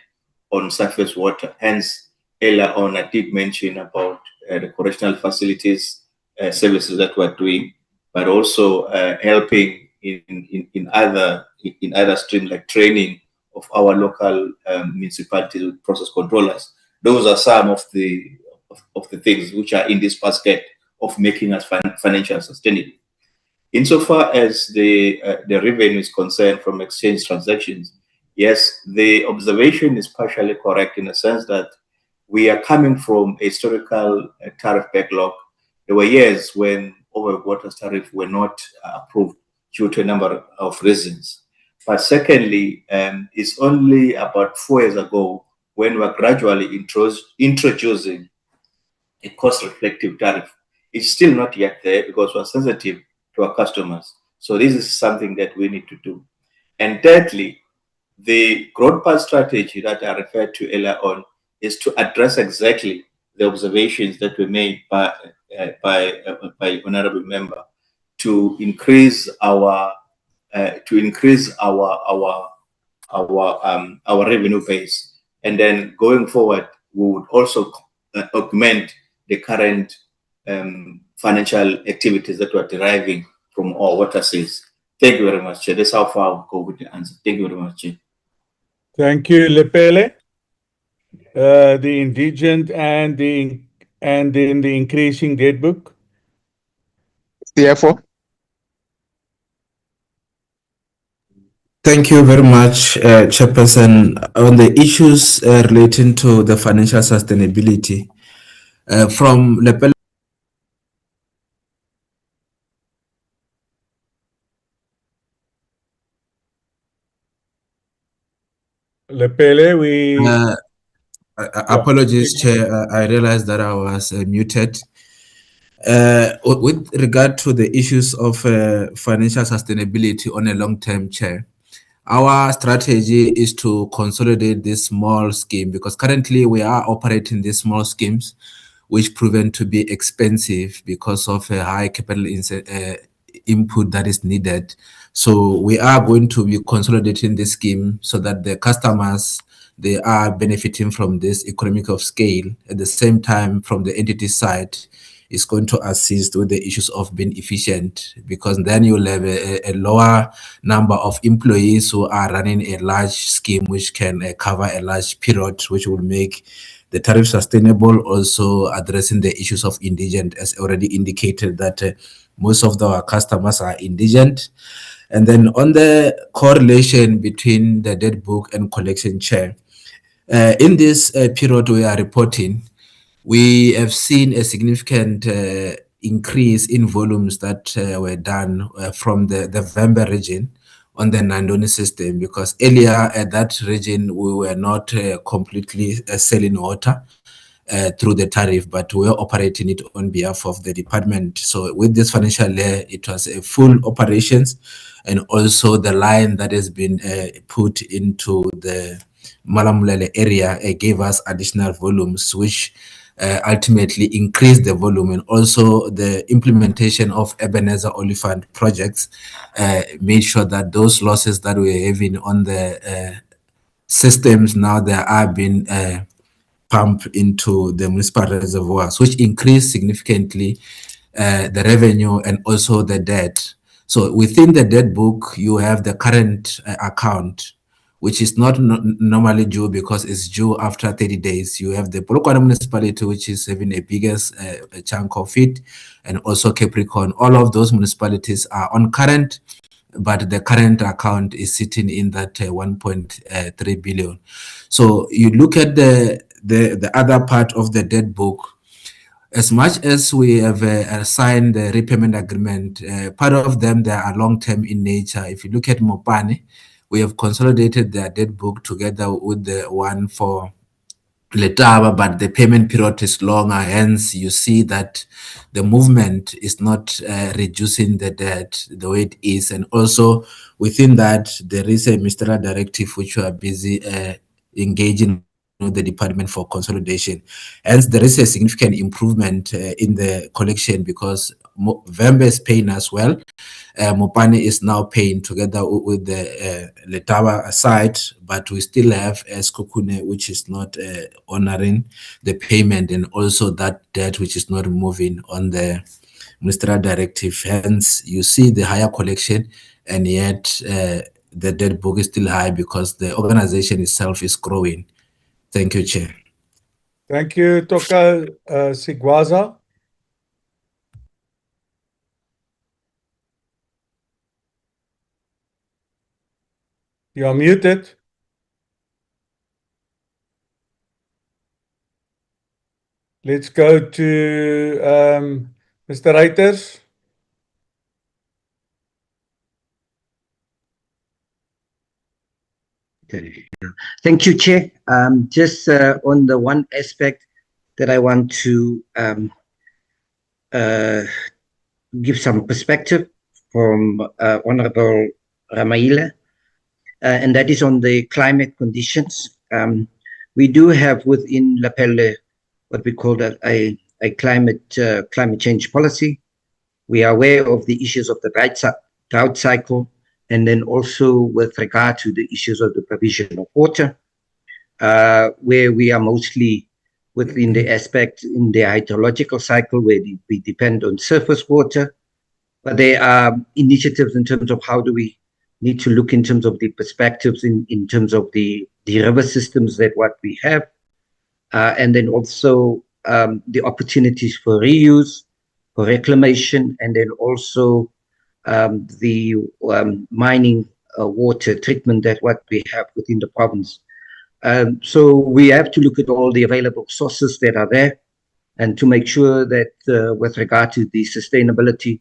on surface water. Hence, earlier on, I did mention about the correctional facilities services that we're doing, but also helping in other streams like training of our local municipalities with process controllers. Those are some of the things which are in this basket of making us financially sustainable. Insofar as the revenue is concerned from exchange transactions, yes, the observation is partially correct in the sense that we are coming from a historical tariff backlog. There were years when water tariff were not approved due to a number of reasons. But secondly, it's only about 4 years ago when we're gradually introducing a cost-reflective tariff. It's still not yet there because we're sensitive to our customers. So this is something that we need to do. And thirdly, the growth path strategy that I referred to earlier on is to address exactly the observations that were made by honorable member to increase our revenue base, and then going forward we would also augment the current financial activities that we're deriving from our water sales. Thank you very much, Chair. That's how far I'll go with the answer. Thank you very much, Chair. Thank you, Lepelle. The indigent and then the increasing debt book. Therefore. Thank you very much, Chairperson. On the issues relating to the financial sustainability, from Lepelle. Lepelle, apologies, Chair. I realized that I was muted. With regard to the issues of financial sustainability on a long-term, Chair, our strategy is to consolidate this small scheme because currently we are operating these small schemes, which proven to be expensive because of a high capital input that is needed. So we are going to be consolidating this scheme so that the customers, they are benefiting from this economic of scale. At the same time, from the entity side, is going to assist with the issues of being efficient, because then you'll have a lower number of employees who are running a large scheme which can cover a large period, which will make the tariff sustainable, also addressing the issues of indigent, as already indicated that most of our customers are indigent. And then on the correlation between the debt book and collection, Chair, in this period we are reporting, we have seen a significant increase in volumes that were done from the Vembe region on the Nandoni system, because earlier at that region we were not completely selling water. through the tariff, but we're operating it on behalf of the department. So with this financial year, it was a full operations, and also the line that has been put into the Malamulele area gave us additional volumes, which ultimately increased the volume, and also the implementation of Ebenezer Oliphant projects made sure that those losses that we were having on the systems now they are being pumped into the municipal reservoirs, which increased significantly the revenue and also the debt. So within the debt book, you have the current account, which is not normally due because it's due after 30 days. You have the Polokwane municipality, which is having a biggest chunk of it, and also Capricorn. All of those municipalities are on current, but the current account is sitting in that 1.3 billion. So you look at the other part of the debt book. As much as we have signed the repayment agreement, part of them they are long-term in nature. If you look at Mopane, we have consolidated their debt book together with the one for Letaba, but the payment period is longer. Hence, you see that the movement is not reducing the debt the way it is. And also within that, there is a ministerial directive which we are busy engaging with the department for consolidation. Hence, there is a significant improvement in the collection because Vembe is paying as well. Mopane is now paying together with the Letaba side, but we still have Skokune, which is not honoring the payment, and also that debt which is not moving on the ministerial directive. Hence, you see the higher collection, and yet the debt book is still high because the organization itself is growing. Thank you, Chair. Thank you, Toka Sigwaza. You are muted. Let's go to Mr. Reiters. Okay. Thank you, Chair. Just on the one aspect that I want to give some perspective from Honorable Ramaila, and that is on the climate conditions. We do have within Lepelle what we call a climate change policy. We are aware of the issues of the drought cycle, and then also with regard to the issues of the provision of water, where we are mostly within the aspect in the hydrological cycle where we depend on surface water. But there are initiatives in terms of how do we need to look in terms of the perspectives in terms of the river systems that what we have, and then also the opportunities for reuse, for reclamation, and then also the mining water treatment that what we have within the province. So we have to look at all the available sources that are there, and to make sure that with regard to the sustainability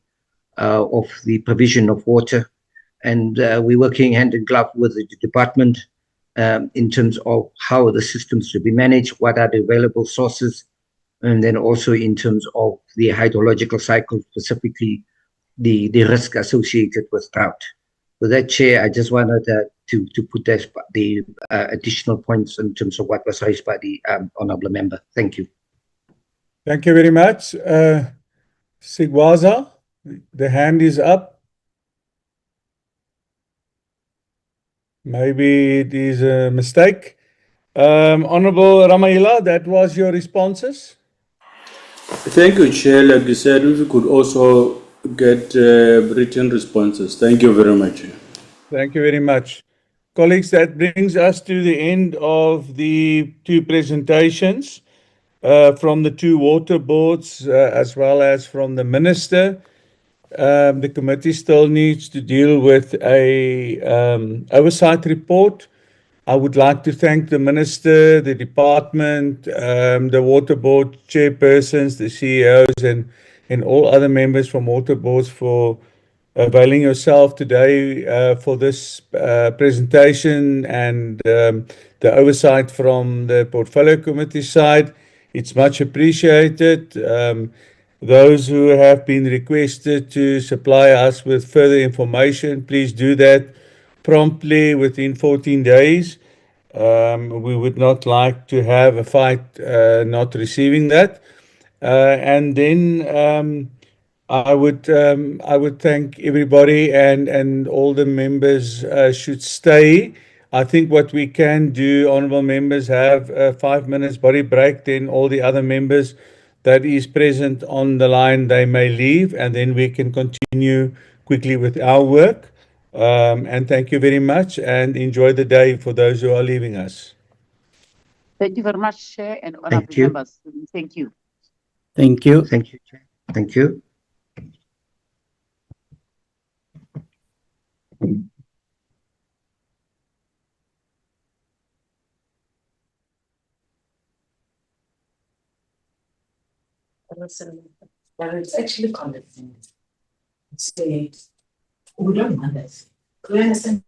of the provision of water, and we're working hand in glove with the department in terms of how the systems should be managed, what are the available sources, and then also in terms of the hydrological cycle, specifically the risk associated with drought. With that, Chair, I just wanted to put the additional points in terms of what was raised by the honourable member. Thank you. Thank you very much. Sigwaza, the hand is up. Maybe it is a mistake. Honourable Ramaila, that was your responses? Thank you, Chair. Like you said, if you could also get written responses. Thank you very much. Thank you very much. Colleagues, that brings us to the end of the two presentations from the two water boards as well as from the Minister. The committee still needs to deal with a oversight report. I would like to thank the Minister, the department, the water board chairpersons, the CEOs, and all other members from water boards for availing yourself today for this presentation and the oversight from the portfolio committee side. It's much appreciated. Those who have been requested to supply us with further information, please do that promptly within 14 days. We would not like to have a fight not receiving that. And then I would thank everybody and all the members should stay. I think what we can do, honourable members, have a 5 minutes body break. Then all the other members that is present on the line, they may leave, and then we can continue quickly with our work. And thank you very much, and enjoy the day for those who are leaving us. Thank you very much, Chair and honourable Thank you. members. Thank you. Thank you. Thank you, Chair. Thank you. But it's actually condescending. Say, we don't want this. Do you understand?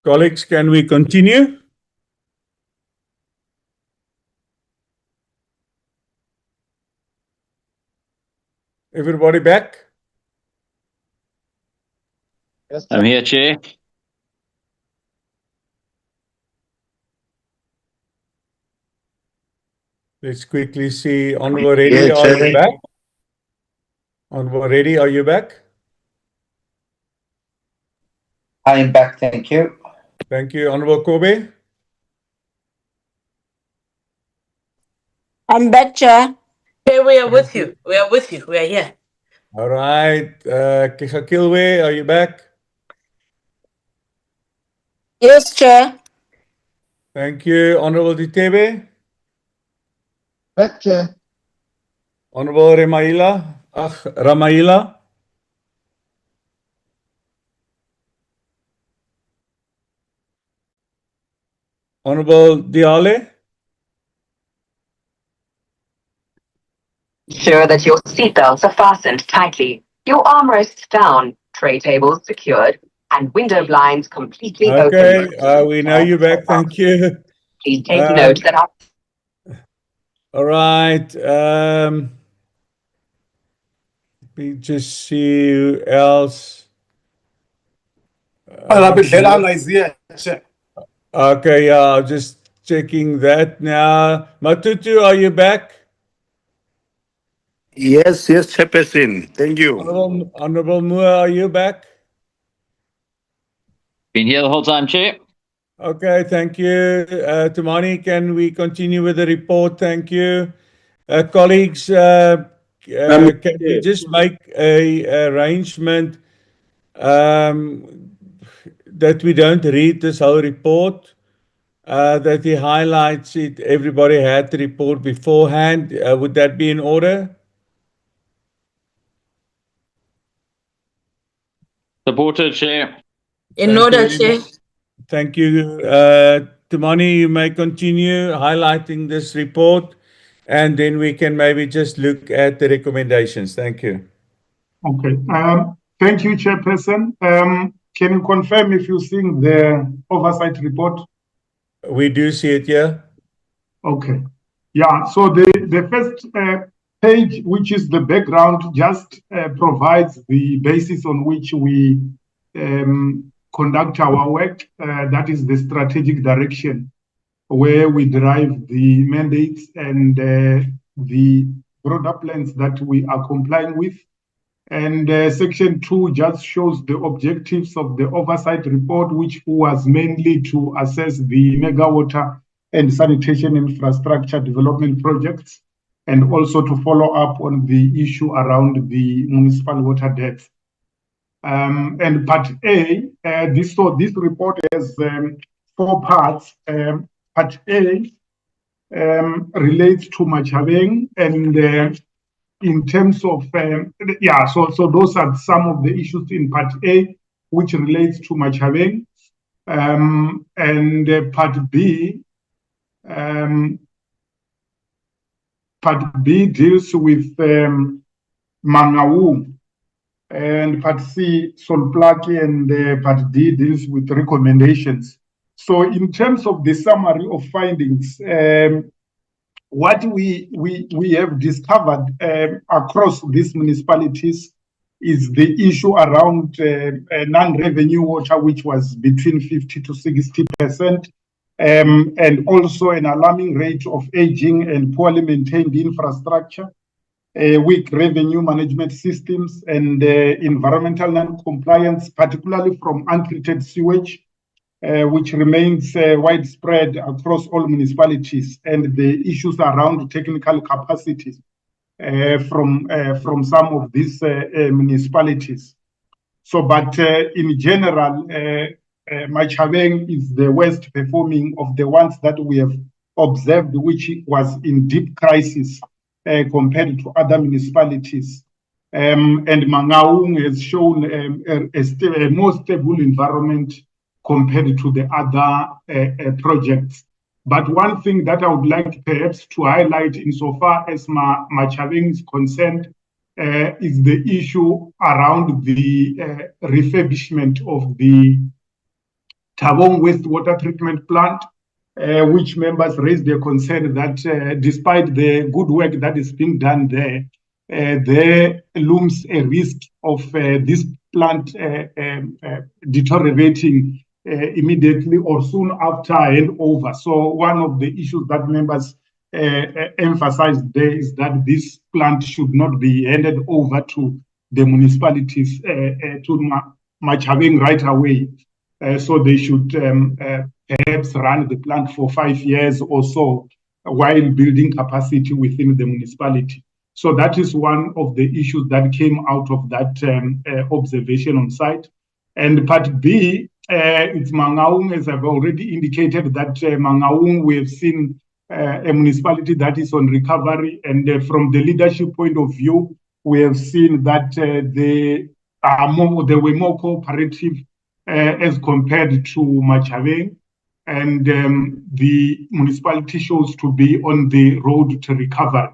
Colleagues, can we continue? Everybody back? Yes, I'm here, Chair. Let's quickly see. Honourable Reddy, are you back? Honourable Reddy, are you back? I am back. Thank you. Thank you. Honourable Kobe? I'm back, Chair. Hey, we are with you. We are with you. We are here. All right. Kishakilwe, are you back? Yes, Chair. Thank you. Honourable Ditebe? Back, Chair. Honourable Ramaila? Honorable Diale. Ensure that your seatbelts are fastened tightly, your armrests down, tray tables secured, and window blinds completely Okay, open. we know you're back. Thank you. Please take note that our... All right. Let me just see who else. Okay, yeah, I'm just checking that now. Matutu, are you back? Yes, Chairperson. Thank you. Honorable Mua, are you back? Been here the whole time, Chair. Okay, thank you. Tumani, can we continue with the report? Thank you. Colleagues, can we just make a arrangement that we don't read this whole report, that he highlights it, everybody had the report beforehand. Would that be in order? Supported, Chair. In order, Chair. Thank you. Tumani, you may continue highlighting this report, and then we can maybe just look at the recommendations. Thank you. Okay. Thank you, Chairperson. Can you confirm if you've seen the oversight report? We do see it, yeah. Okay. Yeah, so the first page, which is the background, just provides the basis on which we conduct our work. That is the strategic direction, where we derive the mandates and the broader plans that we are complying with. And section 2 just shows the objectives of the oversight report, which was mainly to assess the mega water and sanitation infrastructure development projects, and also to follow up on the issue around the municipal water debts. And part A, this report has 4 parts. Part A relates to Machabeng, and in terms of, so those are some of the issues in part A, which relates to Machabeng. And part B deals with Mangaung, and part C, Solplaki, and part D deals with recommendations. So in terms of the summary of findings, what we have discovered across these municipalities is the issue around non-revenue water, which was between 50 to 60%, and also an alarming rate of aging and poorly maintained infrastructure, weak revenue management systems, and environmental non-compliance, particularly from untreated sewage, which remains widespread across all municipalities, and the issues around technical capacities from some of these municipalities. So, but in general, Machabeng is the worst performing of the ones that we have observed, which was in deep crisis compared to other municipalities. And Mangaung has shown a more stable environment compared to the other projects. But one thing that I would like perhaps to highlight insofar as Machabeng is concerned is the issue around the refurbishment of the Tabong wastewater treatment plant, which members raised their concern that despite the good work that is being done there looms a risk of this plant deteriorating immediately or soon after handover. So one of the issues that members emphasized there is that this plant should not be handed over to the municipalities to Machabeng right away. So they should perhaps run the plant for 5 years or so while building capacity within the municipality. So that is one of the issues that came out of that observation on site. And part B, it's Mangaung, as I've already indicated, that Mangaung, we have seen a municipality that is on recovery. And from the leadership point of view, we have seen that they were more cooperative as compared to Machabeng. and the municipality shows to be on the road to recovery.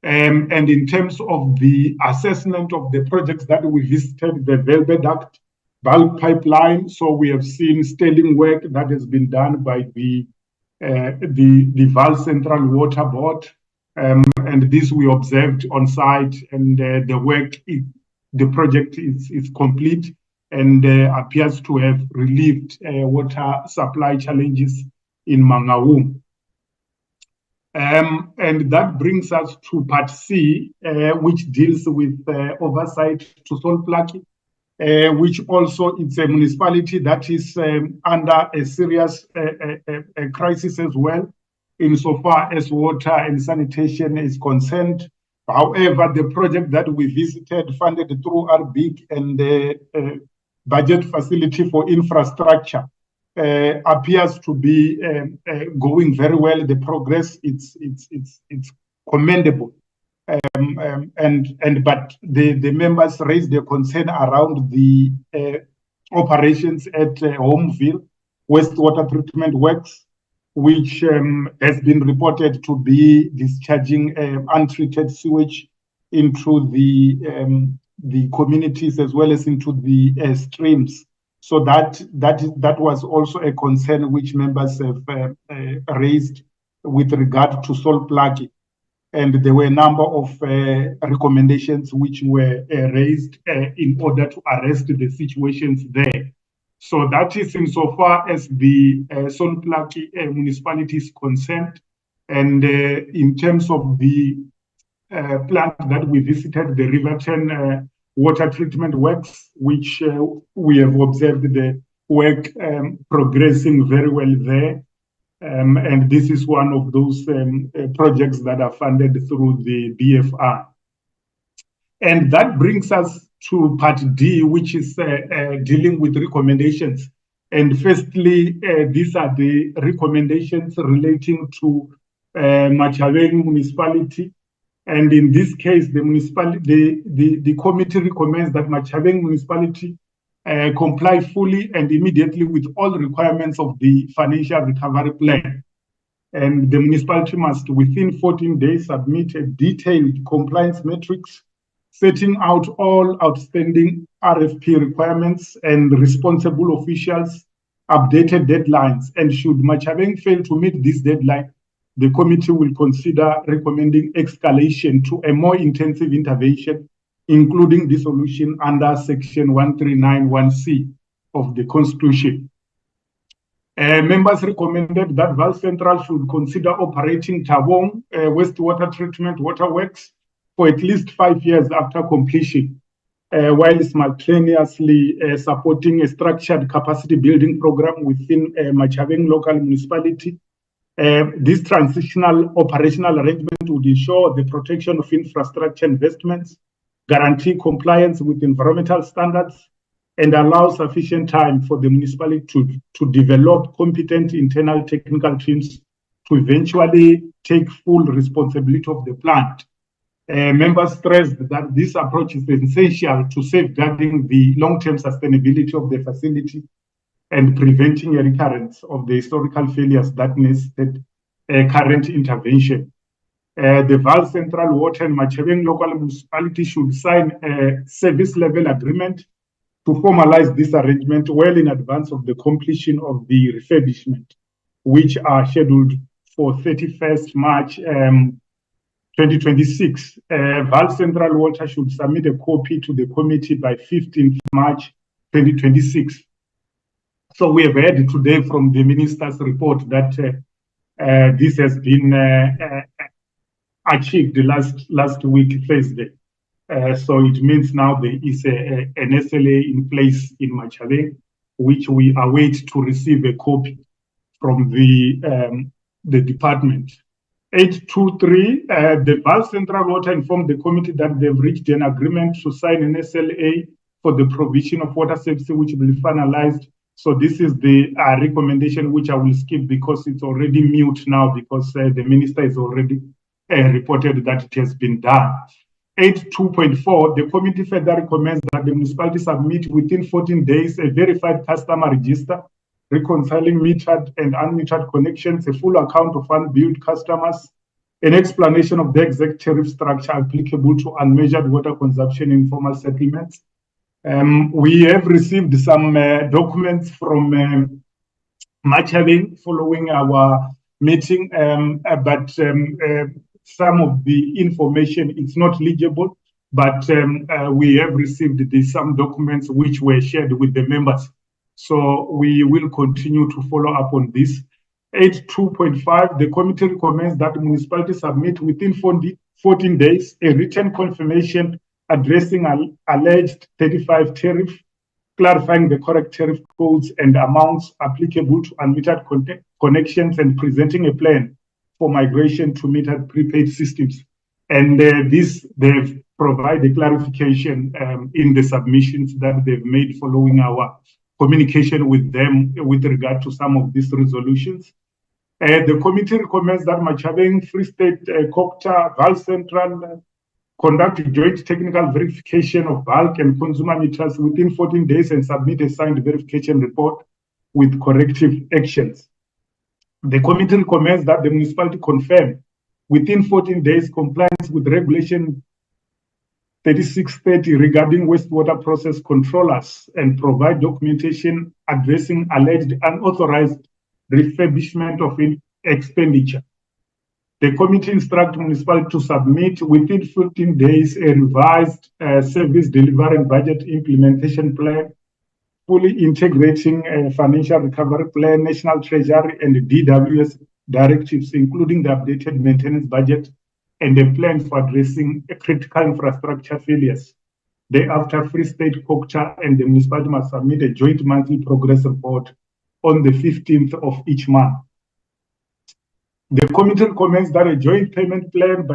And in terms of the assessment of the projects that we visited, the Velvet Duct bulk pipeline, so we have seen sterling work that has been done by the Vaal Central Water Board, and this we observed on site, and the project is complete and appears to have relieved water supply challenges in Mangaung. And that brings us to Part C, which deals with oversight to Solplaki, which also it's a municipality that is under a serious crisis as well, insofar as water and sanitation is concerned. However, the project that we visited, funded through RBIC and the budget facility for infrastructure, appears to be going very well. The progress it's commendable, but the members raised their concern around the operations at Homeville wastewater treatment works, which has been reported to be discharging untreated sewage into the communities as well as into the streams. So that was also a concern which members have raised with regard to Solplaki. And there were a number of recommendations which were raised in order to arrest the situations there. So that is insofar as the Solplaki municipality is concerned. And in terms of the plant that we visited, the Riverton water treatment works, which we have observed the work progressing very well there. And this is one of those projects that are funded through the BFR. And that brings us to Part D, which is dealing with recommendations. And firstly, these are the recommendations relating to Machabeng municipality. And in this case, the committee recommends that Machabeng municipality comply fully and immediately with all requirements of the financial recovery plan. And the municipality must, within 14 days, submit a detailed compliance matrix, setting out all outstanding RFP requirements and responsible officials' updated deadlines. And should Machabeng fail to meet this deadline, the committee will consider recommending escalation to a more intensive intervention, including dissolution under Section 1391C of the Constitution. Members recommended that Vaal Central should consider operating Tabong wastewater treatment waterworks for at least 5 years after completion, while simultaneously supporting a structured capacity building program within Machabeng local municipality. This transitional operational arrangement would ensure the protection of infrastructure investments, guarantee compliance with environmental standards, and allow sufficient time for the municipality to develop competent internal technical teams to eventually take full responsibility of the plant. Members stressed that this approach is essential to safeguarding the long-term sustainability of the facility and preventing a recurrence of the historical failures that necessitate current intervention. The Vaal Central Water and Machabeng local municipality should sign a service level agreement to formalize this arrangement well in advance of the completion of the refurbishment, which are scheduled for 31st March 2026. Vaal Central Water should submit a copy to the committee by 15th March 2026. So we have heard today from the minister's report that this has been achieved last week, Thursday. So it means now there is an SLA in place in Machabeng, which we await to receive a copy from the department. 823, the Vaal Central Water informed the committee that they've reached an agreement to sign an SLA for the provision of water services, which will be finalized. So this is the recommendation which I will skip because it's already mute now because the minister has already reported that it has been done. 8.2.4, the committee further recommends that the municipality submit within 14 days a verified customer register reconciling metered and unmetered connections, a full account of unbilled customers, an explanation of the exact tariff structure applicable to unmeasured water consumption in informal settlements. We have received some documents from Machaveng following our meeting, but some of the information is not legible, but we have received some documents which were shared with the members. So we will continue to follow up on this. 8.2.5, the committee recommends that municipalities submit within 14 days a written confirmation addressing alleged 35 tariff, clarifying the correct tariff codes and amounts applicable to unmetered connections, and presenting a plan for migration to metered prepaid systems. And they've provided clarification in the submissions that they've made following our communication with them with regard to some of these resolutions. The committee recommends that Machaveng, Free State, Kokta, Val Central conduct a joint technical verification of bulk and consumer meters within 14 days and submit a signed verification report with corrective actions. The committee recommends that the municipality confirm within 14 days compliance with Regulation 3630 regarding wastewater process controllers and provide documentation addressing alleged unauthorized refurbishment of expenditure. The committee instructs municipality to submit within 15 days a revised service delivery and budget implementation plan, fully integrating a financial recovery plan, national treasury, and the DWS directives, including the updated maintenance budget and a plan for addressing critical infrastructure failures. Thereafter, Free State, Kokta, and the municipality must submit a joint monthly progress report on the 15th of each month. The committee recommends that a joint payment plan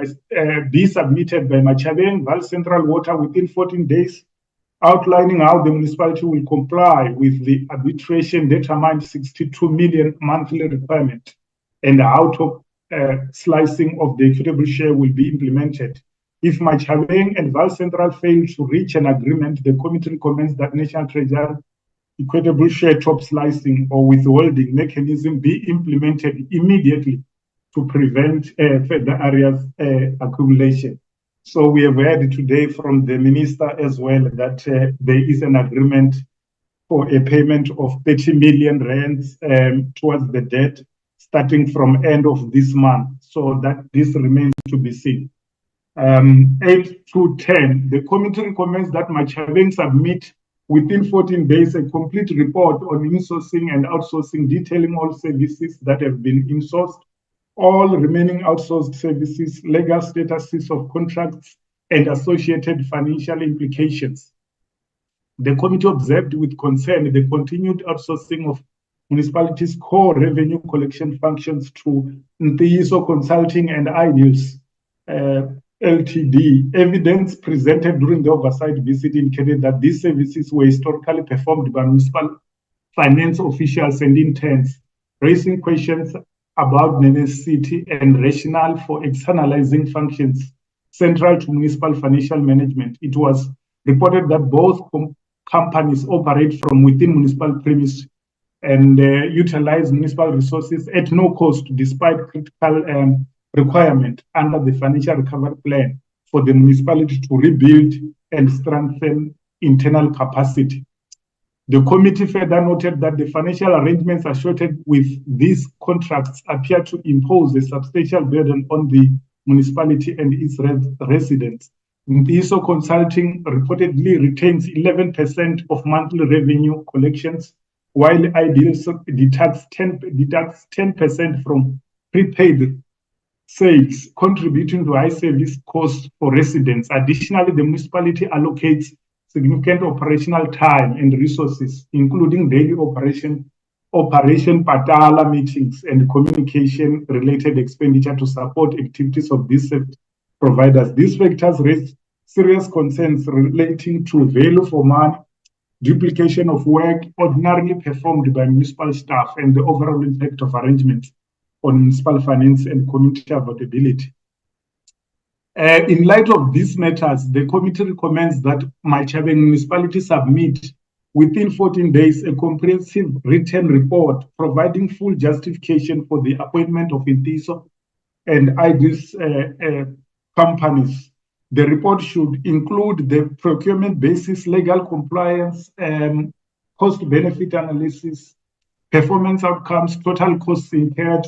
be submitted by Machaveng, Val Central Water within 14 days, outlining how the municipality will comply with the arbitration determined 62 million monthly requirement and how to slicing of the equitable share will be implemented. If Machaveng and Val Central fail to reach an agreement, the committee recommends that National Treasury equitable share top slicing or withholding mechanism be implemented immediately to prevent further areas accumulation. So we have heard today from the minister as well that there is an agreement for a payment of 30 million rands towards the debt starting from end of this month. So that this remains to be seen. 8 to 10, the committee recommends that Machaveng submit within 14 days a complete report on insourcing and outsourcing, detailing all services that have been insourced, all remaining outsourced services, legal statuses of contracts, and associated financial implications. The committee observed with concern the continued outsourcing of municipalities' core revenue collection functions to Ntiyiso Consulting and Ideals Ltd. Evidence presented during the oversight visit indicated that these services were historically performed by municipal finance officials and interns, raising questions about the necessity and rationale for externalizing functions central to municipal financial management. It was reported that both companies operate from within municipal premises and utilize municipal resources at no cost, despite critical requirement under the financial recovery plan for the municipality to rebuild and strengthen internal capacity. The committee further noted that the financial arrangements associated with these contracts appear to impose a substantial burden on the municipality and its residents. Ntiyiso Consulting reportedly retains 11% of monthly revenue collections, while Ideals deducts 10% from prepaid sales, contributing to high service costs for residents. Additionally, the municipality allocates significant operational time and resources, including daily operation patala meetings and communication-related expenditure to support activities of these providers. These factors raise serious concerns relating to value for money, duplication of work ordinarily performed by municipal staff, and the overall impact of arrangements on municipal finance and community affordability. In light of these matters, the committee recommends that Machaveng municipality submit within 14 days, a comprehensive written report providing full justification for the appointment of Intiso and IDIS companies. The report should include the procurement basis, legal compliance, cost-benefit analysis, performance outcomes, total costs incurred,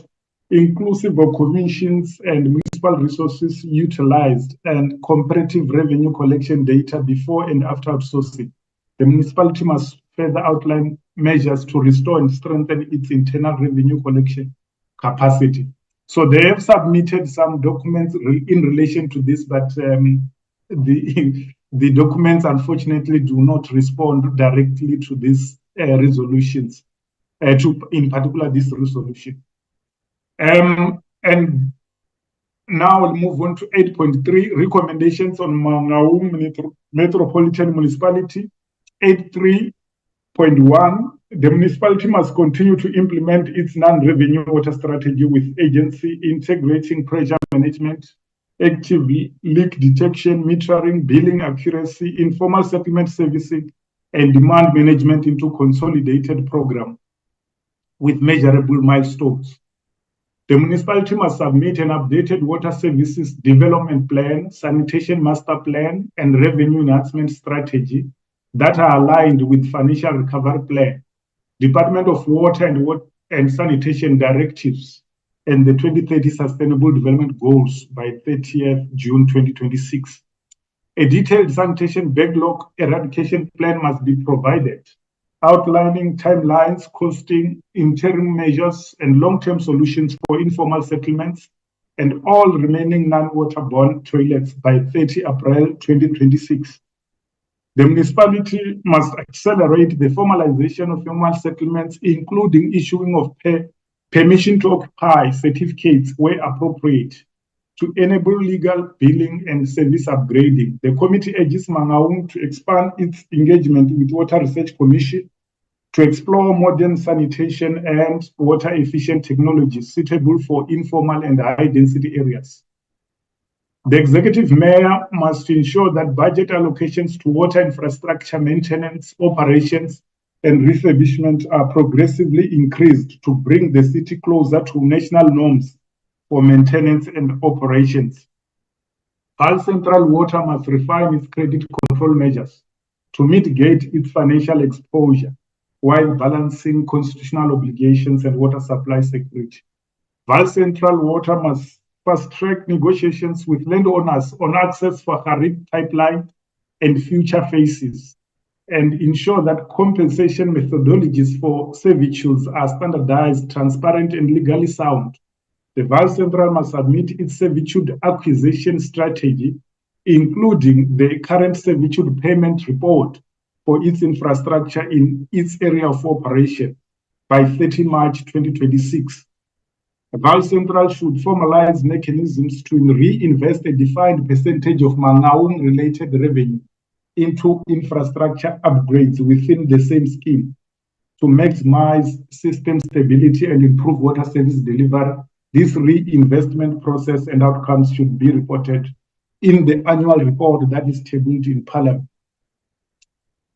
inclusive of commissions and municipal resources utilized, and comparative revenue collection data before and after outsourcing. The municipality must further outline measures to restore and strengthen its internal revenue collection capacity. So they have submitted some documents in relation to this, but the documents unfortunately do not respond directly to these resolutions, in particular this resolution. And now we'll move on to 8.3, recommendations on Mangaung Metropolitan Municipality. 8.3.1, the municipality must continue to implement its non-revenue water strategy with agency integrating pressure management, active leak detection, metering, billing accuracy, informal settlement servicing, and demand management into consolidated program with measurable milestones. The municipality must submit an updated water services development plan, sanitation master plan, and revenue enhancement strategy that are aligned with financial recovery plan, Department of Water and Sanitation directives, and the 2030 Sustainable Development Goals by 30th June 2026. A detailed sanitation backlog eradication plan must be provided, outlining timelines, costing, interim measures, and long-term solutions for informal settlements and all remaining non-waterborne toilets by 30 April 2026. The municipality must accelerate the formalization of formal settlements, including issuing of permission to occupy certificates where appropriate, to enable legal billing and service upgrading. The committee urges Mangaung to expand its engagement with Water Research Commission to explore modern sanitation and water efficient technologies suitable for informal and high density areas. The executive mayor must ensure that budget allocations to water infrastructure maintenance, operations, and refurbishment are progressively increased to bring the city closer to national norms for maintenance and operations. Val Central Water must refine its credit control measures to mitigate its financial exposure while balancing constitutional obligations and water supply security. Val Central Water must fast-track negotiations with landowners on access for Harib pipeline and future phases, and ensure that compensation methodologies for servitudes are standardized, transparent, and legally sound. The Val Central must submit its servitude acquisition strategy, including the current servitude payment report for its infrastructure in its area of operation by 30 March 2026. Val Central should formalize mechanisms to reinvest a defined percentage of Mangaung-related revenue into infrastructure upgrades within the same scheme to maximize system stability and improve water service delivery. This reinvestment process and outcomes should be reported in the annual report that is tabled in Parliament.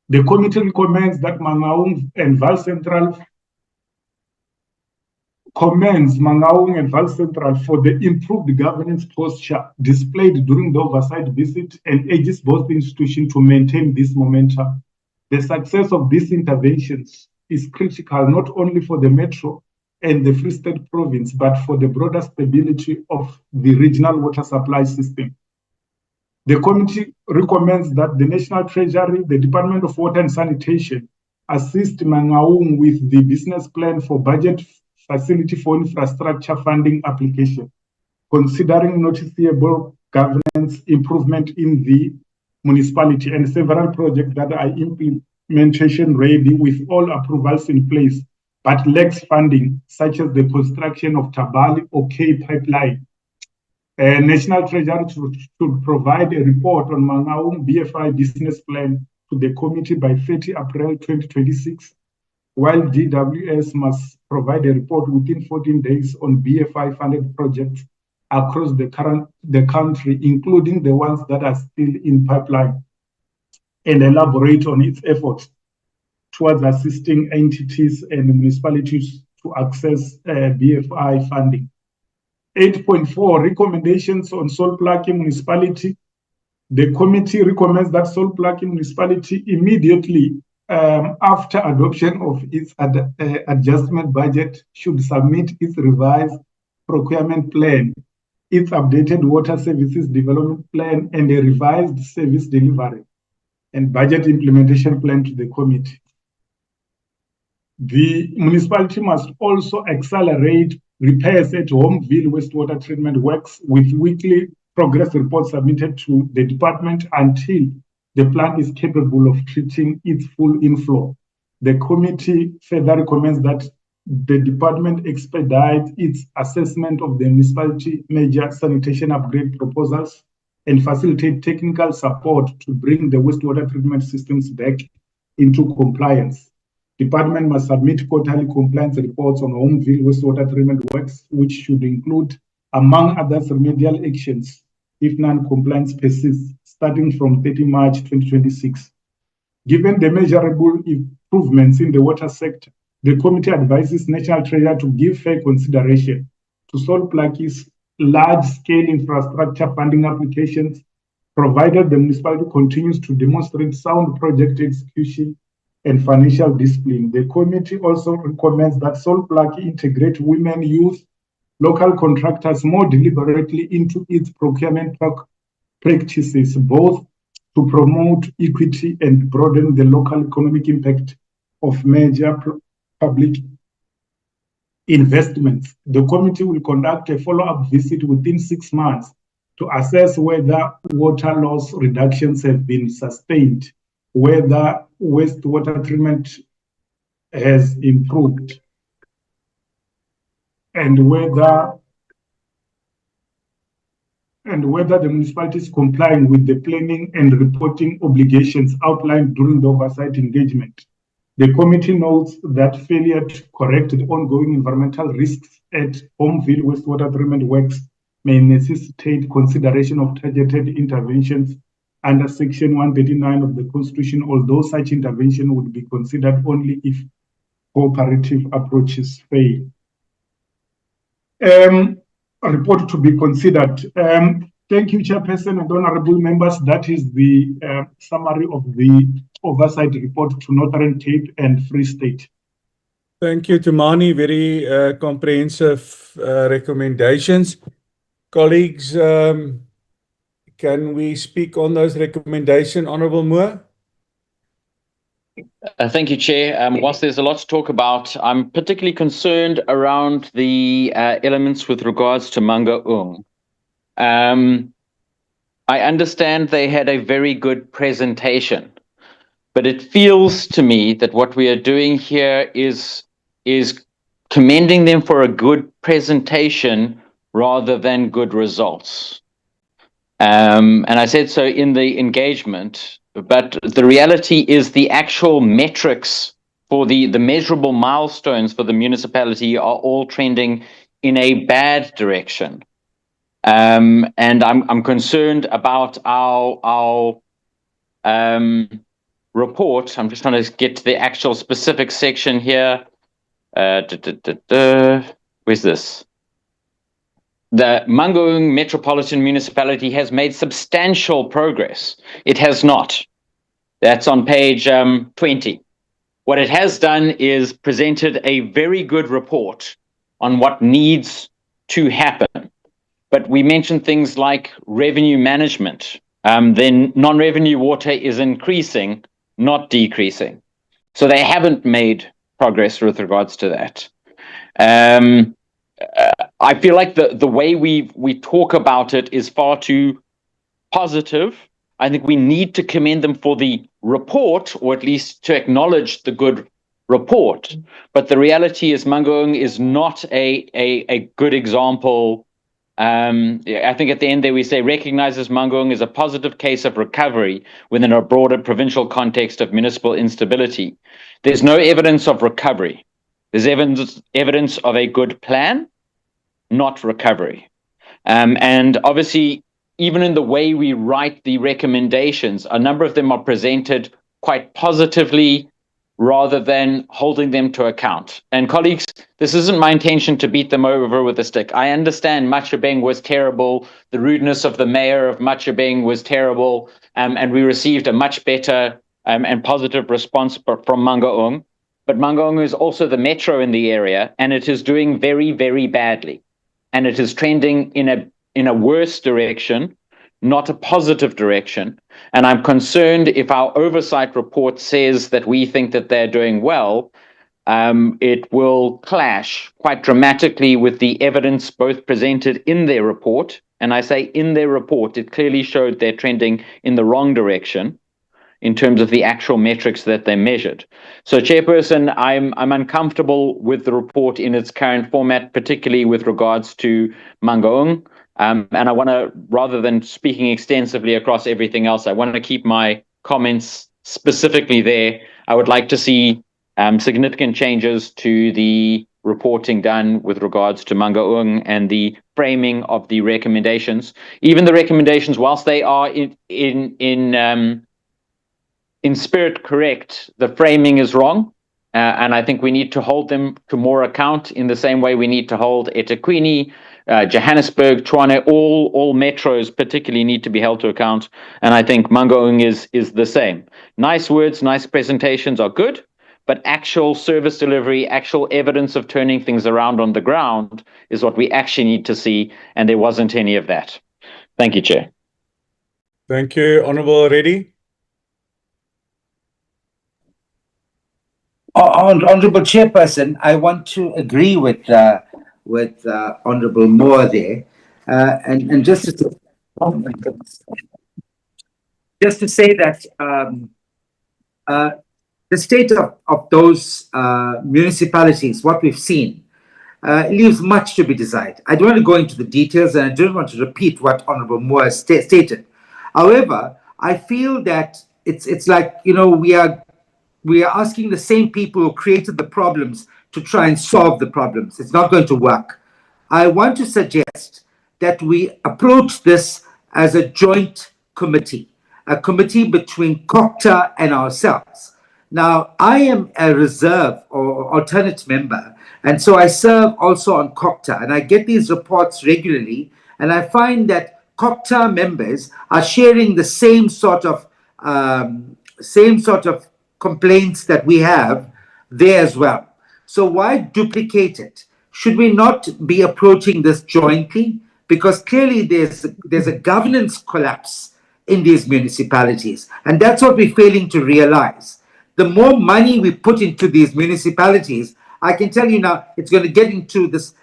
The committee recommends that Mangaung and Val Central commends Mangaung and Val Central for the improved governance posture displayed during the oversight visit and urges both institutions to maintain this momentum. The success of these interventions is critical not only for the Metro and the Free State Province, but for the broader stability of the regional water supply system. The committee recommends that the National Treasury, the Department of Water and Sanitation, assist Mangaung with the business plan for budget facility for infrastructure funding application, considering noticeable governance improvement in the municipality and several projects that are implementation ready with all approvals in place, but lacks funding, such as the construction of Tabali OK pipeline. National Treasury should provide a report on Mangaung BFI business plan to the committee by 30 April 2026, while DWS must provide a report within 14 days on BFI funded projects across the country, including the ones that are still in pipeline, and elaborate on its efforts towards assisting entities and municipalities to access BFI funding. 8.4, recommendations on sole plucking municipality. The committee recommends that sole plucking municipality immediately after adoption of its adjustment budget should submit its revised procurement plan, its updated water services development plan, and a revised service delivery and budget implementation plan to the committee. The municipality must also accelerate repairs at Homeville wastewater treatment works with weekly progress reports submitted to the department until the plant is capable of treating its full inflow. The committee further recommends that the department expedite its assessment of the municipality major sanitation upgrade proposals and facilitate technical support to bring the wastewater treatment systems back into compliance. Department must submit quarterly compliance reports on Homeville wastewater treatment works, which should include, among others, remedial actions if non-compliance persists, starting from 30 March 2026. Given the measurable improvements in the water sector, the committee advises National Treasurer to give fair consideration to Sole Plucky's large-scale infrastructure funding applications, provided the municipality continues to demonstrate sound project execution and financial discipline. The committee also recommends that Sole Plucky integrate women, youth, local contractors more deliberately into its procurement practices, both to promote equity and broaden the local economic impact of major public investments. The committee will conduct a follow-up visit within 6 months to assess whether water loss reductions have been sustained, whether wastewater treatment has improved, and whether the municipality is complying with the planning and reporting obligations outlined during the oversight engagement. The committee notes that failure to correct the ongoing environmental risks at Homeville wastewater treatment works may necessitate consideration of targeted interventions under Section 139 of the Constitution, although such intervention would be considered only if cooperative approaches fail. A report to be considered. Thank you, Chairperson and honorable members. That is the summary of the oversight report to Northern Cape and Free State. Thank you, Tumani. Very comprehensive recommendations. Colleagues, can we speak on those recommendations, Honourable Moore? Thank you, Chair. Whilst there's a lot to talk about, I'm particularly concerned around the elements with regards to Mangaung. I understand they had a very good presentation, but it feels to me that what we are doing here is commending them for a good presentation rather than good results. And I said so in the engagement, but the reality is the actual metrics for the measurable milestones for the municipality are all trending in a bad direction. And I'm concerned about our report. I'm just trying to get to the actual specific section here. Where's this? The Mangaung Metropolitan Municipality has made substantial progress. It has not. That's on page 20. What it has done is presented a very good report on what needs to happen. But we mentioned things like revenue management. Then non-revenue water is increasing, not decreasing. So they haven't made progress with regards to that. I feel like the way we talk about it is far too positive. I think we need to commend them for the report, or at least to acknowledge the good report. But the reality is Mangaung is not a good example. I think at the end there we say recognizes Mangaung as a positive case of recovery within a broader provincial context of municipal instability. There's no evidence of recovery. There's evidence of a good plan, not recovery. And obviously, even in the way we write the recommendations, a number of them are presented quite positively, rather than holding them to account. And colleagues, this isn't my intention to beat them over with a stick. I understand Machubeng was terrible. The rudeness of the mayor of Machubeng was terrible. And we received a much better and positive response from Mangaung. But Mangaung is also the metro in the area, and it is doing very, very badly. And it is trending in a worse direction, not a positive direction. And I'm concerned if our oversight report says that we think that they're doing well, it will clash quite dramatically with the evidence both presented in their report. And I say in their report, it clearly showed they're trending in the wrong direction in terms of the actual metrics that they measured. So, Chairperson, I'm uncomfortable with the report in its current format, particularly with regards to Mangaung. And I want to, rather than speaking extensively across everything else, I want to keep my comments specifically there. I would like to see significant changes to the reporting done with regards to Mangaung and the framing of the recommendations. Even the recommendations, whilst they are in spirit correct, the framing is wrong. And I think we need to hold them to more account in the same way we need to hold eThekwini, Johannesburg, Tshwane, all metros particularly need to be held to account. And I think Mangaung is the same. Nice words, nice presentations are good, but actual service delivery, actual evidence of turning things around on the ground is what we actually need to see. And there wasn't any of that. Thank you, Chair. Thank you. Honourable Reddy. Honourable Chairperson, I want to agree with Honourable Moore there, and just to say that the state of those municipalities, what we've seen, leaves much to be desired. I don't want to go into the details, and I don't want to repeat what Honourable Moore stated. However, I feel that it's like, you know, we are asking the same people who created the problems to try and solve the problems. It's not going to work. I want to suggest that we approach this as a joint committee, a committee between COCTA and ourselves. Now, I am a reserve or alternate member, and so I serve also on COCTA, and I get these reports regularly, and I find that COCTA members are sharing the same sort of complaints that we have there as well. So why duplicate it? Should we not be approaching this jointly? Because clearly there's a governance collapse in these municipalities, and that's what we're failing to realize. The more money we put into these municipalities, I can tell you now, it's going to get into this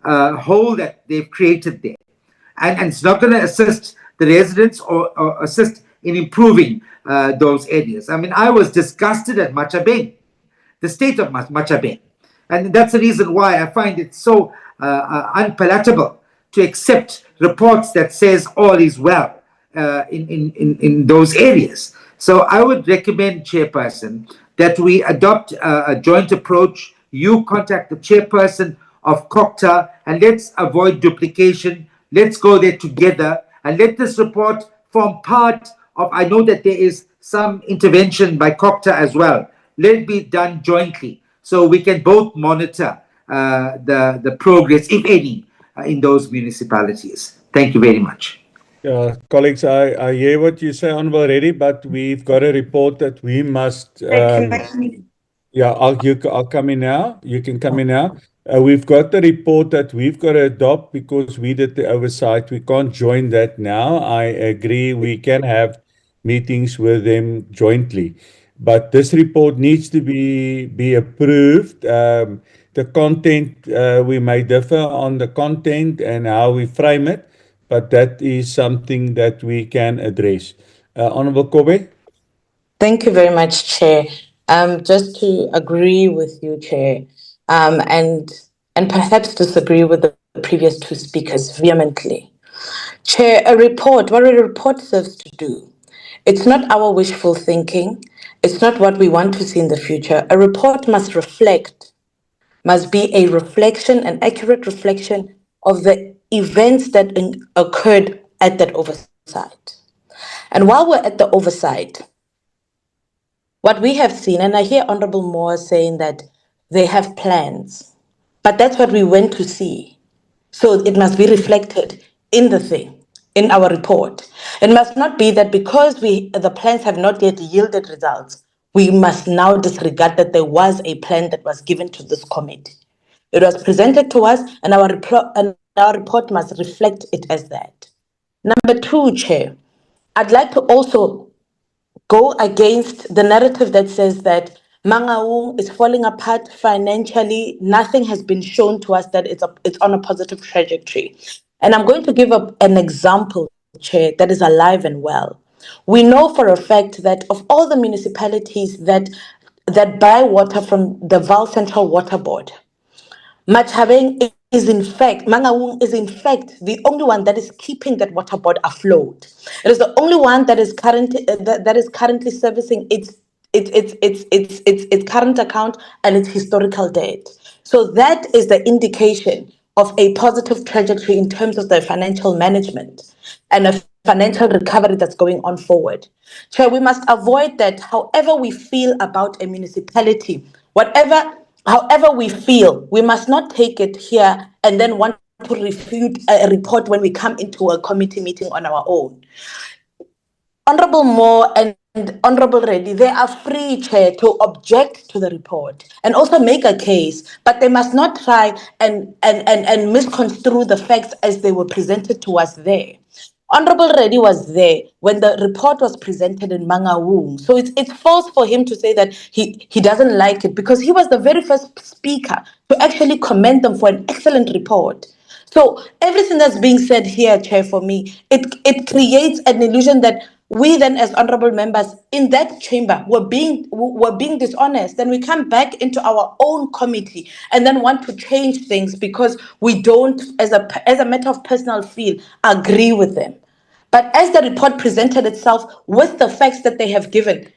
hole that they've created there, and it's not going to assist the residents or assist in improving those areas. I mean, I was disgusted at Machubeng, the state of Machubeng. And that's the reason why I find it so unpalatable to accept reports that says all is well in those areas. So I would recommend, Chairperson, that we adopt a joint approach. You contact the chairperson of COCTA, and let's avoid duplication. Let's go there together and let this report form part of, I know that there is some intervention by COCTA as well. Let it be done jointly so we can both monitor the progress, if any, in those municipalities. Thank you very much. Yeah, colleagues, I hear what you say, Honourable Reddy, but we've got a report that we must. Yeah, I'll come in now. You can come in now. We've got the report that we've got to adopt because we did the oversight. We can't join that now. I agree we can have meetings with them jointly. But this report needs to be approved. The content, we may differ on the content and how we frame it, but that is something that we can address. Honourable Kobe? Thank you very much, Chair. Just to agree with you, Chair, and perhaps disagree with the previous two speakers vehemently. Chair, what a report serves to do, it's not our wishful thinking, it's not what we want to see in the future. A report must be a reflection, an accurate reflection of the events that occurred at that oversight. And while we're at the oversight, What we have seen, and I hear Honorable Moore saying that they have plans, but that's what we went to see. So it must be reflected in the thing, in our report. It must not be that because the plans have not yet yielded results, we must now disregard that there was a plan that was given to this committee. It was presented to us, and our report must reflect it as that. Number two, Chair, I'd like to also go against the narrative that says that Mangaung is falling apart financially. Nothing has been shown to us that it's on a positive trajectory. And I'm going to give up an example, Chair, that is alive and well. We know for a fact that of all the municipalities that buy water from the Val Central Water Board, Machabeng is in fact, Mangaung is in fact the only one that is keeping that water board afloat. It is the only one that is currently servicing its current account and its historical debt. So that is the indication of a positive trajectory in terms of the financial management and a financial recovery that's going on forward. Chair, we must avoid that however we feel about a municipality, however we feel, we must not take it here and then want to refute a report when we come into a committee meeting on our own. Honorable Moore and Honorable Reddy, they are free, Chair, to object to the report and also make a case, but they must not try and misconstrue the facts as they were presented to us there. Honorable Reddy was there when the report was presented in Mangaung. So it's false for him to say that he doesn't like it, because he was the very first speaker to actually commend them for an excellent report. So everything that's being said here, Chair, for me, it creates an illusion that we then as honorable members in that chamber were being dishonest. Then we come back into our own committee and then want to change things because we don't, as a matter of personal feel, agree with them. But as the report presented itself with the facts that they have given,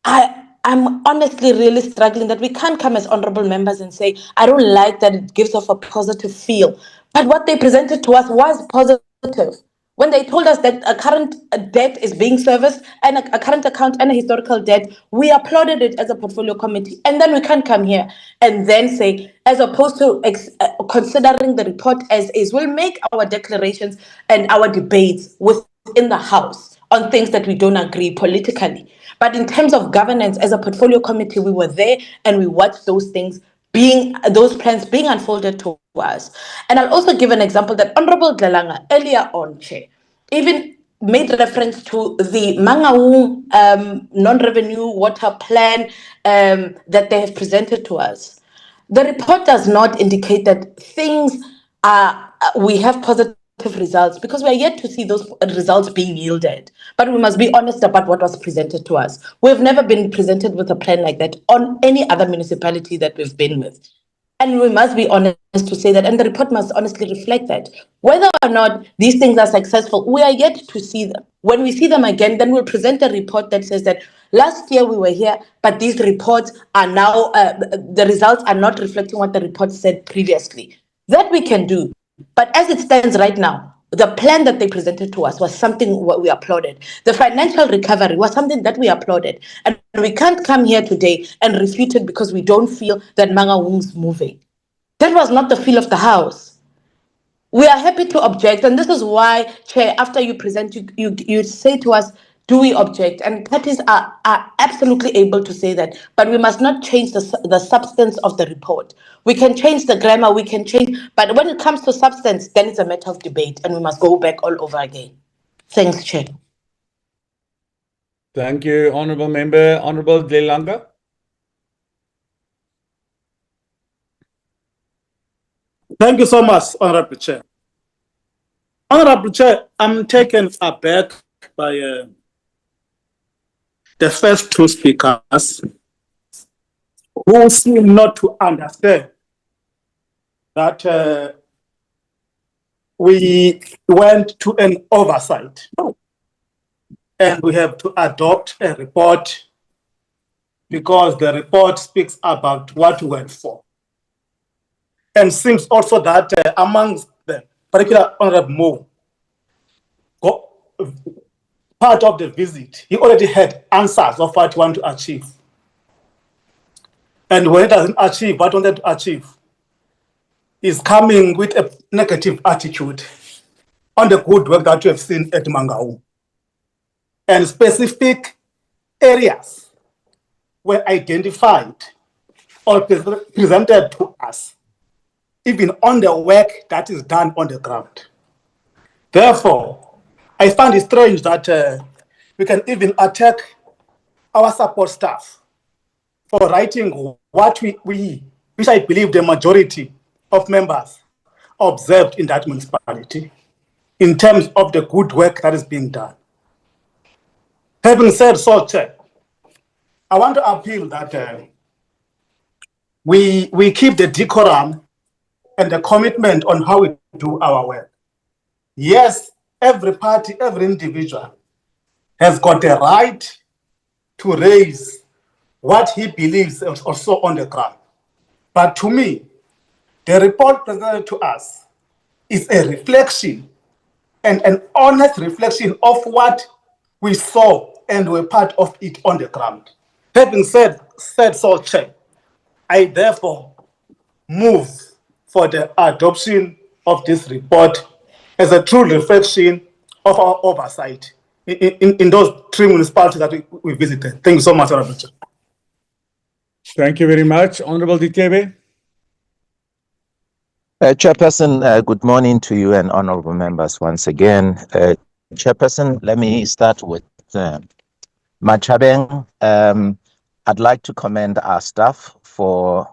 I'm honestly really struggling that we can't come as honorable members and say, I don't like that it gives off a positive feel. But what they presented to us was positive. When they told us that a current debt is being serviced and a current account and a historical debt, we applauded it as a portfolio committee. And then we can't come here and then say, as opposed to considering the report as is, we'll make our declarations and our debates within the House on things that we don't agree politically. But in terms of governance, as a portfolio committee, we were there and we watched those plans being unfolded to us. And I'll also give an example that Honorable Dlalanga earlier on, Chair, even made reference to the Mangaung non-revenue water plan that they have presented to us. The report does not indicate that we have positive results, because we are yet to see those results being yielded. But we must be honest about what was presented to us. We've never been presented with a plan like that on any other municipality that we've been with. And we must be honest to say that, and the report must honestly reflect that. Whether or not these things are successful, we are yet to see them. When we see them again, then we'll present a report that says that last year we were here, but these reports are now, the results are not reflecting what the report said previously. That we can do. But as it stands right now, the plan that they presented to us was something what we applauded. The financial recovery was something that we applauded. And we can't come here today and refute it because we don't feel that Mangaung's moving. That was not the feel of the House. We are happy to object. And this is why, Chair, after you present, you say to us, do we object? And parties are absolutely able to say that. But we must not change the substance of the report. We can change the grammar, we can change. But when it comes to substance, then it's a matter of debate. And we must go back all over again. Thanks, Chair. Thank you, Honourable Member. Honourable Dlalanga. Thank you so much, Honourable Chair. Honourable Chair, I'm taken aback by the first two speakers who seem not to understand that we went to an oversight and we have to adopt a report because the report speaks about what we went for. And seems also that amongst them, particularly Honourable Moore, part of the visit, he already had answers of what he wanted to achieve. And when he doesn't achieve what he wanted to achieve, he's coming with a negative attitude on the good work that you have seen at Mangaung. And specific areas were identified or presented to us, even on the work that is done on the ground. Therefore, I find it strange that we can even attack our support staff for writing what which I believe the majority of members observed in that municipality in terms of the good work that is being done. Having said so, Chair, I want to appeal that we keep the decorum and the commitment on how we do our work. Yes, every party, every individual has got a right to raise what he believes is also on the ground. But to me, the report presented to us is a reflection and an honest reflection of what we saw and were part of it on the ground. Having said so, Chair, I therefore move for the adoption of this report as a true reflection of our oversight in those 3 municipalities that we visited. Thank you so much, Honorable Chair. Thank you very much. Honorable Dikebe. Chairperson, good morning to you and honorable members once again. Chairperson, let me start with Machabeng. I'd like to commend our staff for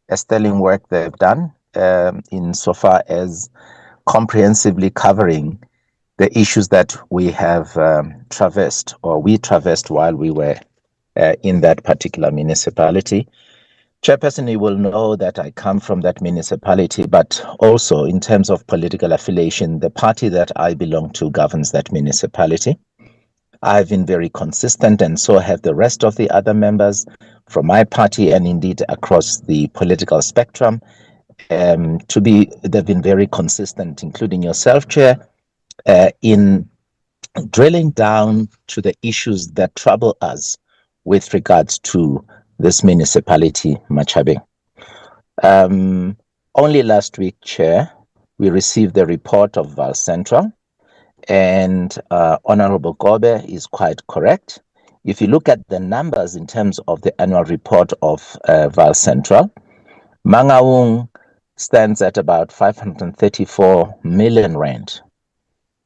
a sterling work they've done insofar as comprehensively covering the issues that we have traversed while we were in that particular municipality. Chairperson, you will know that I come from that municipality, but also in terms of political affiliation, the party that I belong to governs that municipality. I've been very consistent, and so have the rest of the other members from my party and indeed across the political spectrum. They've been very consistent, including yourself, Chair, in drilling down to the issues that trouble us with regards to this municipality, Machabeng. Only last week, Chair, we received the report of Val Central, and Honorable Gobe is quite correct. If you look at the numbers in terms of the annual report of Val Central, Mangaung stands at about 534 million rand,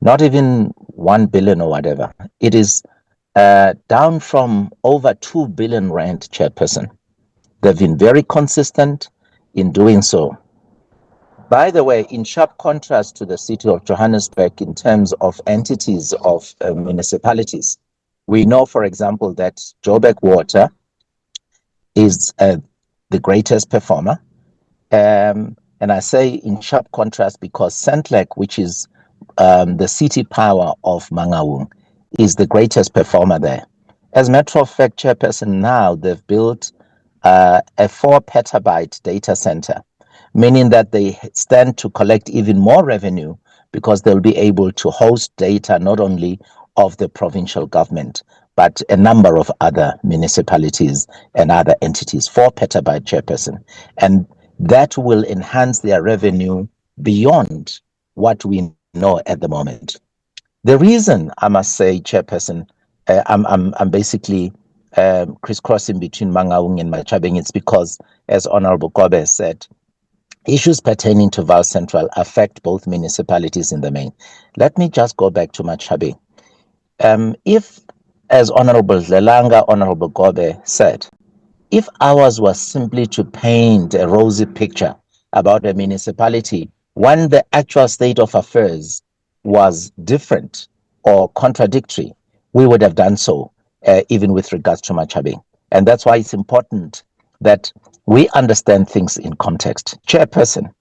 not even 1 billion or whatever. It is down from over 2 billion rand, Chairperson. They've been very consistent in doing so. By the way, in sharp contrast to the city of Johannesburg in terms of entities of municipalities, we know, for example, that Joburg Water is the greatest performer. And I say in sharp contrast because Sentlek, which is the city power of Mangaung, is the greatest performer there. As a matter of fact, Chairperson, now they've built a 4 petabyte data center, meaning that they stand to collect even more revenue because they'll be able to host data not only of the provincial government, but a number of other municipalities and other entities. 4 petabyte, Chairperson. And that will enhance their revenue beyond what we know at the moment. The reason, I must say, Chairperson, I'm basically crisscrossing between Mangaung and Machabeng, it's because, as Honorable Gobe has said, issues pertaining to Val Central affect both municipalities in the main. Let me just go back to Machabeng. If, as Honorable Zlelanga, Honorable Gobe said, if ours was simply to paint a rosy picture about a municipality when the actual state of affairs was different or contradictory, we would have done so, even with regards to Machabeng. And that's why it's important that we understand things in context. Chairperson,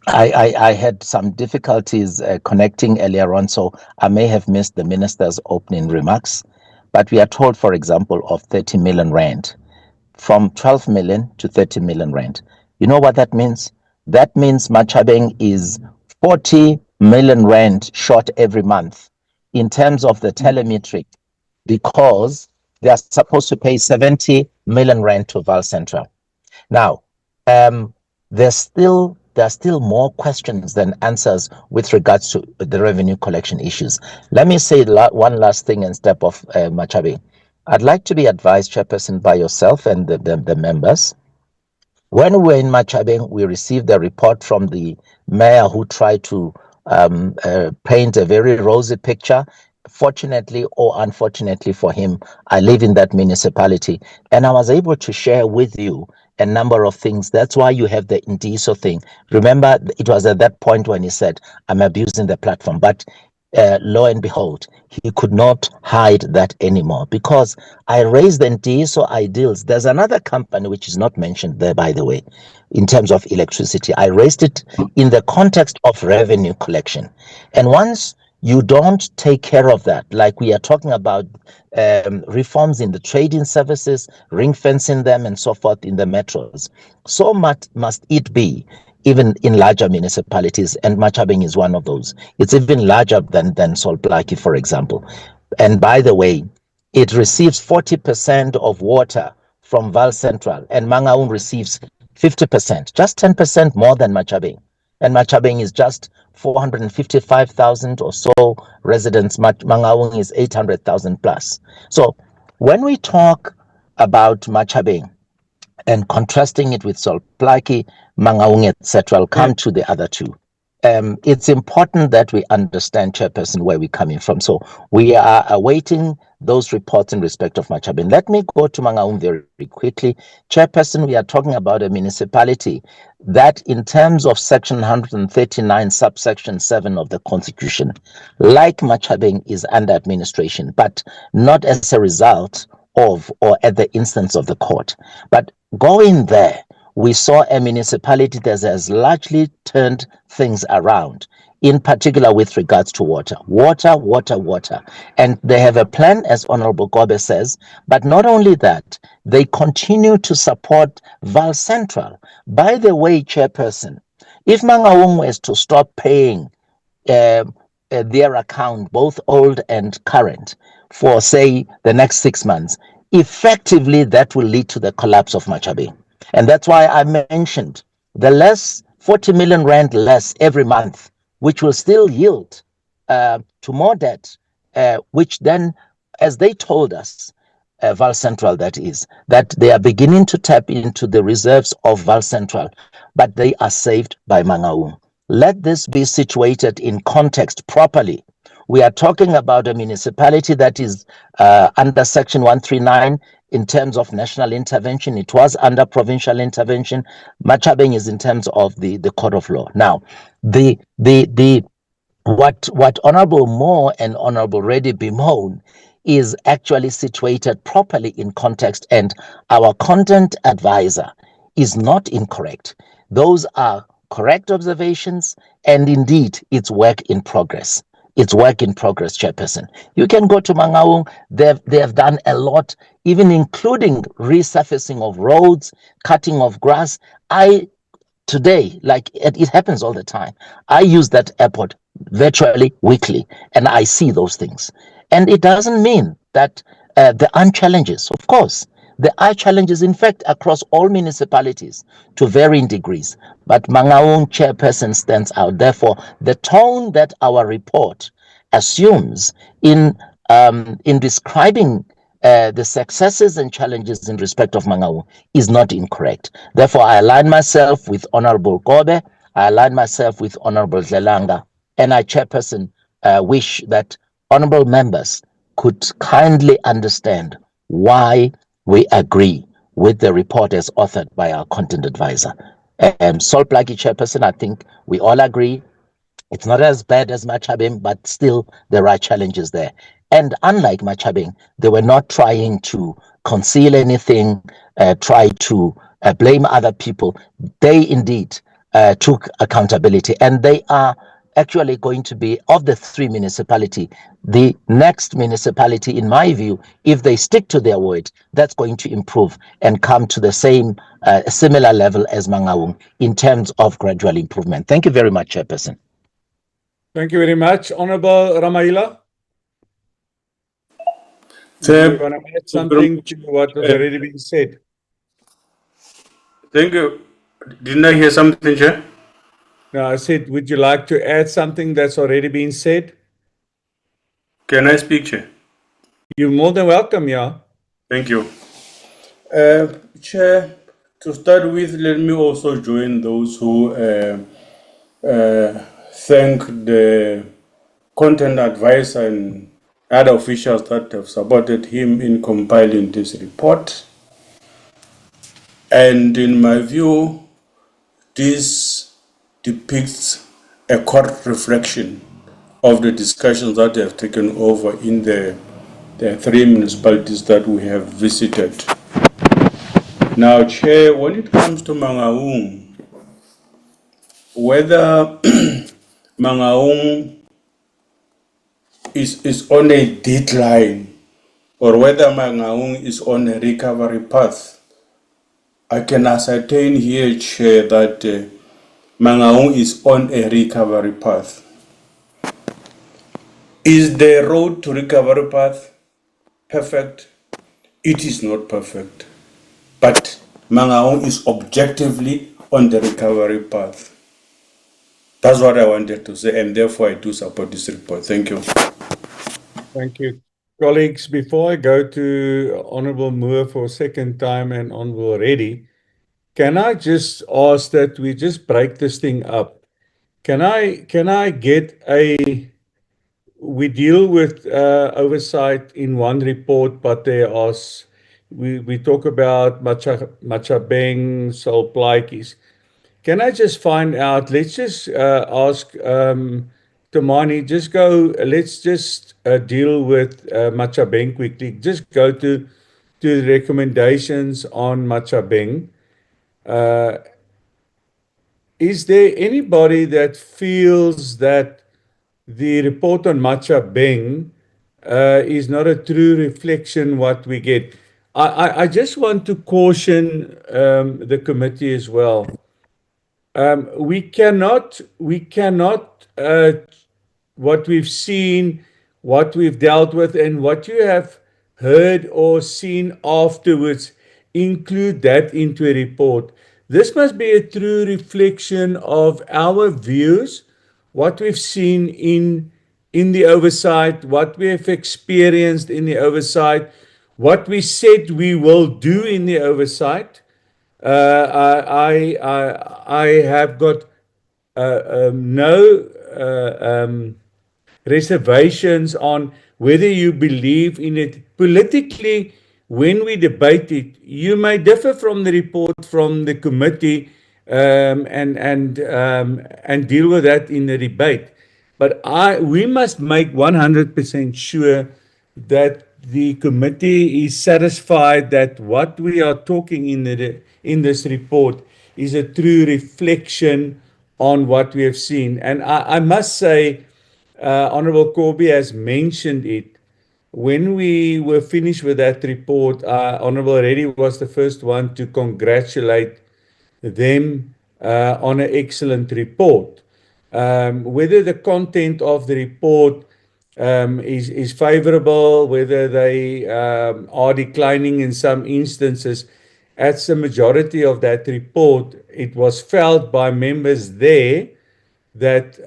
I had some difficulties connecting earlier on, so I may have missed the minister's opening remarks. But we are told, for example, of 30 million rand, from 12 million to 30 million rand. You know what that means? That means Machabeng is 40 million rand short every month in terms of the telemetry, because they are supposed to pay 70 million rand to Val Central. Now, there are still more questions than answers with regards to the revenue collection issues. Let me say one last thing and step off, Machabe. I'd like to be advised, Chairperson, by yourself and the members. When we were in Machabe, we received a report from the mayor who tried to paint a very rosy picture. Fortunately or unfortunately for him, I live in that municipality, and I was able to share with you a number of things. That's why you have the Indiso thing. Remember, it was at that point when he said, I'm abusing the platform. But lo and behold, he could not hide that anymore, because I raised the Indiso ideals. There's another company which is not mentioned there, by the way, in terms of electricity. I raised it in the context of revenue collection. And once you don't take care of that, like we are talking about reforms in the trading services, ring fencing them and so forth in the metros, so much must it be even in larger municipalities, and Machabeng is one of those. It's even larger than Solplaki, for example. And by the way, it receives 40% of water from Val Central, and Mangaung receives 50%, just 10% more than Machabeng. And Machabeng is just 455,000 or so residents. Mangaung is 800,000 plus. So when we talk about Machabeng and contrasting it with Solplaki, Mangaung, etc., I'll come to the other two. It's important that we understand, Chairperson, where we're coming from. So we are awaiting those reports in respect of Machabeng. Let me go to Mangaung very quickly. Chairperson, we are talking about a municipality that, in terms of Section 139, subsection 7 of the Constitution, like Machabeng, is under administration, but not as a result of or at the instance of the court. But going there, we saw a municipality that has largely turned things around, in particular with regards to water. Water. And they have a plan, as Honorable Gobe says, but not only that, they continue to support Val Central. By the way, Chairperson, if Mangaung was to stop paying their account, both old and current, for, say, the next 6 months, effectively that will lead to the collapse of Machabeng. And that's why I mentioned the less 40 million rand less every month, which will still yield to more debt, which then, as they told us, Val Central, that is, that they are beginning to tap into the reserves of Val Central, but they are saved by Mangaung. Let this be situated in context properly. We are talking about a municipality that is under Section 139 in terms of national intervention. It was under provincial intervention. Machabeng is in terms of the court of law. Now, what Honorable Moore and Honorable Reddy bemoan is actually situated properly in context, and our content advisor is not incorrect. Those are correct observations, and indeed, it's work in progress. It's work in progress, Chairperson. You can go to Mangaung. They have done a lot, even including resurfacing of roads, cutting of grass. Today, like it happens all the time, I use that airport virtually weekly, and I see those things. And it doesn't mean that there aren't challenges. Of course, there are challenges, in fact, across all municipalities to varying degrees. But Mangaung, Chairperson, stands out. Therefore, the tone that our report assumes in describing the successes and challenges in respect of Mangaung is not incorrect. Therefore, I align myself with Honorable Gobe, I align myself with Honorable Zelanga, and I, Chairperson, wish that honorable members could kindly understand why we agree with the report as authored by our content advisor. Solplaki, Chairperson, I think we all agree it's not as bad as Machabeng, but still there are challenges there. And unlike Machabeng, they were not trying to conceal anything, try to blame other people. They indeed took accountability, and they are actually going to be, of the three municipalities, the next municipality, in my view, if they stick to their word, that's going to improve and come to the same similar level as Mangaung in terms of gradual improvement. Thank you very much, Chairperson. Thank you very much. Honorable Ramaila. Chair, You want to add something to what has already been said? Thank you. Didn't I hear something, Chair? No, I said, would you like to add something that's already been said? Can I speak, Chair? You're more than welcome, yeah. Thank you. Chair, to start with, let me also join those who thank the content advisor and other officials that have supported him in compiling this report. And in my view, this depicts a court reflection of the discussions that have taken over in the three municipalities that we have visited. Now, Chair, when it comes to Mangaung, whether Mangaung is on a deadline or whether Mangaung is on a recovery path, I can ascertain here, Chair, that Mangaung is on a recovery path. Is the road to recovery path perfect? It is not perfect, but Mangaung is objectively on the recovery path. That's what I wanted to say, and therefore I do support this report. Thank you. Thank you. Colleagues, before I go to Honorable Moore for a second time and Honorable Reddy, can I just ask that we just break this thing up? Can I get a... We deal with oversight in one report, but there are... We talk about Machabeng, Sol Plaatjies. Can I just find out, let's just ask Tamani, just go, let's just deal with Machabeng quickly. Just go to the recommendations on Machabeng. Is there anybody that feels that the report on Machabeng is not a true reflection what we get? I just want to caution the committee as well. We cannot, what we've seen, what we've dealt with, and what you have heard or seen afterwards, include that into a report. This must be a true reflection of our views, what we've seen in the oversight, what we have experienced in the oversight, what we said we will do in the oversight. I have got no reservations on whether you believe in it. Politically, when we debate it, you may differ from the report from the committee and deal with that in the debate. But we must make 100% sure that the committee is satisfied that what we are talking in this report is a true reflection on what we have seen. And I must say, Honorable Corby has mentioned it. When we were finished with that report, Honorable Reddy was the first one to congratulate them on an excellent report. Whether the content of the report is favorable, whether they are declining in some instances, as the majority of that report, it was felt by members there that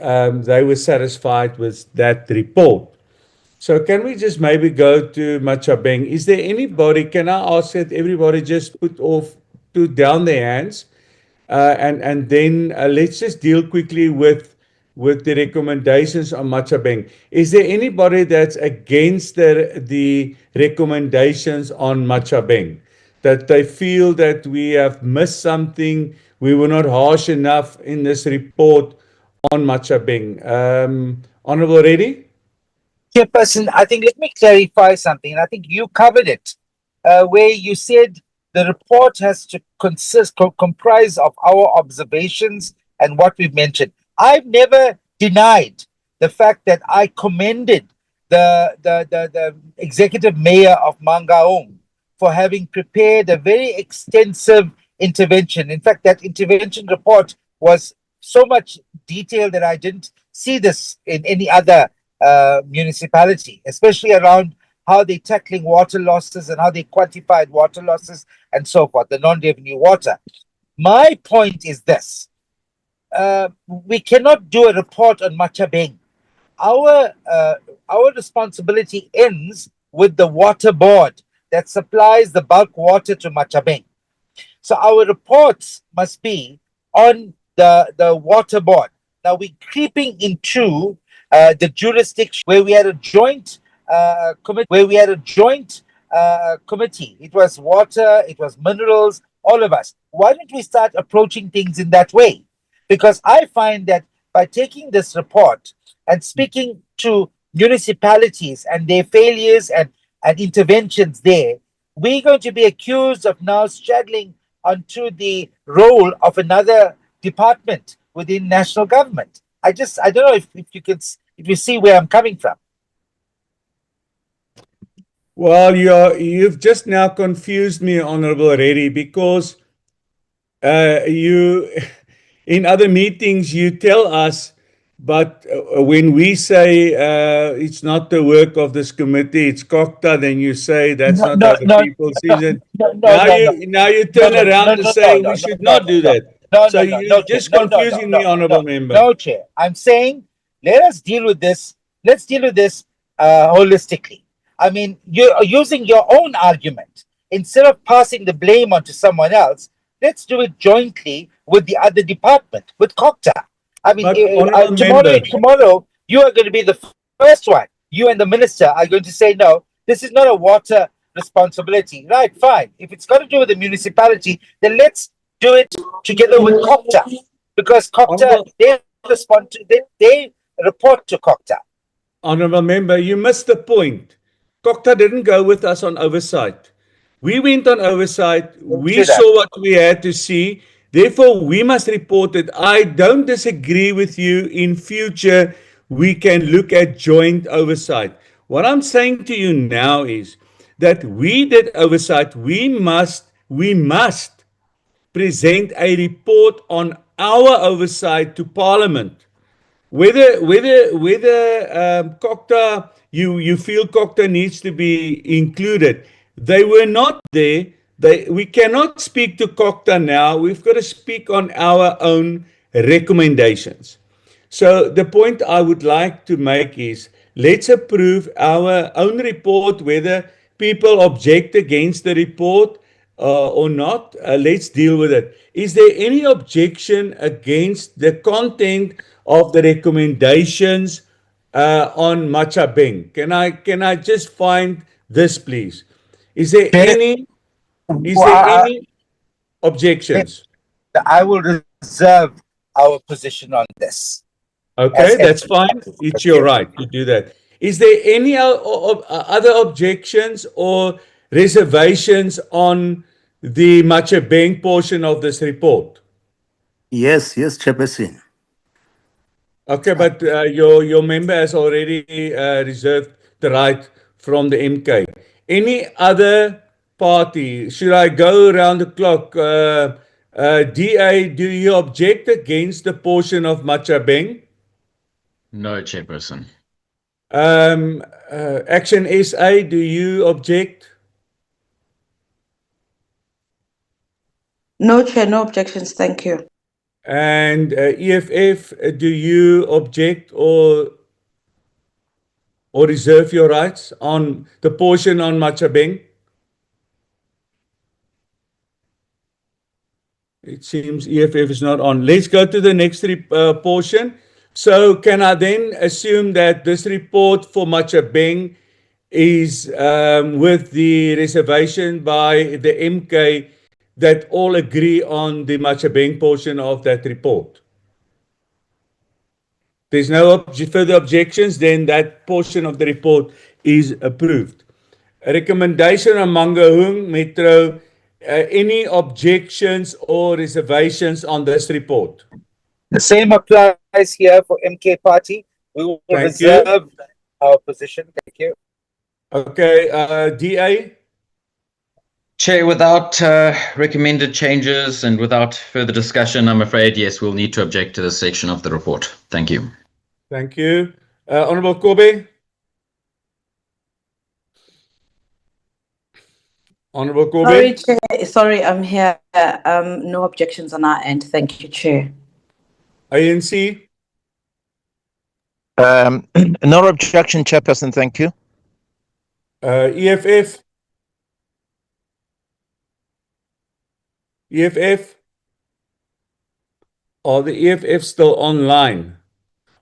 they were satisfied with that report. So can we just maybe go to Machabeng? Is there anybody, can I ask that everybody just put down their hands and then let's just deal quickly with the recommendations on Machabeng. Is there anybody that's against the recommendations on Machabeng? That they feel that we have missed something, we were not harsh enough in this report on Machabeng. Honorable Reddy? Chairperson, I think let me clarify something, and I think you covered it, where you said the report has to comprise of our observations and what we've mentioned. I've never denied the fact that I commended the executive mayor of Mangaung for having prepared a very extensive intervention. In fact, that intervention report was so much detail that I didn't see this in any other municipality, especially around how they're tackling water losses and how they quantified water losses and so forth, the non-revenue water. My point is this. We cannot do a report on Machabeng. Our responsibility ends with the water board that supplies the bulk water to Machabeng. So our reports must be on the water board. Now we're creeping into the jurisdiction where we had a joint committee. It was water, it was minerals, all of us. Why don't we start approaching things in that way? Because I find that by taking this report and speaking to municipalities and their failures and interventions there, we're going to be accused of now straddling onto the role of another department within national government. I don't know if you see where I'm coming from. Well, you've just now confused me, Honorable Reddy, because you, in other meetings, you tell us, but when we say it's not the work of this committee, it's COCTA, then you say that's not how the people see it. Now you turn around to say we should not do that. So you're just confusing me, Honorable Member. No, Chair. I'm saying let us deal with this. Let's deal with this holistically. I mean, you're using your own argument. Instead of passing the blame onto someone else, let's do it jointly with the other department, with COCTA. I mean, tomorrow, you are going to be the first one. You and the minister are going to say, no, this is not a water responsibility. Right, fine. If it's got to do with the municipality, then let's do it together with COCTA. Because COCTA, they report to COCTA. Honorable Member, you missed the point. COCTA didn't go with us on oversight. We went on oversight. We saw what we had to see. Therefore, we must report it. I don't disagree with you. In future, we can look at joint oversight. What I'm saying to you now is that we did oversight. We must present a report on our oversight to Parliament. Whether COCTA, you feel COCTA needs to be included. They were not there. We cannot speak to COCTA now. We've got to speak on our own recommendations. So the point I would like to make is let's approve our own report, whether people object against the report or not. Let's deal with it. Is there any objection against the content of the recommendations on Machabeng? Can I just find this, please? Is there any objections? I will reserve our position on this. Okay, that's fine. It's your right to do that. Is there any other objections or reservations on the Machabeng portion of this report? Yes, Chairperson. Okay, but your member has already reserved the right from the MK. Any other party? Should I go around the clock? DA, do you object against the portion of Machabeng? No, Chairperson. Action SA, do you object? No, Chair, no objections. Thank you. And EFF, do you object or reserve your rights on the portion on Machabeng? It seems EFF is not on. Let's go to the next portion. So can I then assume that this report for Machabeng is with the reservation by the MK that all agree on the Machabeng portion of that report? There's no further objections, then that portion of the report is approved. A recommendation on Mangaung Metro, any objections or reservations on this report? The same applies here for MK Party. We will reserve our position. Thank you. Okay, DA? Chair, without recommended changes and without further discussion, I'm afraid, yes, we'll need to object to this section of the report. Thank you. Thank you. Honorable Kobe. Honorable Kobe. Sorry, Chair. Sorry, I'm here. No objections on our end. Thank you, Chair. ANC. No objection, Chairperson. Thank you. EFF. EFF. Are the EFF still online?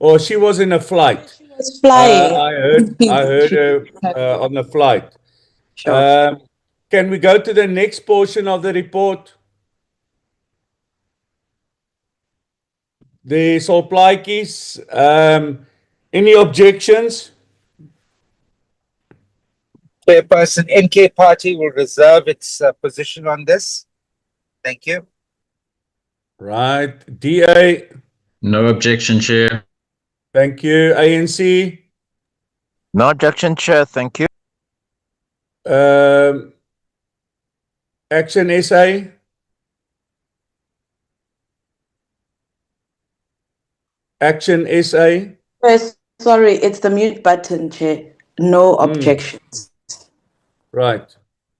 Or she was in a flight. She was flying. I heard her on the flight. Sure. Can we go to the next portion of the report? The Solplaatjies. Any objections? Chairperson, NK Party will reserve its position on this. Thank you. Right. DA. No objection, Chair. Thank you. ANC. No objection, Chair. Thank you. Action SA. Action SA. Yes, sorry, it's the mute button, Chair. No objections. Right.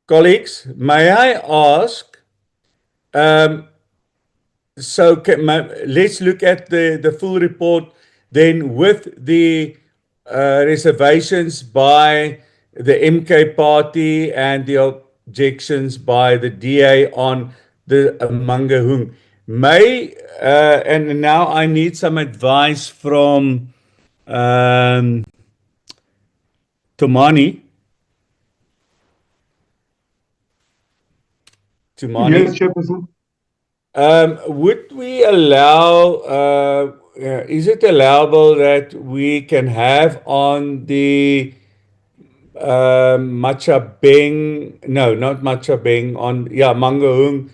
Colleagues, may I ask, let's look at the full report then with the reservations by the MK party and the objections by the DA on the Mangaung. And now I need some advice from Tumani. Yes, Chairperson. Would we allow, is it allowable that we can have on the Machabeng, no, not Machabeng, Mangaung,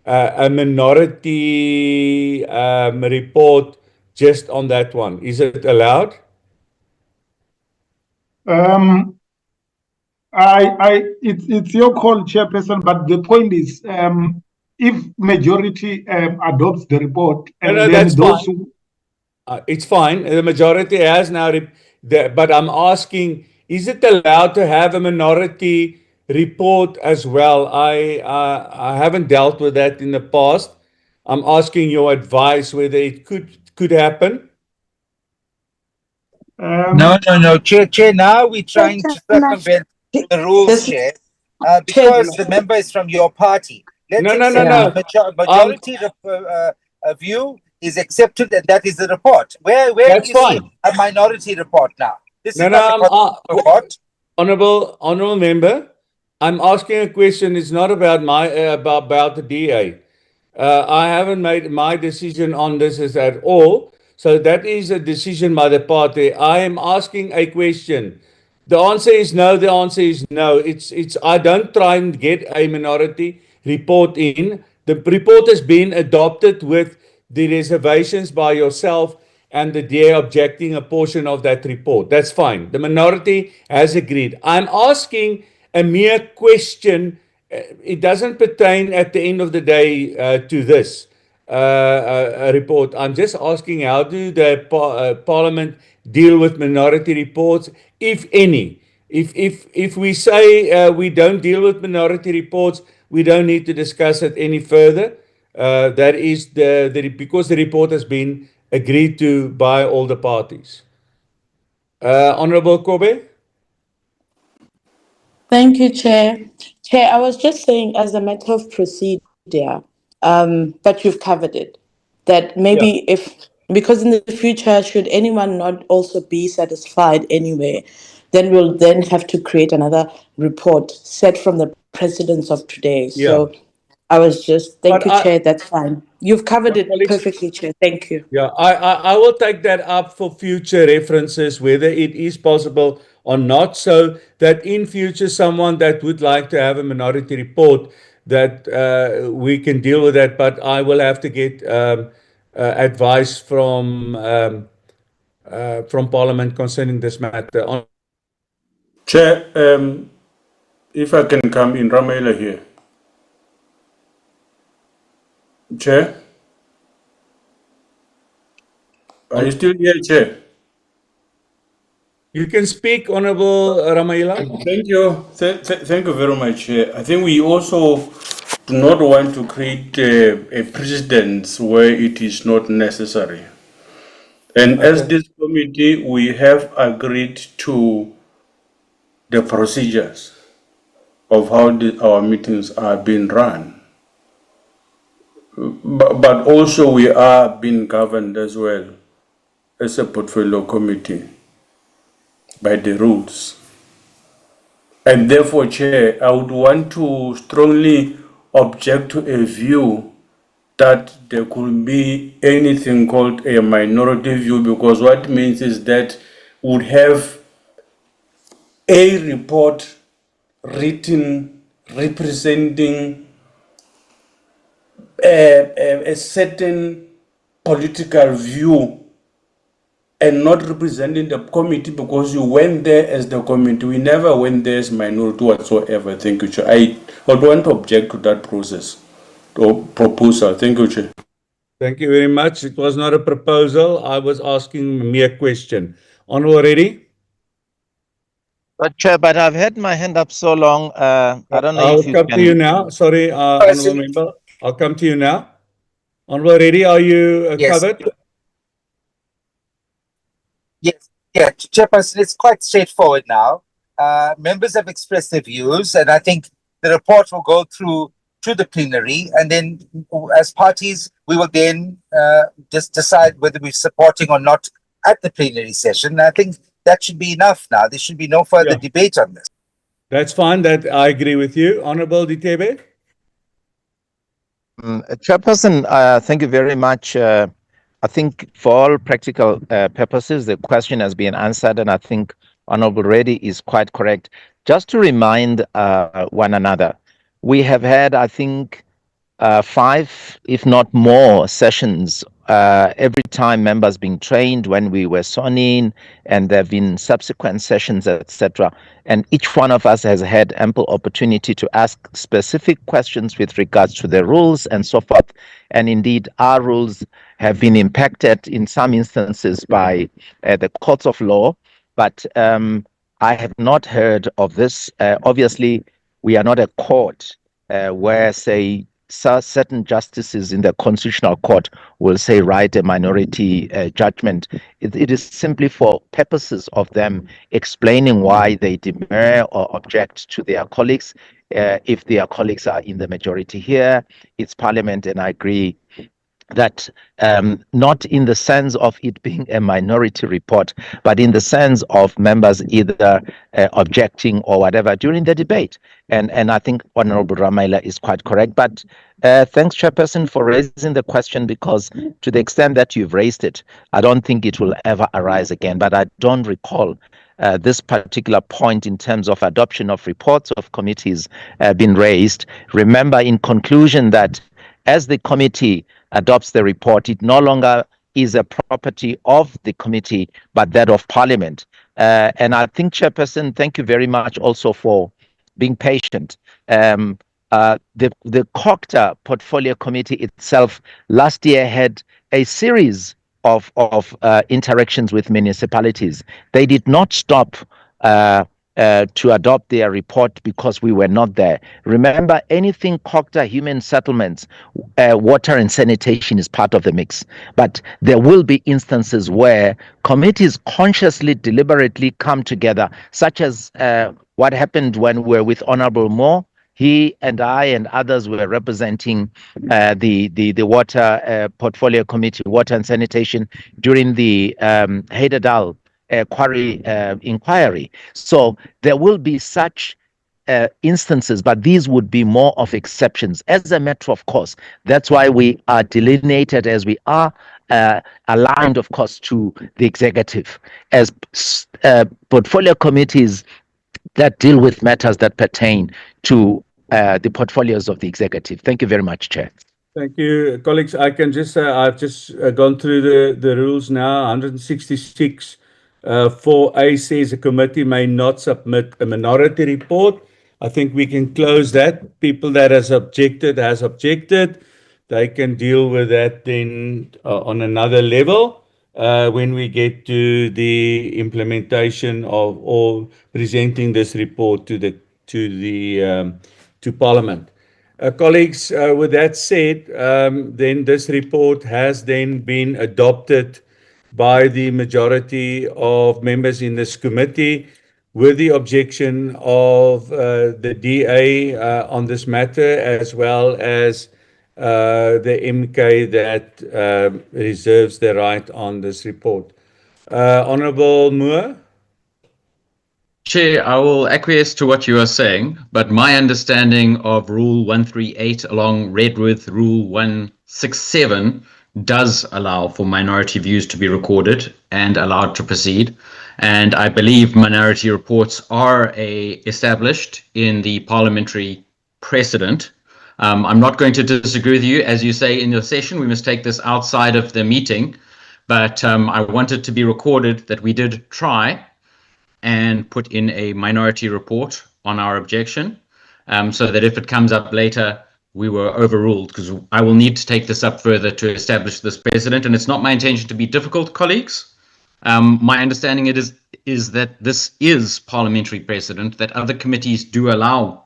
a minority report just on that one? Is it allowed? It's your call, Chairperson, but the point is, if majority adopts the report, and No, then that's those fine. who It's fine. The majority has now, but I'm asking, is it allowed to have a minority report as well? I haven't dealt with that in the past. I'm asking your advice whether it could happen. No. Chair, now we're trying to circumvent the rules, Chair, because the member is from your party. Let's accept the majority view is accepted, and that is the report. Where do you see a minority report now? This is not a report. Honorable member, I'm asking a question. It's not about about the DA. I haven't made my decision on this at all. So that is a decision by the party. I am asking a question. The answer is no. The answer is no. I don't try and get a minority report in. The report has been adopted with the reservations by yourself and the DA objecting a portion of that report. That's fine. The minority has agreed. I'm asking a mere question. It doesn't pertain at the end of the day to this report. I'm just asking, how do the Parliament deal with minority reports, if any? If we say we don't deal with minority reports, we don't need to discuss it any further. That is because the report has been agreed to by all the parties. Honorable Kobe? Thank you, Chair. Chair, I was just saying as a matter of procedure, but you've covered it, that maybe because in the future, should anyone not also be satisfied anyway, then we'll then have to create another report set from the precedents of today. So I was just, thank you, Chair, that's fine. You've covered it perfectly, Chair. Thank you. Yeah, I will take that up for future references, whether it is possible or not, so that in future someone that would like to have a minority report, that we can deal with that. But I will have to get advice from Parliament concerning this matter. Chair, if I can come in, Ramela here. Chair? Are you still here, Chair? You can speak, Honorable Ramayela. Thank you. Thank you very much. I think we also do not want to create a precedent where it is not necessary. And as this committee, we have agreed to the procedures of how our meetings are being run. But also we are being governed as well as a portfolio committee by the rules. And therefore, Chair, I would want to strongly object to a view that there could be anything called a minority view, because what it means is that we would have a report written representing a certain political view and not representing the committee, because you went there as the committee. We never went there as minority whatsoever. Thank you, Chair. I would want to object to that process or proposal. Thank you, Chair. Thank you very much. It was not a proposal. I was asking me a question. Honorable Reddy? Chair, but I've had my hand up so long. I don't know I'll if you come can. to you now. Sorry, Honorable Member. I'll come to you now. Honorable Reddy, are you Yes. covered? Yes, yeah, Chairperson, it's quite straightforward now. Members have expressed their views, and I think the report will go through to the plenary, and then as parties, we will then just decide whether we're supporting or not at the plenary session. I think that should be enough now. There should be no further debate on this. That's fine. That I agree with you. Honorable Ditebe? Chairperson, thank you very much. I think for all practical purposes, the question has been answered, and I think Honorable Reddy is quite correct. Just to remind one another, we have had, I think, 5, if not more, sessions every time members being trained when we were sworn in, and there have been subsequent sessions, etc. And each one of us has had ample opportunity to ask specific questions with regards to the rules and so forth. And indeed, our rules have been impacted in some instances by the courts of law, but I have not heard of this. Obviously, we are not a court where, say, certain justices in the Constitutional Court will say, write a minority judgment. It is simply for purposes of them explaining why they demur or object to their colleagues. If their colleagues are in the majority here, it's Parliament, and I agree that not in the sense of it being a minority report, but in the sense of members either objecting or whatever during the debate. And I think Honorable Ramayela is quite correct. But thanks, Chairperson, for raising the question, because to the extent that you've raised it, I don't think it will ever arise again. But I don't recall this particular point in terms of adoption of reports of committees being raised. Remember, in conclusion, that as the committee adopts the report, it no longer is a property of the committee, but that of Parliament. And I think, Chairperson, thank you very much also for being patient. The COCTA Portfolio Committee itself last year had a series of interactions with municipalities. They did not stop to adopt their report because we were not there. Remember, anything COCTA, human settlements, water and sanitation is part of the mix. But there will be instances where committees consciously, deliberately come together, such as what happened when we were with Honorable Moore. He and I and others were representing the Water Portfolio Committee, Water and Sanitation, during the Heidedal quarry inquiry. So there will be such instances, but these would be more of exceptions as a matter of course. That's why we are delineated as we are, aligned, of course, to the executive as portfolio committees that deal with matters that pertain to the portfolios of the executive. Thank you very much, Chair. Thank you, colleagues. I can just say I've just gone through the rules now. 166 4A says a committee may not submit a minority report. I think we can close that. People that has objected. They can deal with that then on another level. when we get to the implementation of or presenting this report to Parliament. Colleagues, with that said, then this report has then been adopted by the majority of members in this committee, with the objection of the DA on this matter, as well as the MK that reserves the right on this report. Honourable Moore? Chair, I will acquiesce to what you are saying, but my understanding of Rule 138 along read with Rule 167 does allow for minority views to be recorded and allowed to proceed. And I believe minority reports are established in the parliamentary precedent. I'm not going to disagree with you. As you say in your session, we must take this outside of the meeting, but I wanted to be recorded that we did try and put in a minority report on our objection, so that if it comes up later, we were overruled, because I will need to take this up further to establish this precedent, and it's not my intention to be difficult, colleagues. My understanding is that this is parliamentary precedent, that other committees do allow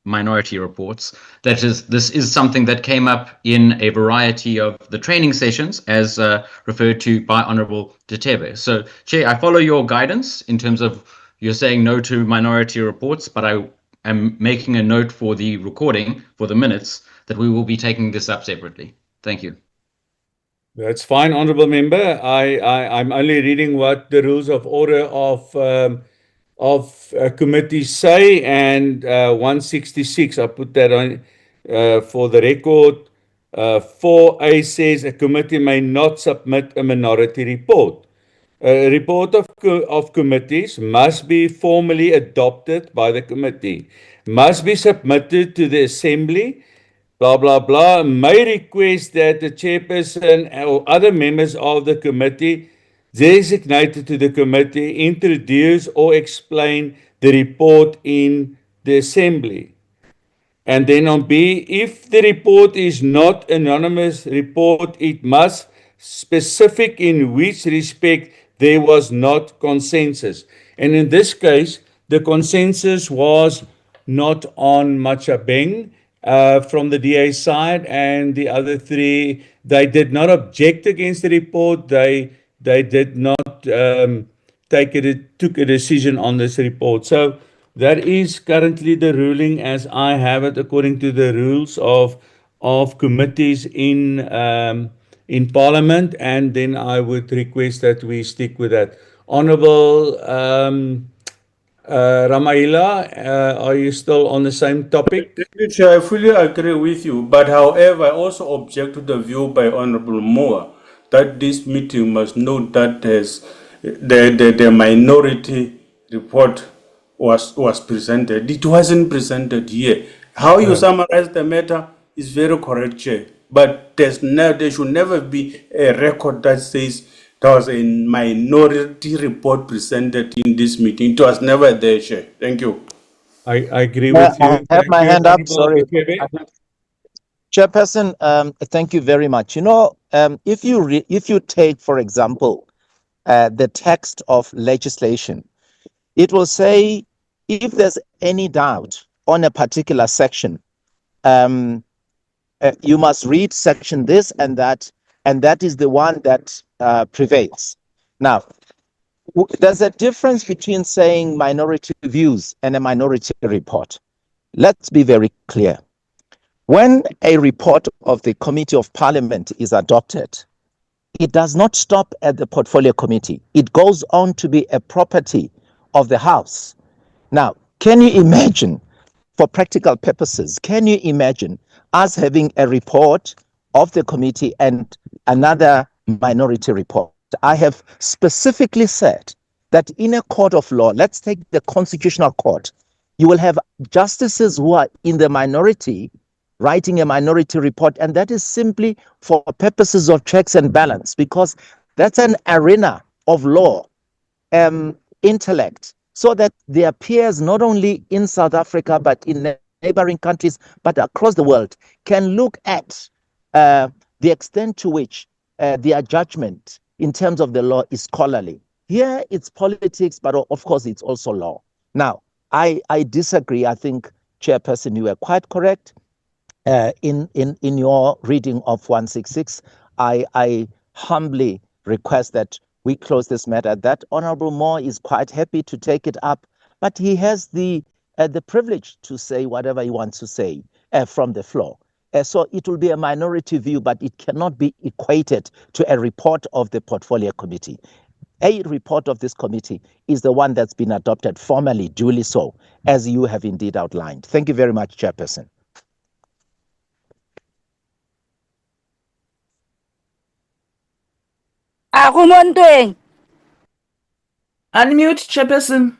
minority reports. That is, this is something that came up in a variety of the training sessions, as referred to by Honourable Detebe. So, Chair, I follow your guidance in terms of you're saying no to minority reports, but I am making a note for the recording, for the minutes, that we will be taking this up separately. Thank you. That's fine, Honourable Member. I'm only reading what the rules of order of committees say, and 166, I put that on for the record. 4A says a committee may not submit a minority report. A report of committees must be formally adopted by the committee, must be submitted to the Assembly, blah, blah, blah, may request that the chairperson or other members of the committee designated to the committee introduce or explain the report in the Assembly. And then on B, if the report is not anonymous report, it must specific in which respect there was not consensus. And in this case, the consensus was not on Machabeng from the DA side, and the other three, they did not object against the report. They did not took a decision on this report. So that is currently the ruling as I have it, according to the rules of committees in Parliament, and then I would request that we stick with that. Honourable Ramaila, are you still on the same topic? Deputy Chair, I fully agree with you, but however, I also object to the view by Honourable Moore that this meeting must note that the minority report was presented. It wasn't presented here. How you summarize the matter is very correct, Chair, but there should never be a record that says there was a minority report presented in this meeting. It was never there, Chair. Thank you. I agree with you. I have Thank my you, hand up. Honourable Sorry. Detebe. Chairperson, thank you very much. You know, if you take, for example, the text of legislation, it will say if there's any doubt on a particular section, you must read section this and that is the one that prevails. Now, there's a difference between saying minority views and a minority report. Let's be very clear. When a report of the Committee of Parliament is adopted, it does not stop at the Portfolio Committee. It goes on to be a property of the House. Now, can you imagine, for practical purposes, can you imagine us having a report of the committee and another minority report? I have specifically said that in a court of law, let's take the Constitutional Court, you will have justices who are in the minority writing a minority report, and that is simply for purposes of checks and balance, because that's an arena of law, intellect, so that their peers, not only in South Africa, but in neighboring countries, but across the world, can look at the extent to which their judgment in terms of the law is scholarly. Here it's politics, but of course it's also law. Now, I disagree. I think, Chairperson, you were quite correct in your reading of 166. I humbly request that we close this matter. That Honorable Moore is quite happy to take it up, but he has the privilege to say whatever he wants to say from the floor. So it will be a minority view, but it cannot be equated to a report of the Portfolio Committee. A report of this committee is the one that's been adopted formally, duly so, as you have indeed outlined. Thank you very much, Chairperson. Unmute, Chairperson.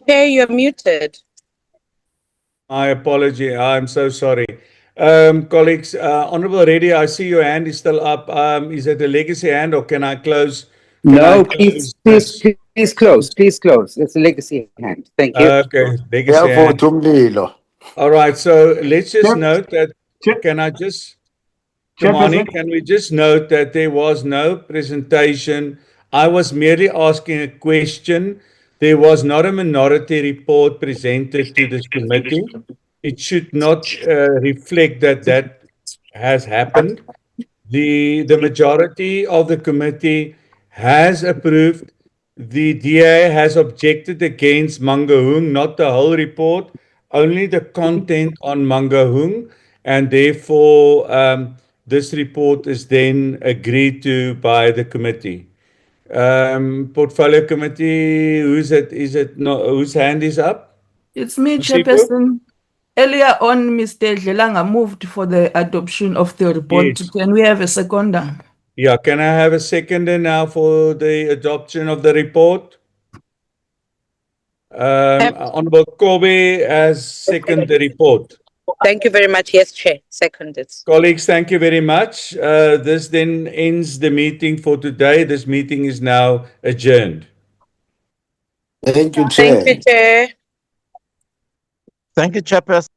Okay, you're muted. My apology. I'm so sorry. Colleagues, Honorable Reddy, I see your hand is still up. Is it a legacy hand or can I close? No, please close. Please close. It's a legacy hand. Thank you. Okay, legacy hand. All right, so let's just note that, can we just note that there was no presentation. I was merely asking a question. There was not a minority report presented to this committee. It should not reflect that that has happened. The majority of the committee has approved. The DA has objected against Mangaung, not the whole report, only the content on Mangaung, and therefore this report is then agreed to by the committee. Portfolio Committee, whose hand is up? It's me, Masipo? Chairperson. Earlier on, Mr. Dlelanga moved for the adoption of the report. Yes. Can we have a seconder? Yeah, can I have a seconder now for the adoption of the report? Honorable Kobe has seconded the report. Thank you very much. Yes, Chair. Seconded. Colleagues, thank you very much. This then ends the meeting for today. This meeting is now adjourned. Thank you, Chair. Thank you, Chair. Thank you, Chairperson.